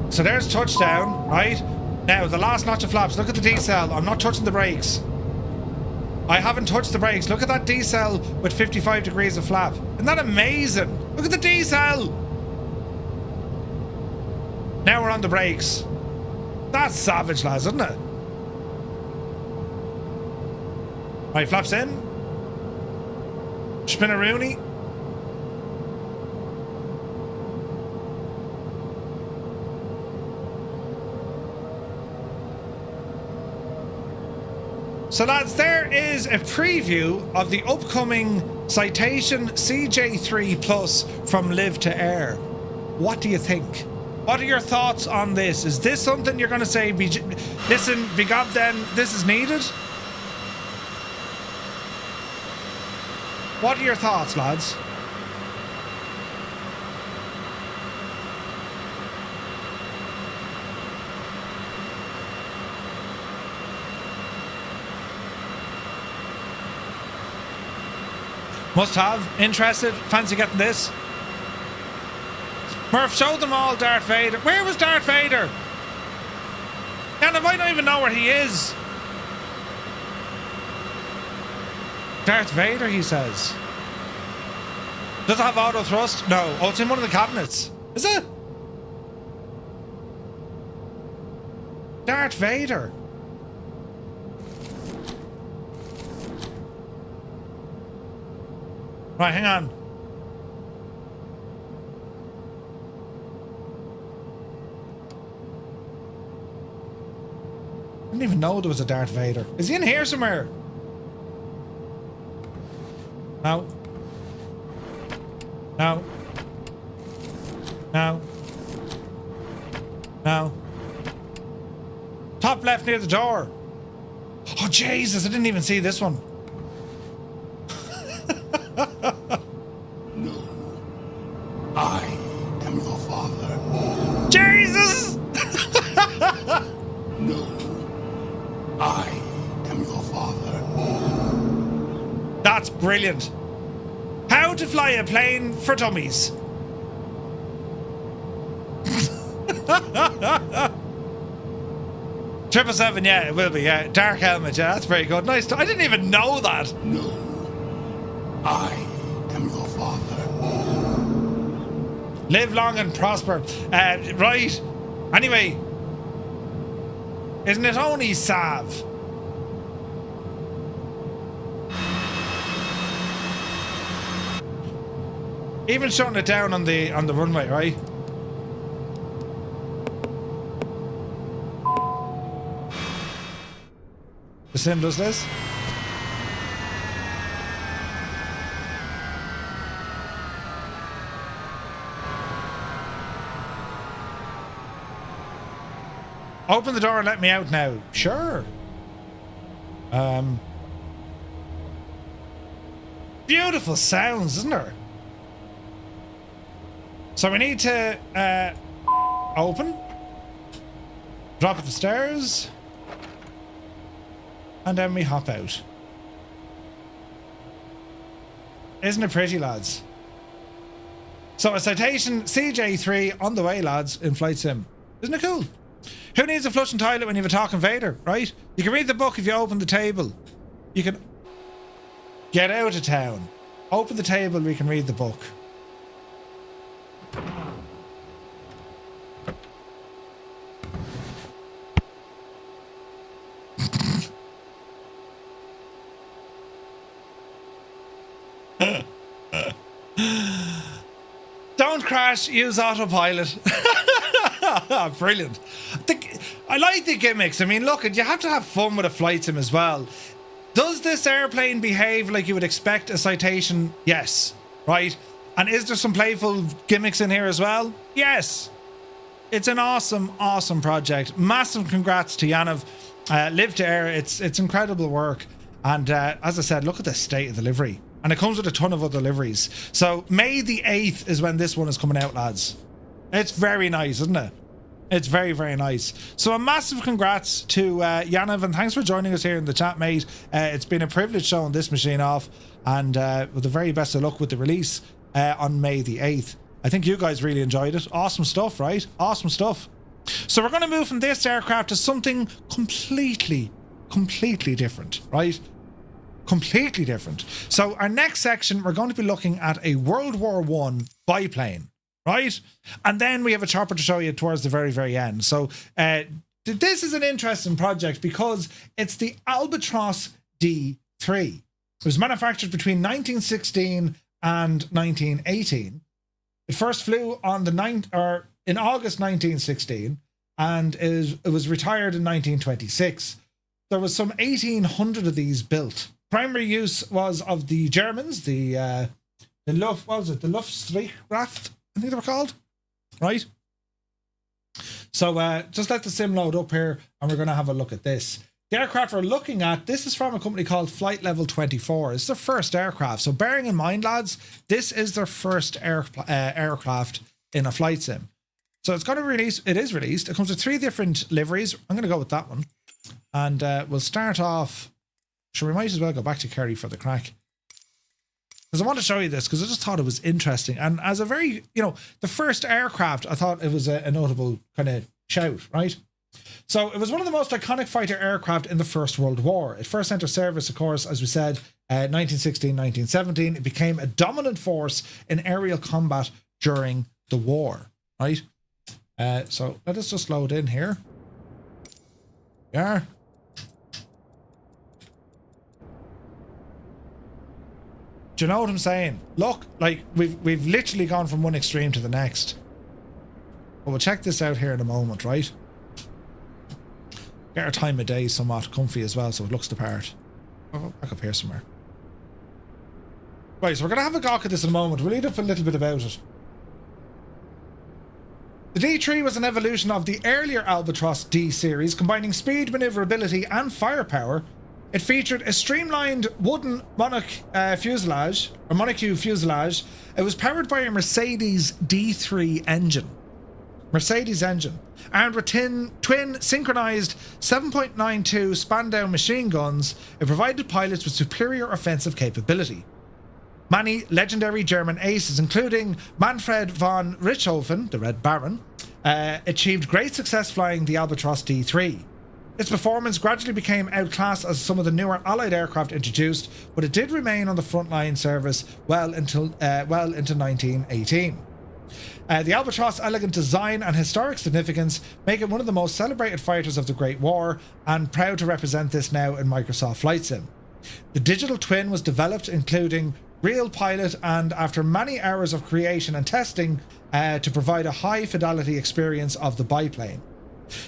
So there's touchdown, right? Now, the last notch of flaps. Look at the decel. I'm not touching the brakes. I haven't touched the brakes. Look at that decel with 55 degrees of flap. Isn't that amazing? Look at the decel. Now we're on the brakes. That's savage, lads, isn't it? Right, flaps in. Spin-a-rooney. So lads, there is a preview of the upcoming Citation CJ3 Plus from LivToAir. What do you think? What are your thoughts on this? Is this something you're going to say, listen, begob then, this is needed? What are your thoughts, lads? Must have. Interested? Fancy getting this? Murph, show them all Darth Vader. Where was Darth Vader? And if I don't even know where he is. Darth Vader, he says. Does it have auto thrust? No. Oh, it's in one of the cabinets. Is it? Darth Vader. Right, hang on. I didn't even know there was a Darth Vader. Is he in here somewhere? No. No. No. No. Top left near the door. Oh, Jesus, I didn't even see this one. No. I am your father. Jesus! No. I am your father. That's brilliant. How to fly a plane for dummies. 777, yeah, it will be, yeah. Dark helmet, yeah, that's very good. Nice. I didn't even know that. No. I am your father. Live long and prosper. Right. Anyway. Isn't it only Sav? Even shutting it down on the runway, right? The sim does this. Open the door and let me out now. Sure. Beautiful sounds, isn't there? So we need to open, drop at the stairs, and then we hop out. Isn't it pretty, lads? So a Citation CJ3 on the way, lads, in Flight Sim. Isn't it cool? Who needs a flushing toilet when you have a talking Vader, right? You can read the book if you open the table. You can get out of town. Open the table, we can read the book. Don't crash, use autopilot. Brilliant. I like the gimmicks. I mean, look, you have to have fun with a flight sim as well. Does this airplane behave like you would expect a Citation? Yes. Right? And is there some playful gimmicks in here as well? Yes. It's an awesome, awesome project. Massive congrats to Yanov. LivToAir, it's incredible work. And as I said, look at the state of the livery. And it comes with a ton of other liveries. So May the 8th is when this one is coming out, lads. It's very nice, isn't it? It's very, very nice. So a massive congrats to Yanov, and thanks for joining us here in the chat, mate. It's been a privilege showing this machine off, and with the very best of luck with the release on May the 8th. I think you guys really enjoyed it. Awesome stuff, right? Awesome stuff. So we're going to move from this aircraft to something completely different, right? Completely different. So our next section, we're going to be looking at a World War I biplane, right? And then we have a chopper to show you towards the very, very end. So this is an interesting project because it's the Albatross D3. It was manufactured between 1916 and 1918. It first flew on the in August 1916, and it was retired in 1926. There was some 1,800 of these built. Primary use was of the Germans, the Luftstreitkräfte, I think they were called, right? So just let the sim load up here, and we're going to have a look at this. The aircraft we're looking at, this is from a company called Flight Level 24. It's their first aircraft. So bearing in mind, lads, this is their first aircraft in a flight sim. So it's going to release, it is released. It comes with 3 different liveries. I'm going to go with that one. And we'll start off. So we might as well go back to Kerry for the crack. Because I want to show you this, because I just thought it was interesting. And as a very, the first aircraft, I thought it was a notable kind of shout, right? So it was one of the most iconic fighter aircraft in the First World War. It first entered service, of course, as we said, 1916, 1917. It became a dominant force in aerial combat during the war, right? So let us just load in here. Yeah. Do you know what I'm saying? Look, like we've literally gone from one extreme to the next. But we'll check this out here in a moment, right? Get our time of day somewhat comfy as well, so it looks the part. Oh, back up here somewhere. Right, so we're going to have a gawk at this in a moment. We'll read up a little bit about it. The D3 was an evolution of the earlier Albatross D series, combining speed, maneuverability, and firepower. It featured a streamlined wooden monocoque fuselage. It was powered by a Mercedes D3 engine. Armed with twin synchronized 7.92 Spandau machine guns, it provided pilots with superior offensive capability. Many legendary German aces, including Manfred von Richthofen, the Red Baron, achieved great success flying the Albatross D3. Its performance gradually became outclassed as some of the newer Allied aircraft introduced, but it did remain on the frontline service well into 1918. The Albatross' elegant design and historic significance make it one of the most celebrated fighters of the Great War, and proud to represent this now in Microsoft Flight Sim. The digital twin was developed including real pilot, and after many hours of creation and testing to provide a high fidelity experience of the biplane.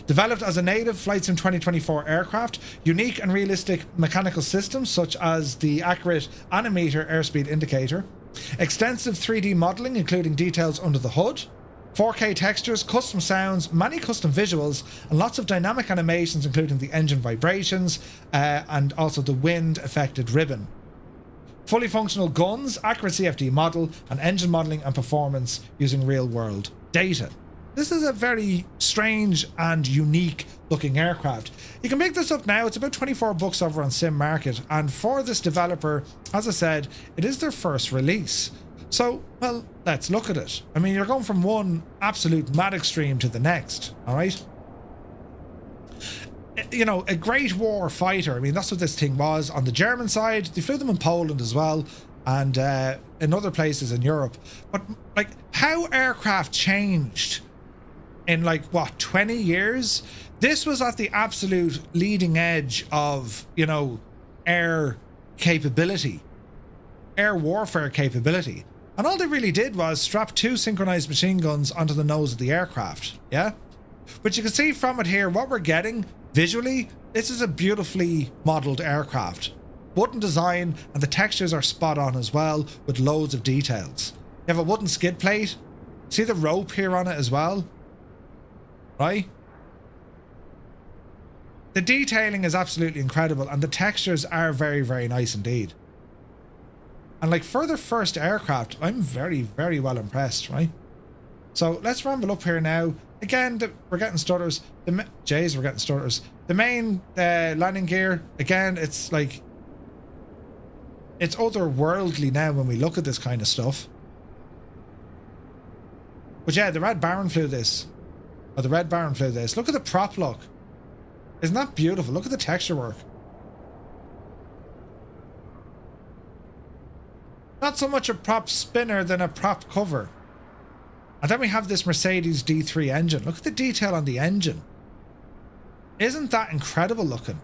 Developed as a native Flight Sim 2024 aircraft, unique and realistic mechanical systems such as the accurate Animeter airspeed indicator, extensive 3D modelling including details under the hood, 4K textures, custom sounds, many custom visuals, and lots of dynamic animations including the engine vibrations and also the wind affected ribbon. Fully functional guns, accurate CFD model, and engine modelling and performance using real world data. This is a very strange and unique looking aircraft. You can pick this up now. It's about $24 over on Sim Market, and for this developer, as I said, it is their first release. So, well, let's look at it. I mean, you're going from one absolute mad extreme to the next, all right? You know, a Great War fighter. I mean, that's what this thing was. On the German side, they flew them in Poland as well, and in other places in Europe. But, like, how aircraft changed in like what 20 years. This was at the absolute leading edge of, you know, air capability, air warfare capability, and all they really did was strap 2 synchronized machine guns onto the nose of the aircraft. Yeah, but you can see from it here what we're getting visually. This is a beautifully modeled aircraft, wooden design, and the textures are spot on as well with loads of details. You have a wooden skid plate, see the rope here on it as well. Right? The detailing is absolutely incredible, and the textures are very, very nice indeed. And like for their first aircraft, I'm very, very well impressed, right? So let's ramble up here now. Again, we're getting stutters. We're getting stutters. The main landing gear, again, it's like, it's otherworldly now when we look at this kind of stuff. But yeah, the Red Baron flew this. Oh, the Red Baron flew this. Look at the prop look. Isn't that beautiful? Look at the texture work. Not so much a prop spinner than a prop cover. And then we have this Mercedes D3 engine. Look at the detail on the engine. Isn't that incredible looking?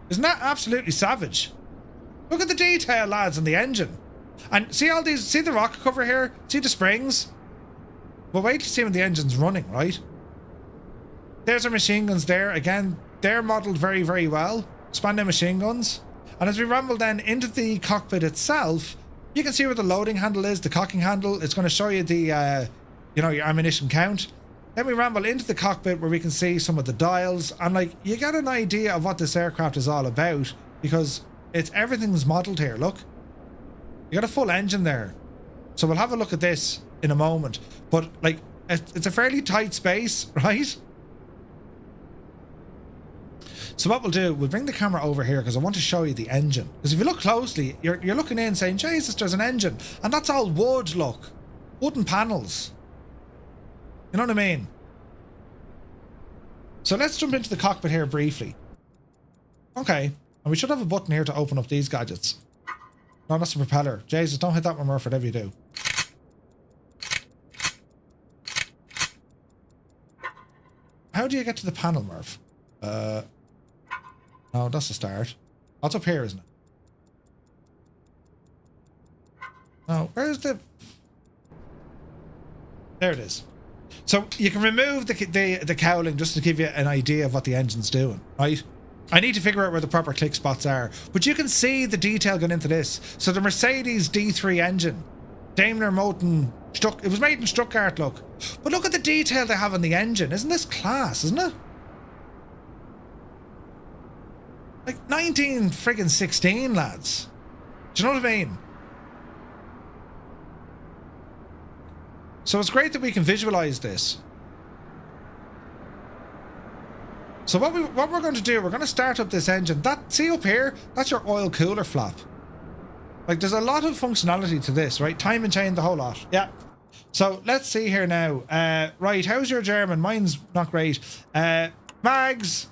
Isn't that absolutely savage? Look at the detail, lads, on the engine. And see all these, see the rocket cover here? See the springs? Well, wait to see when the engine's running, right? There's our machine guns there. Again, they're modelled very, very well. Spandau machine guns. And as we ramble then into the cockpit itself, you can see where the loading handle is, the cocking handle. It's going to show you the, you know, your ammunition count. Then we ramble into the cockpit where we can see some of the dials. And like, you get an idea of what this aircraft is all about because everything's modelled here. Look, you got a full engine there. So we'll have a look at this in a moment, but like it's a fairly tight space, right? So what we'll do, we'll bring the camera over here because I want to show you the engine. Because if you look closely, you're looking in saying, Jesus, there's an engine, and that's all wood. Look, wooden panels. You know what I mean? So let's jump into the cockpit here briefly. Okay, and we should have a button here to open up these gadgets. No, that's the propeller. Jesus, don't hit that one, Murph, whatever you do. How do you get to the panel, Murph? No, that's the start. Oh, it's up here, isn't it? No, where's the... There it is. So you can remove the cowling just to give you an idea of what the engine's doing, right? I need to figure out where the proper click spots are, but you can see the detail going into this. So the Mercedes D3 engine, Daimler Moten, it was made in Stuttgart, look. But look at the detail they have on the engine. Isn't this class, isn't it? Like 1916, lads. Do you know what I mean? So it's great that we can visualize this. So what we're going to do, we're going to start up this engine. See up here, that's your oil cooler flap. Like, there's a lot of functionality to this, right? Time and chain, the whole lot. Yeah. So let's see here now. Right, how's your German? Mine's not great. Mags.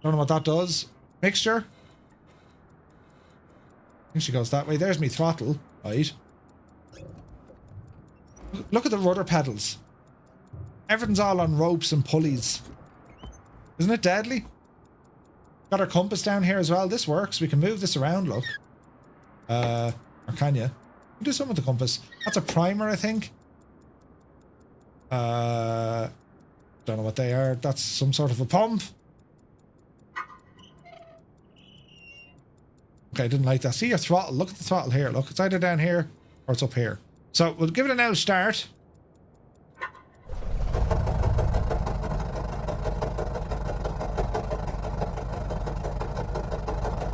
Don't know what that does. Mixture. I think she goes that way. There's me throttle. Right. Look at the rudder pedals. Everything's all on ropes and pulleys. Isn't it deadly? Got our compass down here as well. This works. We can move this around, look. Or can you? Do something with the compass. That's a primer, I think. Don't know what they are. That's some sort of a pump. Okay, I didn't like that. See your throttle. Look at the throttle here. Look, it's either down here or it's up here. So we'll give it an L start.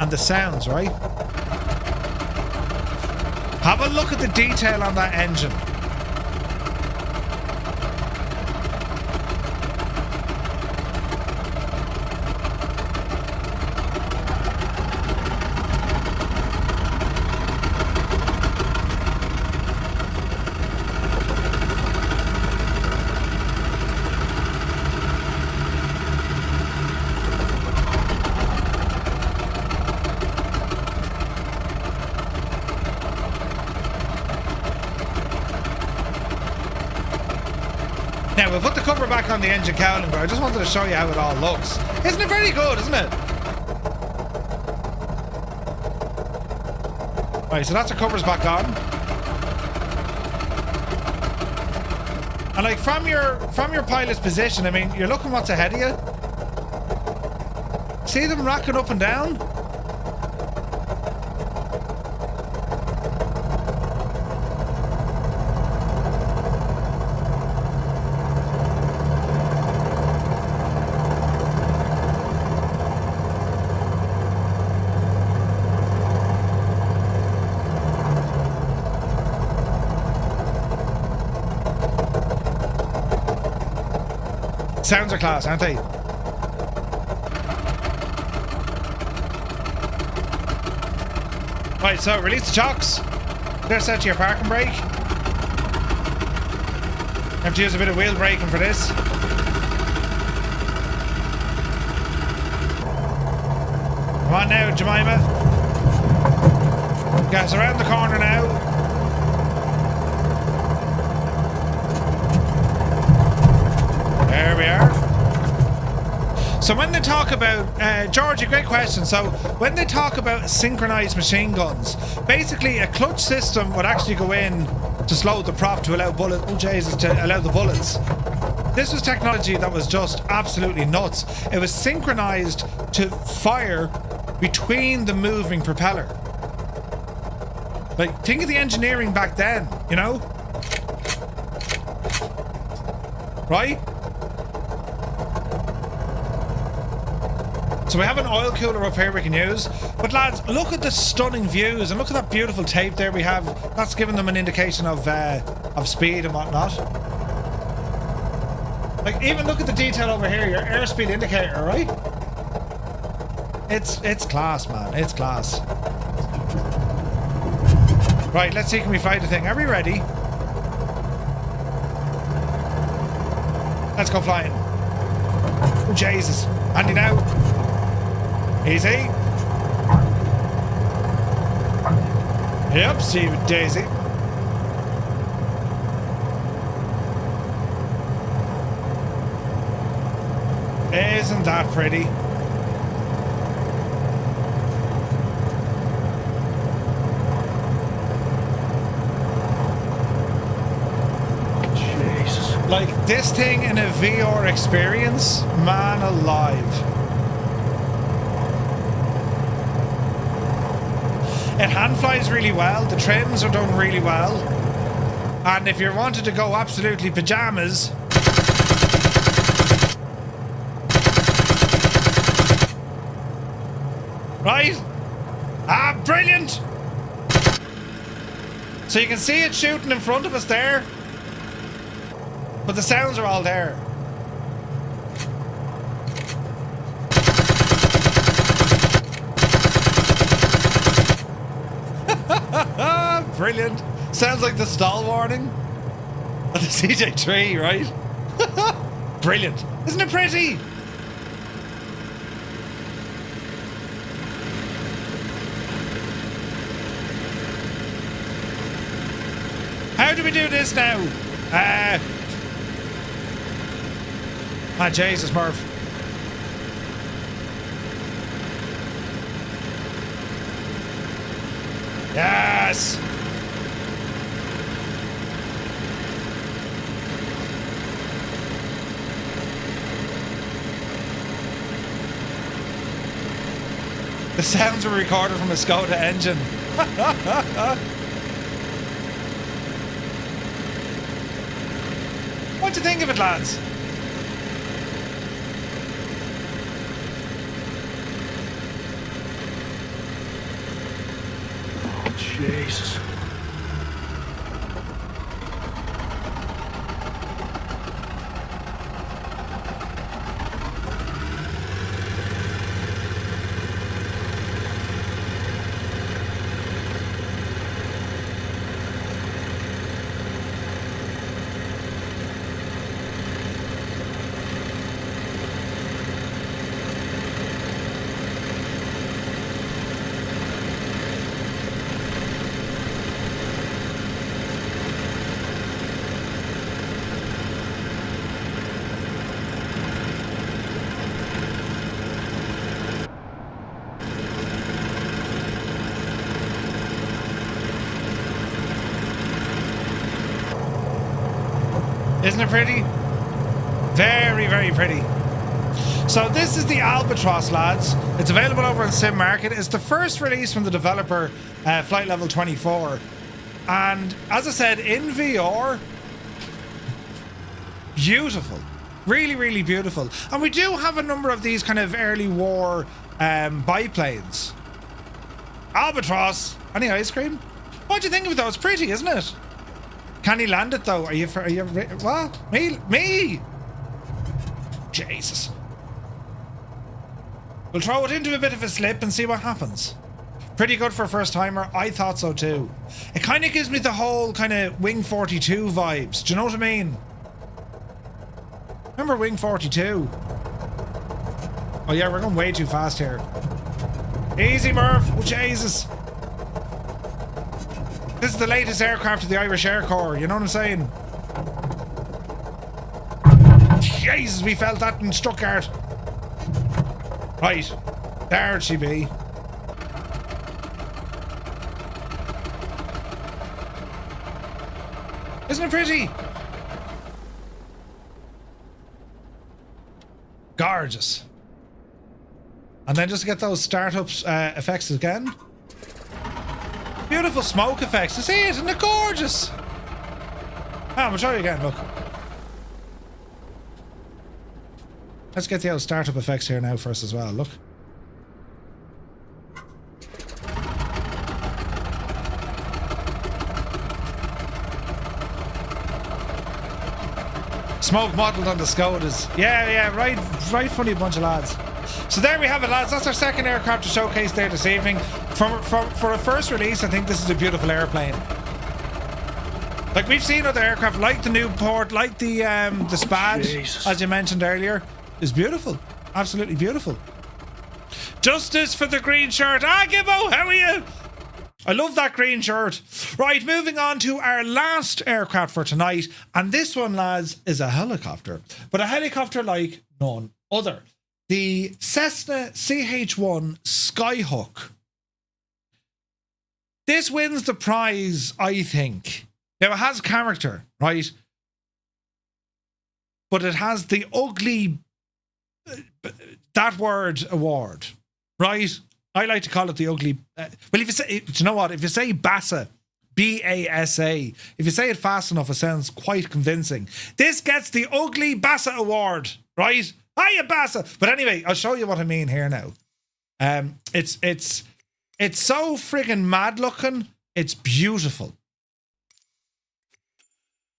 And the sounds, right? Have a look at the detail on that engine. Now, we'll put the cover back on the engine cowling, but I just wanted to show you how it all looks. Isn't it very good, isn't it? Right, so that's the covers back on. And like from your pilot's position, I mean, you're looking what's ahead of you. See them rocking up and down? Sounds are class, aren't they? Right, so release the chocks. They're set to your parking brake. Have to use a bit of wheel braking for this. Come on now, Jemima. Gas around the corner now. There we are. So when they talk about, Georgie, great question. So when they talk about synchronized machine guns, basically a clutch system would actually go in to slow the prop to allow bullets. Oh Jesus, to allow the bullets. This was technology that was just absolutely nuts. It was synchronized to fire between the moving propeller. Like, think of the engineering back then, you know? Right? So we have an oil cooler up here we can use. But lads, look at the stunning views and look at that beautiful tape there we have. That's giving them an indication of speed and whatnot. Like, even look at the detail over here, your airspeed indicator, right? It's class, man. It's class. Right, let's see, can we fly the thing? Are we ready? Let's go flying. Oh, Jesus. Handy now. Easy. Yep, see you with Daisy. Isn't that pretty? Jesus. Like, this thing in a VR experience, man alive. It hand flies really well, the trims are done really well. And if you wanted to go absolutely pajamas, right? Ah, brilliant! So you can see it shooting in front of us there, but the sounds are all there. brilliant. Sounds like the stall warning of the CJ3, right? Brilliant. Isn't it pretty? How do we do this now? Jesus, Murph. Yes! The sounds were recorded from a Skoda engine. What do you think of it, lads? Oh, Jesus. Isn't it pretty? Very, very pretty. So this is the Albatross, lads. It's available over on Sim Market. It's the first release from the developer, Flight Level 24. And as I said, in VR, beautiful. Really, really beautiful. And we do have a number of these kind of early war biplanes. Albatross. Any ice cream? What do you think of it though? It's pretty, isn't it? Can he land it though? Are you what? Me? Jesus. We'll throw it into a bit of a slip and see what happens. Pretty good for a first timer. I thought so too. It kind of gives me the whole kind of Wing 42 vibes. Do you know what I mean? Remember Wing 42? Oh yeah, we're going way too fast here. Easy, Murph. Oh, Jesus. This is the latest aircraft of the Irish Air Corps, you know what I'm saying? Jesus, we felt that in Stuttgart. Right, there she be. Isn't it pretty? Gorgeous. And then just get those startups effects again. Beautiful smoke effects. You see it? Isn't it gorgeous? I'm gonna show you again, look. Let's get the old startup effects here now first as well, look. Smoke modelled on the Skodas. Yeah, right funny bunch of lads. So there we have it, lads. That's our second aircraft to showcase there this evening. For a first release, I think this is a beautiful airplane. Like, we've seen other aircraft, like the Newport, like the Spad, Jesus, as you mentioned earlier, is beautiful. Absolutely beautiful. Justice for the green shirt. Ah, Gibbo, how are you? I love that green shirt. Right, moving on to our last aircraft for tonight. And this one, lads, is a helicopter. But a helicopter like none other. The Cessna CH-1 Skyhook. This wins the prize, I think. Now, it has character, right? But it has the ugly that word award, right? I like to call it the ugly. Well, if you say, do you know what? If you say BASA, B-A-S-A, if you say it fast enough, it sounds quite convincing. This gets the ugly BASA award, right? Hiya, BASA. But anyway, I'll show you what I mean here now. It's so friggin' mad looking. It's beautiful.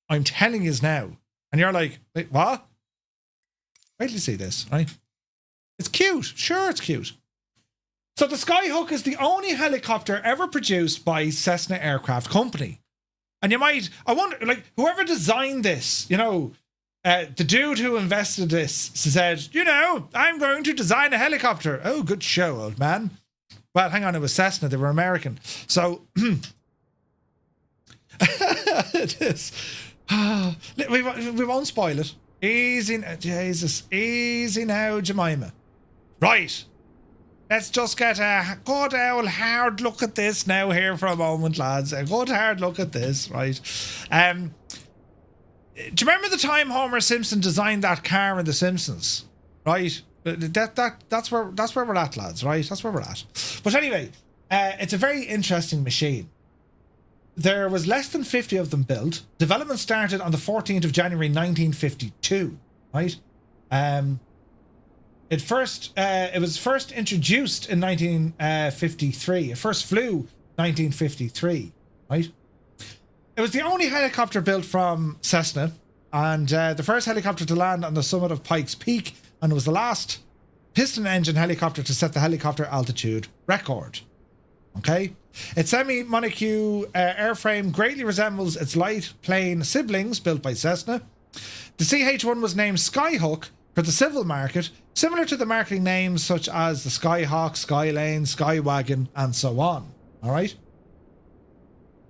I'm telling you now. And you're like, wait, what? Wait till you see this, right? It's cute. Sure, it's cute. So the Skyhook is the only helicopter ever produced by Cessna Aircraft Company. And I wonder, like, whoever designed this, the dude who invested this said, I'm going to design a helicopter. Oh, good show, old man. Well, hang on, it was Cessna. They were American. So, it is. We won't spoil it. Easy, Jesus. Easy now, Jemima. Right. Let's just get a good old hard look at this now here for a moment, lads. A good hard look at this, right? Do you remember the time Homer Simpson designed that car in The Simpsons? Right? That's where we're at, lads, right? That's where we're at. But anyway, it's a very interesting machine. There was less than 50 of them built. Development started on the 14th of January 1952, right? It was first introduced in 1953. It first flew 1953, right? It was the only helicopter built from Cessna, and the first helicopter to land on the summit of Pikes Peak, and it was the last piston engine helicopter to set the helicopter altitude record. Okay? Its semi-monocoque airframe greatly resembles its light plane siblings built by Cessna. The CH-1 was named Skyhook for the civil market, similar to the marketing names such as the Skyhawk, Skylane, Skywagon, and so on. Alright?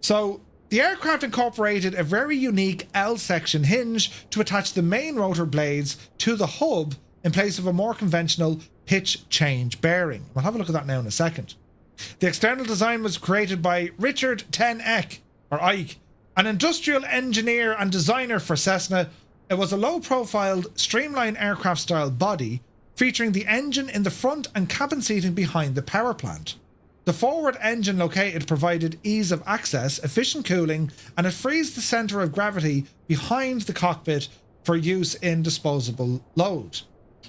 So, the aircraft incorporated a very unique L-section hinge to attach the main rotor blades to the hub in place of a more conventional pitch change bearing. We'll have a look at that now in a second. The external design was created by Richard Ten Eyck, an industrial engineer and designer for Cessna. It was a low-profiled, streamlined aircraft-style body featuring the engine in the front and cabin seating behind the power plant. The forward engine located provided ease of access, efficient cooling, and it frees the centre of gravity behind the cockpit for use in disposable load.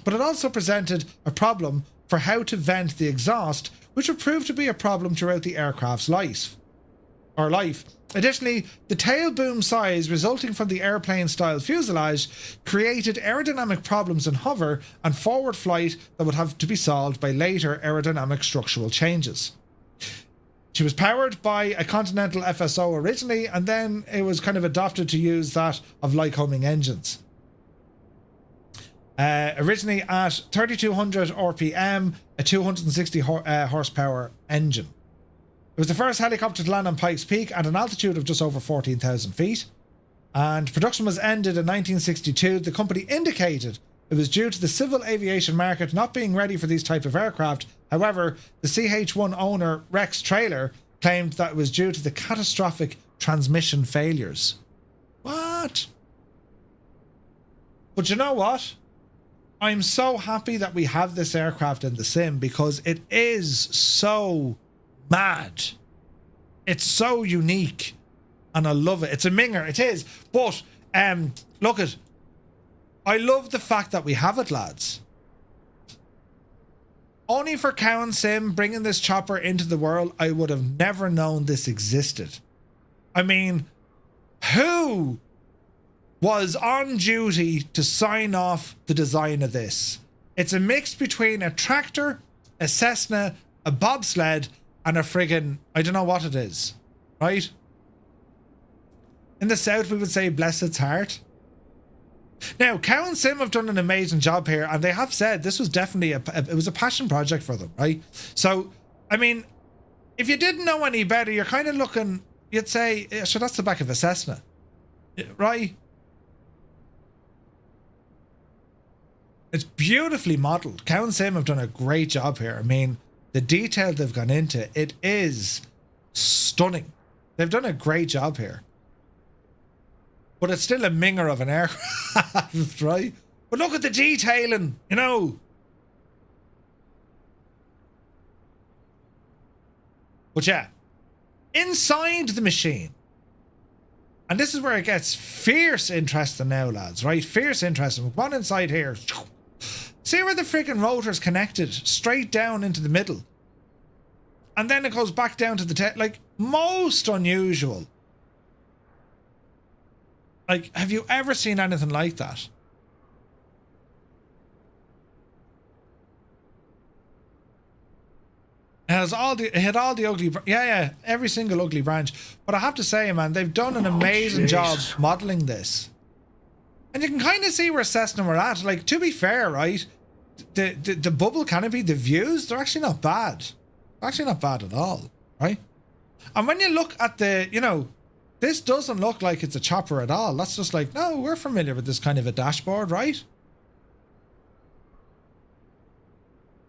But it also presented a problem for how to vent the exhaust, which would prove to be a problem throughout the aircraft's life. Additionally, the tail boom size resulting from the airplane-style fuselage created aerodynamic problems in hover and forward flight that would have to be solved by later aerodynamic structural changes. She was powered by a Continental FSO originally, and then it was kind of adopted to use that of Lycoming engines. Originally at 3200 RPM, a 260 horsepower engine. It was the first helicopter to land on Pikes Peak at an altitude of just over 14,000 feet. And production was ended in 1962. The company indicated it was due to the civil aviation market not being ready for these type of aircraft. However, the CH-1 owner, Rex Traylor, claimed that it was due to the catastrophic transmission failures. What? But you know what? I'm so happy that we have this aircraft in the sim because it is so mad. It's so unique and I love it. It's a minger, it is. But look at, I love the fact that we have it, lads. Only for CowanSim bringing this chopper into the world, I would have never known this existed. I mean, who was on duty to sign off the design of this? It's a mix between a tractor, a Cessna, a bobsled, and a friggin', I don't know what it is, right? In the South, we would say bless its heart. Now, CowanSim have done an amazing job here, and they have said this was definitely it was a passion project for them, right? So, I mean, if you didn't know any better, you're kind of looking, you'd say, yeah, sure, that's the back of a Cessna, right? It's beautifully modelled. CowanSim have done a great job here. I mean, the detail they've gone into, it is stunning. They've done a great job here. But it's still a minger of an aircraft, right? But look at the detailing, you know. But yeah, inside the machine, and this is where it gets fierce interesting now, lads, right? Fierce interesting. Come on inside here. See where the freaking rotor's connected straight down into the middle. And then it goes back down to the like, most unusual. Like, have you ever seen anything like that? has hit all the ugly, every single ugly branch. But I have to say, man, they've done an amazing job modeling this. And you can kind of see where Cessna were at. Like, to be fair, right, the bubble canopy, the views, they're actually not bad. They're actually not bad at all, right? And when you look at the, you know, this doesn't look like it's a chopper at all. That's just like, no, we're familiar with this kind of a dashboard, right?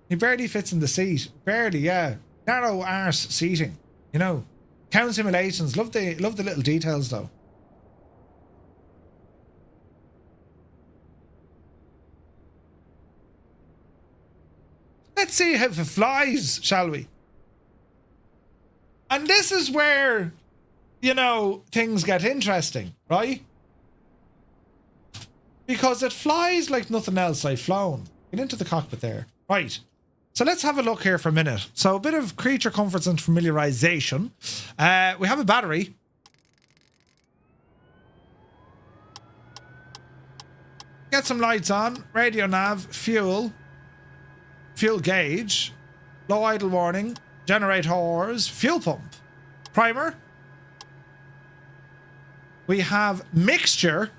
He barely fits in the seat. Barely, yeah. Narrow arse seating, you know. Cowan simulations. Love the little details, though. Let's see how it flies, shall we? And this is where, you know, things get interesting, right? Because it flies like nothing else I've flown. Get into the cockpit there. Right. So let's have a look here for a minute. So a bit of creature comforts and familiarization. We have a battery. Get some lights on. Radio nav. Fuel. Fuel gauge. Low idle warning. Generators. Fuel pump. Primer. We have mixture.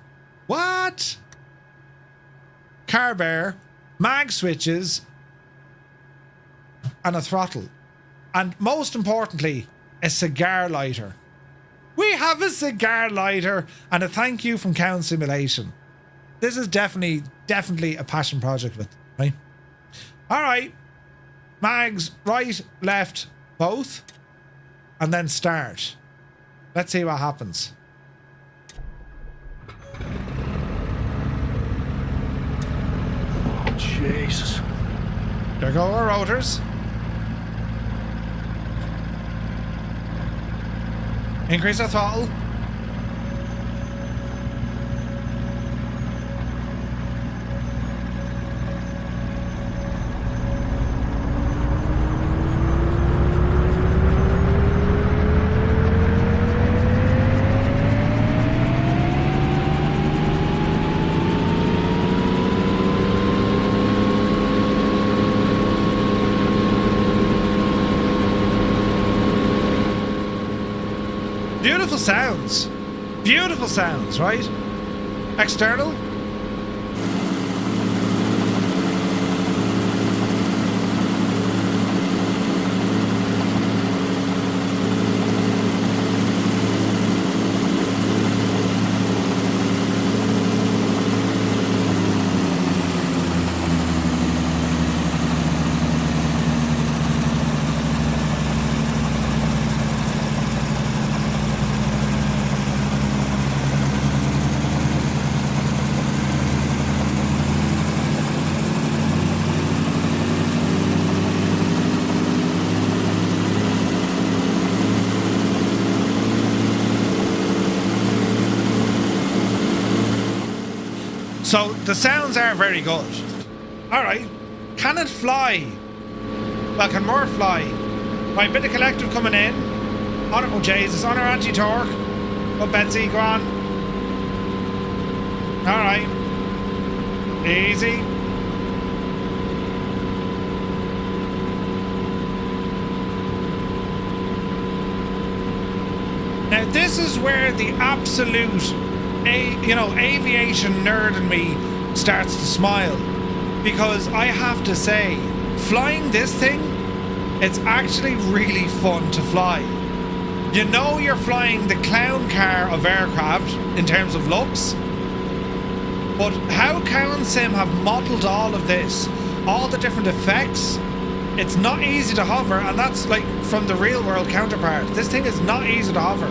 What? Carb air. Mag switches. And a throttle. And most importantly, a cigar lighter. We have a cigar lighter and a thank you from Cowan Simulation. This is definitely a passion project with, right? All right. Mags, right, left, both. And then start. Let's see what happens. Oh, Jesus. There go our rotors. Increase our throttle. Beautiful sounds, right? External. So the sounds are very good. All right. Can it fly? Well, can more fly? Right, bit of collective coming in. On it, oh Jesus, on our anti-torque. Oh, Betsy, go on. All right. Easy. Now this is where the absolute aviation nerd in me starts to smile, because I have to say, flying this thing, it's actually really fun to fly. You know you're flying the clown car of aircraft in terms of looks, but how CowanSim have modelled all of this, all the different effects, it's not easy to hover, and that's like from the real world counterpart. This thing is not easy to hover.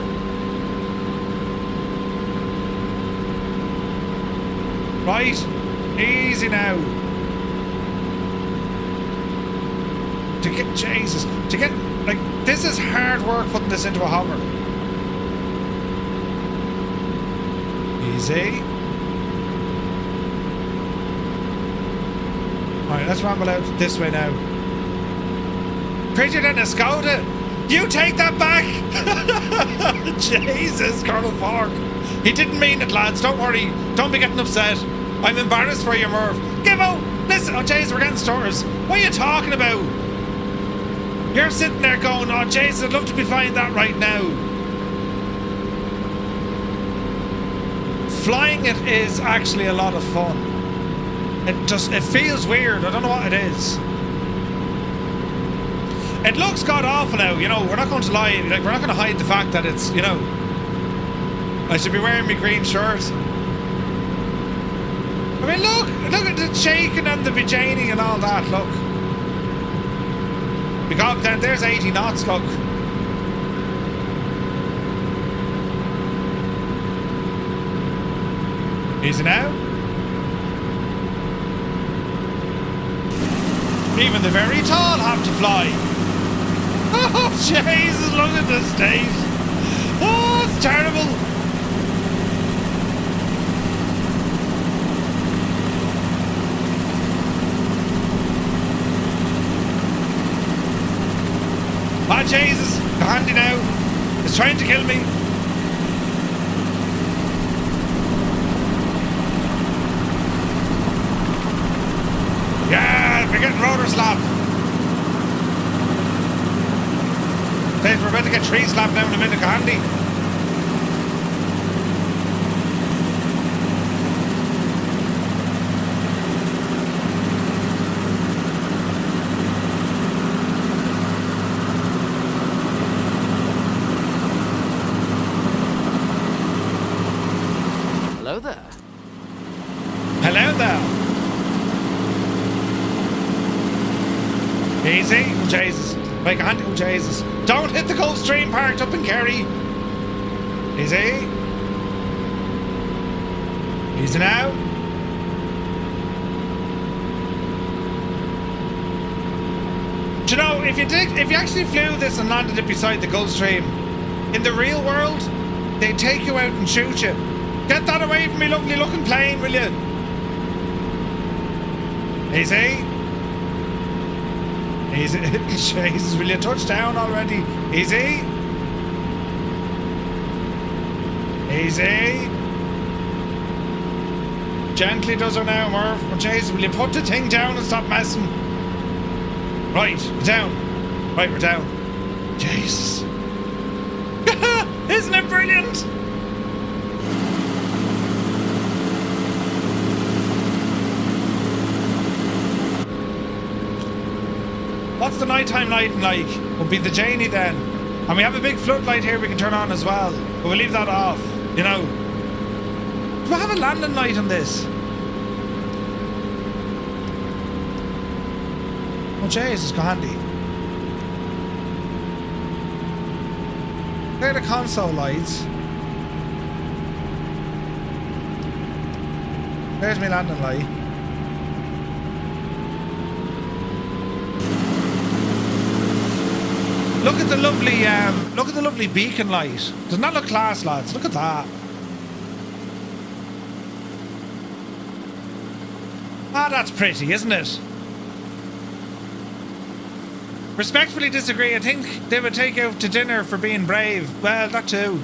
Right, easy now. This is hard work putting this into a hover. Easy. Alright, let's ramble out this way now. Prettier than a Skoda. You take that back! Jesus, Colonel Fork. He didn't mean it, lads. Don't worry. Don't be getting upset. I'm embarrassed for you, Merv. Give out! Listen, oh jeez, we're getting starters. What are you talking about? You're sitting there going, oh, Jesus, I'd love to be flying that right now. Flying it is actually a lot of fun. It feels weird. I don't know what it is. It looks god awful now, you know, we're not going to lie, like, we're not going to hide the fact that it's, you know, I should be wearing my green shirt. I mean, look at the shaking and the vagina and all that, look. We got then, there's 80 knots, look. Easy now. Even the very tall have to fly. Oh, Jesus, look at this state. Oh, it's terrible. Ah, Jesus, go handy now. It's trying to kill me. Yeah, we're getting rotor slap. Dave, we're about to get tree slap now in a minute, go handy. Hello there. Hello there. Easy. Oh, Jesus. Make a hand. Oh, Jesus. Don't hit the Gulf Stream parked up in Kerry. Easy. Easy now. Do you know, if you actually flew this and landed it beside the Gulf Stream, in the real world, they'd take you out and shoot you. Get that away from me, lovely looking plane, will you? Easy. Easy. Jesus, will you touch down already? Easy. Easy. Gently does her now, Murph. Oh, Jesus, will you put the thing down and stop messing? Right, we're down. Right, we're down. Jesus. Isn't it brilliant? What's the nighttime lighting like? Will be the Janie then. And we have a big floodlight here we can turn on as well. But we'll leave that off, you know. Do I have a landing light on this? Oh, Jesus, go handy. There are the console lights. There's my landing light. Look at the lovely beacon light. Doesn't that look class, lads? Look at that. Ah, that's pretty, isn't it? Respectfully disagree. I think they would take you out to dinner for being brave. Well, that too.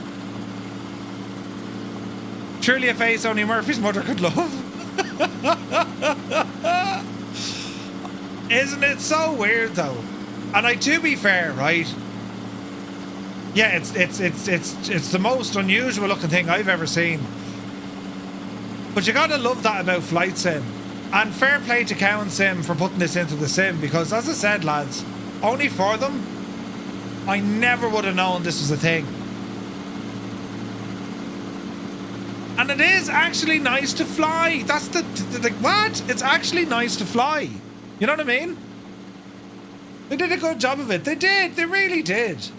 Truly a face only Murphy's mother could love. Isn't it so weird though? And to be fair, right? Yeah, it's the most unusual looking thing I've ever seen. But you gotta love that about flight sim. And fair play to CowanSim for putting this into the sim, because as I said, lads, only for them, I never would have known this was a thing. And it is actually nice to fly. That's the what? It's actually nice to fly. You know what I mean? They did a good job of it. They did. They really did.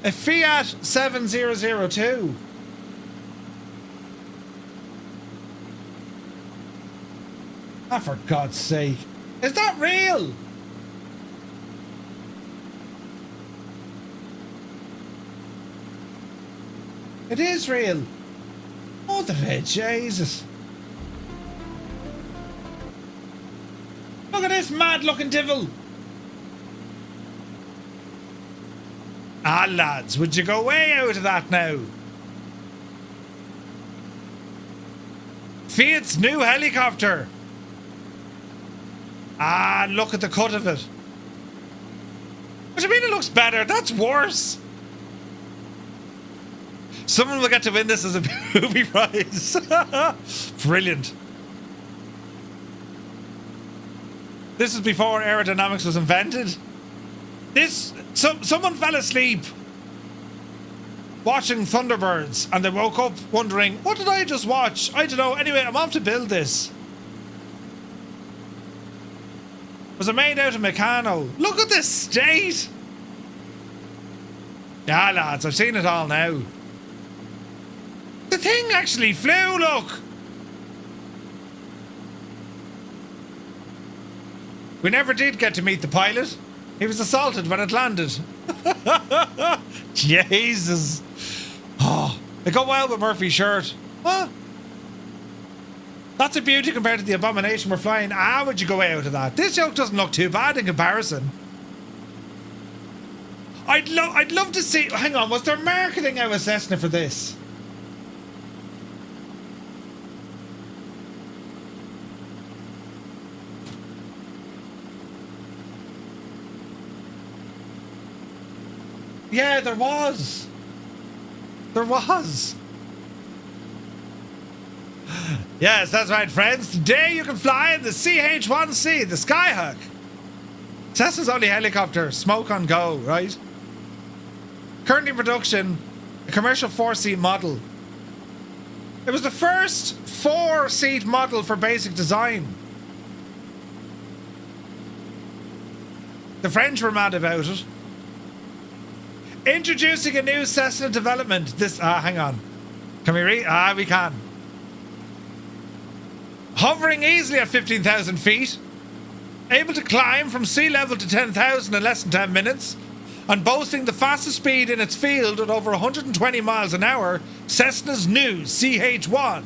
A Fiat 7002. Ah, for God's sake. Is that real? It is real. Mother of Jesus. Look at this mad looking devil. Ah, lads, would you go way out of that now? Fiat's new helicopter. Ah, look at the cut of it. What do you mean it looks better? That's worse. Someone will get to win this as a booby prize. Brilliant. This is before aerodynamics was invented. Someone fell asleep watching Thunderbirds and they woke up wondering, what did I just watch? I don't know. Anyway, I'm off to build this. Was it made out of Meccano? Look at this state. Yeah, lads, I've seen it all now. The thing actually flew, look. We never did get to meet the pilot. He was assaulted when it landed. Jesus. Oh, it got well with Murphy's shirt. Huh? That's a beauty compared to the abomination we're flying. Ah, would you go out of that? This joke doesn't look too bad in comparison. I'd love to see... Hang on, was there marketing out of Cessna for this? Yeah, there was. There was. Yes, that's right, friends. Today you can fly in the CH-1C, the Skyhook. Cessna's only helicopter, smoke on go, right? Currently in production, a commercial 4-seat model. It was the first 4-seat model for basic design. The French were mad about it. Introducing a new Cessna development. Hang on. Can we read? We can. Hovering easily at 15,000 feet. Able to climb from sea level to 10,000 in less than 10 minutes. And boasting the fastest speed in its field at over 120 miles an hour, Cessna's new CH-1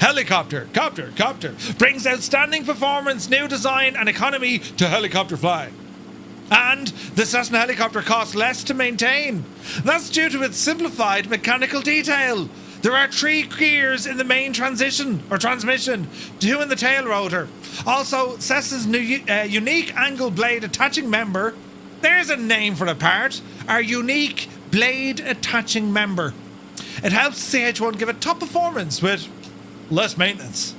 helicopter brings outstanding performance, new design and economy to helicopter flying. And the Cessna helicopter costs less to maintain. That's due to its simplified mechanical detail. There are 3 gears in the main transmission, 2 in the tail rotor. Also, Cessna's new unique angle blade attaching member. There's a name for the part. Our unique blade attaching member. It helps the CH-1 give it top performance with less maintenance.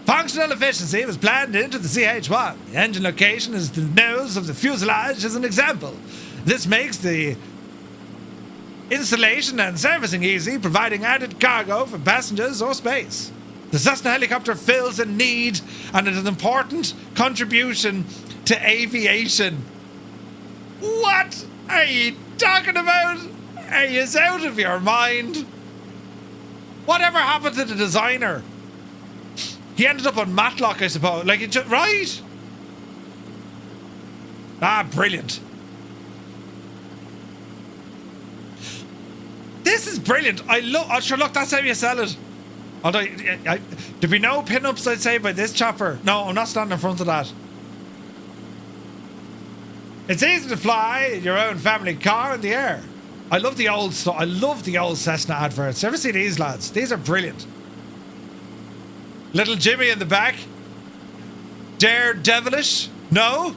Functional efficiency was planned into the CH-1. The engine location is the nose of the fuselage as an example. This makes the installation and servicing easy, providing added cargo for passengers or space. The Cessna helicopter fills a need and it is an important contribution to aviation. What are you talking about? Are you out of your mind? Whatever happened to the designer? He ended up on Matlock, I suppose. Like, it just, right? Ah, brilliant. This is brilliant. I love... Oh, sure, look, that's how you sell it. Although, there'd be no pin-ups, I'd say, by this chopper. No, I'm not standing in front of that. It's easy to fly your own family car in the air. I love the old stuff. I love the old Cessna adverts. Ever see these, lads? These are brilliant. Little Jimmy in the back. Daredevilish? No.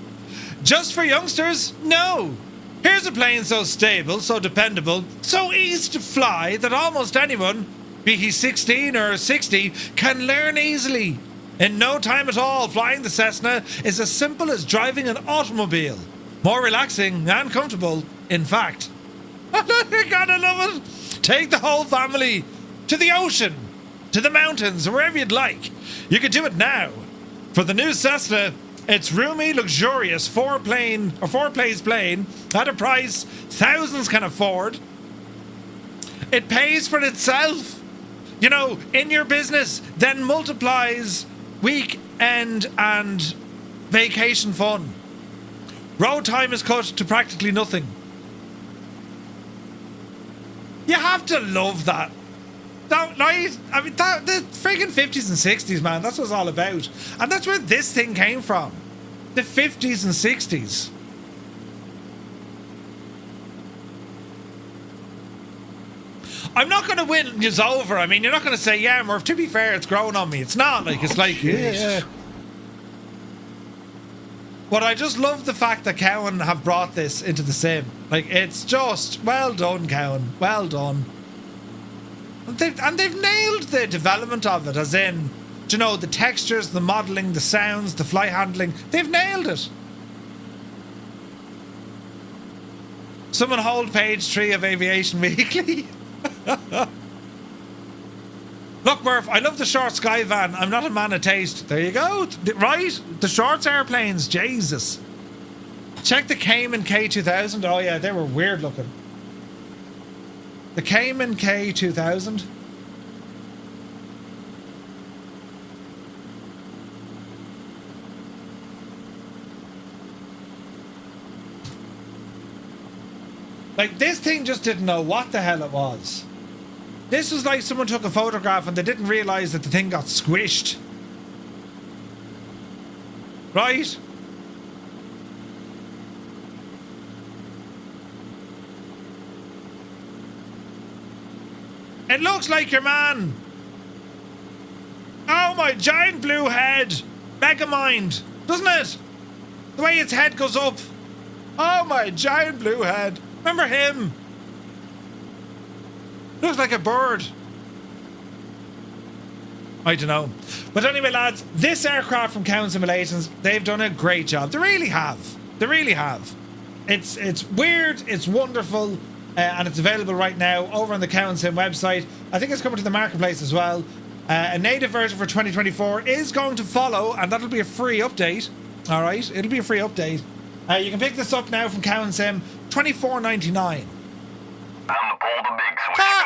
Just for youngsters? No. Here's a plane so stable, so dependable, so easy to fly that almost anyone, be he 16 or 60, can learn easily. In no time at all, flying the Cessna is as simple as driving an automobile. More relaxing and comfortable, in fact. I gotta love it. Take the whole family to the ocean, to the mountains, or wherever you'd like. You can do it now. For the new Cessna, it's roomy, luxurious, four-place plane at a price thousands can afford. It pays for itself. You know, in your business, then multiplies weekend and vacation fun. Road time is cut to practically nothing. You have to love that. Don't, right? I mean, the friggin' 50s and 60s, man, that's what it's all about. And that's where this thing came from. The 50s and 60s. I'm not going to win you over. I mean, you're not going to say, yeah, Murph, to be fair, it's growing on me. It's not like, it's like, yeah. But I just love the fact that Cowan have brought this into the sim. Like, it's just, well done, Cowan. Well done. And they've nailed the development of it, as in, you know, the textures, the modelling, the sounds, the flight handling. They've nailed it. Someone hold page 3 of Aviation Weekly. Look, Murph, I love the short sky van. I'm not a man of taste. There you go. Right? The shorts airplanes. Jesus. Check the Cayman K2000. Oh, yeah, they were weird looking. The Cayman K2000. Like, this thing just didn't know what the hell it was. This was like someone took a photograph and they didn't realise that the thing got squished. Right? It looks like your man. Oh, my giant blue head. Megamind. Doesn't it? The way its head goes up. Oh, my giant blue head. Remember him? Looks like a bird. I don't know. But anyway, lads, this aircraft from CowanSim, they've done a great job. They really have. They really have. It's weird, it's wonderful, and it's available right now over on the CowanSim website. I think it's coming to the marketplace as well. A native version for 2024 is going to follow, and that'll be a free update. All right, it'll be a free update. You can pick this up now from CowanSim, $24.99.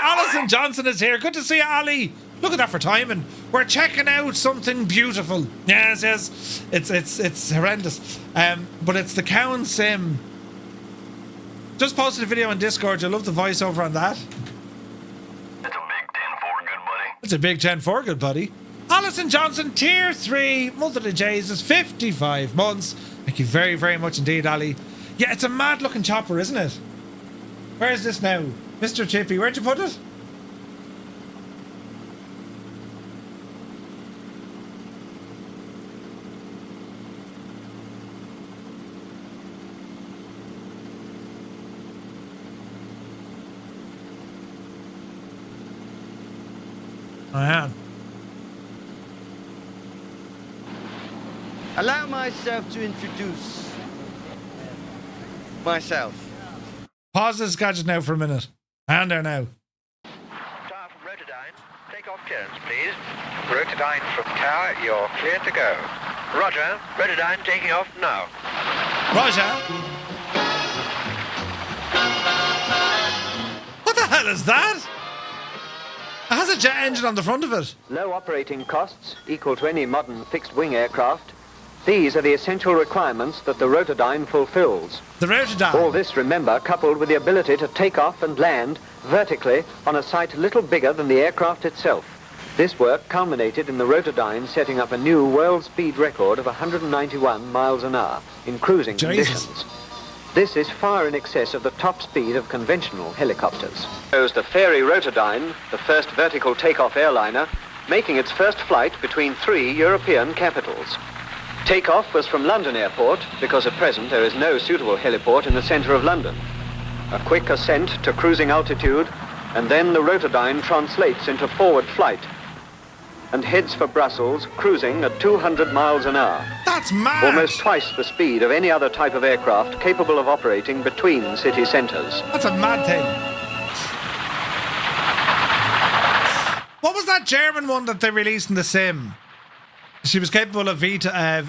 Alison Johnson is here. Good to see you, Ali. Look at that for timing. We're checking out something beautiful. Yes, yes. It's horrendous. But it's the CowanSim. Just posted a video on Discord. You love the voiceover on that. It's a big 10-4, good buddy. It's a big 10-4, good buddy. Alison Johnson, Tier 3, Mother to Jesus, 55 months. Thank you very, very much indeed, Ali. Yeah, it's a mad-looking chopper, isn't it? Where is this now? Mr. Chippy, where'd you put it? I am. Allow myself to introduce myself. Pause this gadget now for a minute. And there now. Tower from Rotodyne, take off clearance, please. Rotodyne from tower, you're clear to go. Roger, Rotodyne taking off now. Roger. What the hell is that? It has a jet engine on the front of it. Low operating costs equal to any modern fixed-wing aircraft. These are the essential requirements that the Rotodyne fulfills. The Rotodyne. All this, remember, coupled with the ability to take off and land vertically on a site little bigger than the aircraft itself. This work culminated in the Rotodyne setting up a new world speed record of 191 miles an hour in cruising conditions. This is far in excess of the top speed of conventional helicopters. Shows the Fairy Rotodyne, the first vertical takeoff airliner, making its first flight between 3 European capitals. Takeoff was from London Airport, because at present there is no suitable heliport in the centre of London. A quick ascent to cruising altitude, and then the Rotodyne translates into forward flight and heads for Brussels, cruising at 200 miles an hour. That's mad! Almost twice the speed of any other type of aircraft capable of operating between city centres. That's a mad thing. What was that German one that they released in the sim? She was capable of VTOL. A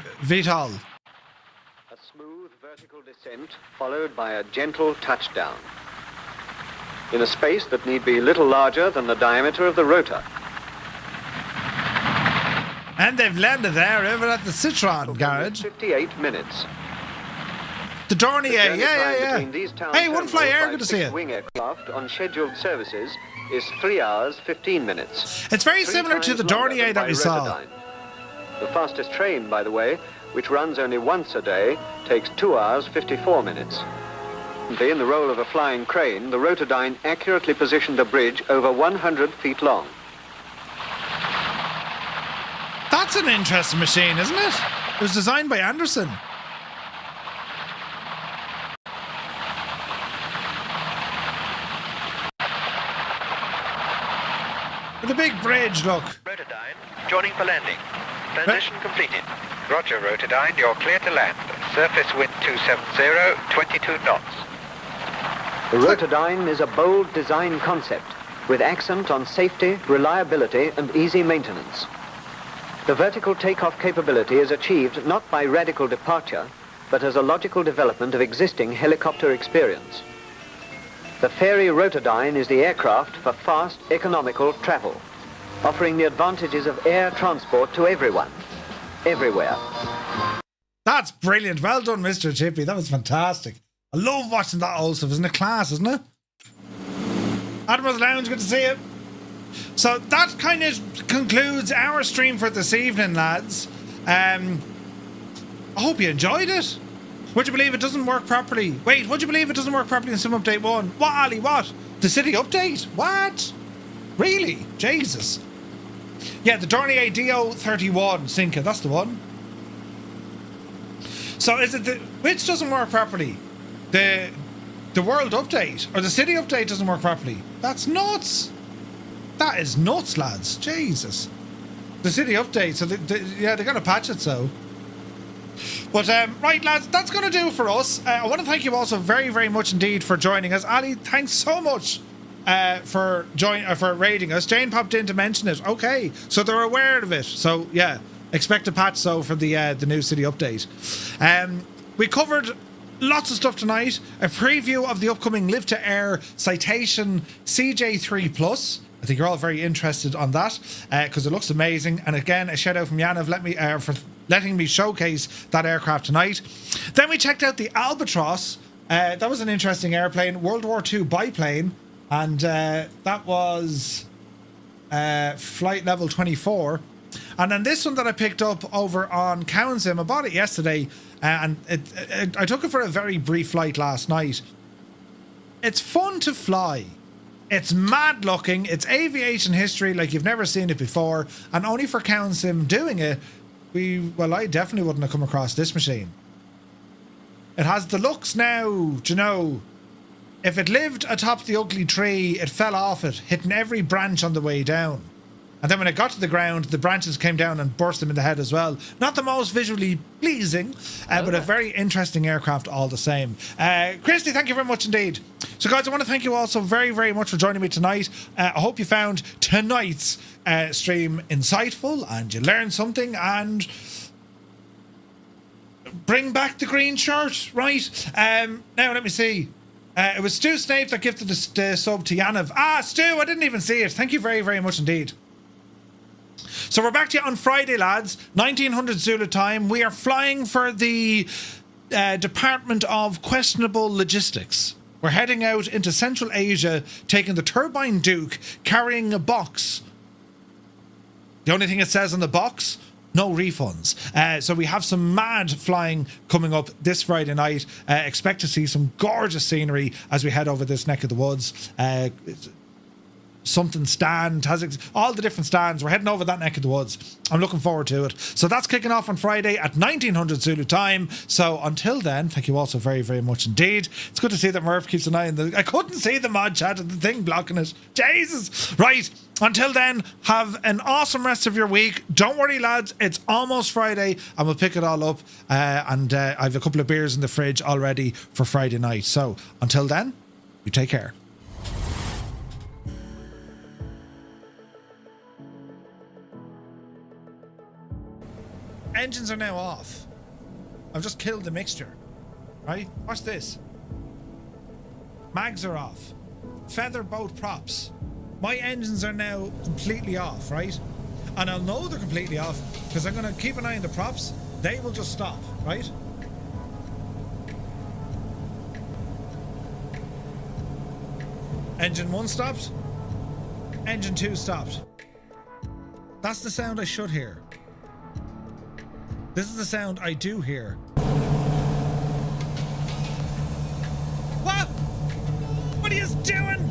smooth vertical descent followed by a gentle touchdown in a space that need be little larger than the diameter of the rotor. And they've landed there over at the Citroën garage. 58 minutes. The Dornier, yeah. Hey, One Fly Air, good to see you. Wing aircraft on scheduled services is 3 hours 15 minutes. It's very similar to the Dornier that we saw. The fastest train, by the way, which runs only once a day, takes 2 hours 54 minutes. In the role of a flying crane, the Rotodyne accurately positioned a bridge over 100 feet long. That's an interesting machine, isn't it? It was designed by Anderson. The big bridge, look. Rotodyne, joining for landing. Transition completed. Roger, Rotodyne, you're clear to land. Surface wind 270, 22 knots. The Rotodyne is a bold design concept with accent on safety, reliability, and easy maintenance. The vertical takeoff capability is achieved not by radical departure, but as a logical development of existing helicopter experience. The Fairy Rotodyne is the aircraft for fast, economical travel, offering the advantages of air transport to everyone, everywhere. That's brilliant. Well done, Mr. Chippy. That was fantastic. I love watching that old stuff. Isn't it class, isn't it? Admiral's Lounge, good to see you. So that kind of concludes our stream for this evening, lads. I hope you enjoyed it. Would you believe it doesn't work properly? Wait, would you believe it doesn't work properly in Sim Update 1? What, Ali, what? The city update? What? Really? Jesus. Yeah, the Dornier D.III Sinker, that's the one. So is it which doesn't work properly? The world update or the city update doesn't work properly? That's nuts. That is nuts, lads. Jesus. The city update, so they're going to patch it, so. But, right, lads, that's going to do for us. I want to thank you also very, very much indeed for joining us. Ali, thanks so much for raiding us. Jane popped in to mention it. Okay, so they're aware of it. So, yeah, expect a patch, so, for the new city update. We covered lots of stuff tonight. A preview of the upcoming LivToAir Citation CJ3 Plus. I think you're all very interested on that because it looks amazing. And again, a shout out from Yanav for letting me showcase that aircraft tonight. Then we checked out the Albatross. That was an interesting airplane, World War II biplane, and that was flight level 24. And then this one that I picked up over on CowanSim, I bought it yesterday, and I took it for a very brief flight last night. It's fun to fly. It's mad looking. It's aviation history like you've never seen it before. And only for CowanSim doing it, I definitely wouldn't have come across this machine. It has the looks now, do you know, if it lived atop the ugly tree, it fell off it, hitting every branch on the way down. And then when it got to the ground, the branches came down and burst him in the head as well. Not the most visually pleasing, but a very interesting aircraft all the same. Christy, thank you very much indeed. So guys, I want to thank you all so very, very much for joining me tonight. I hope you found tonight's stream insightful and you learned something and bring back the green shirt, right? Now, let me see. It was Stu Snape that gifted the sub to Yanav. Stu, I didn't even see it. Thank you very, very much indeed. So we're back to you on Friday, lads. 1900 Zulu time. We are flying for the Department of Questionable Logistics. We're heading out into Central Asia, taking the Turbine Duke, carrying a box. The only thing it says on the box, no refunds. So we have some mad flying coming up this Friday night. Expect to see some gorgeous scenery as we head over this neck of the woods. Something stand, all the different stands. We're heading over that neck of the woods. I'm looking forward to it. So that's kicking off on Friday at 1900 Zulu time. So until then, thank you all so very, very much indeed. It's good to see that Murph keeps an eye on I couldn't see the mod chat and the thing blocking it. Jesus. Right. Until then, have an awesome rest of your week. Don't worry, lads. It's almost Friday and we'll pick it all up. And I have a couple of beers in the fridge already for Friday night. So until then, you take care. Engines are now off. I've just killed the mixture. Right? Watch this. Mags are off. Feather boat props. My engines are now completely off, right? And I'll know they're completely off because I'm going to keep an eye on the props. They will just stop, right? Engine 1 stopped. Engine 2 stopped. That's the sound I should hear. This is the sound I do hear. What? What are you doing?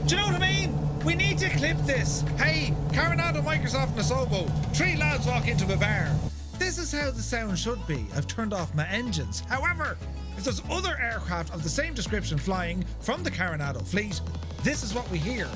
Do you know what I mean? We need to clip this. Hey, Coronado, Microsoft and Asobo. 3 lads walk into a bar. This is how the sound should be. I've turned off my engines. However, if there's other aircraft of the same description flying from the Coronado fleet, this is what we hear.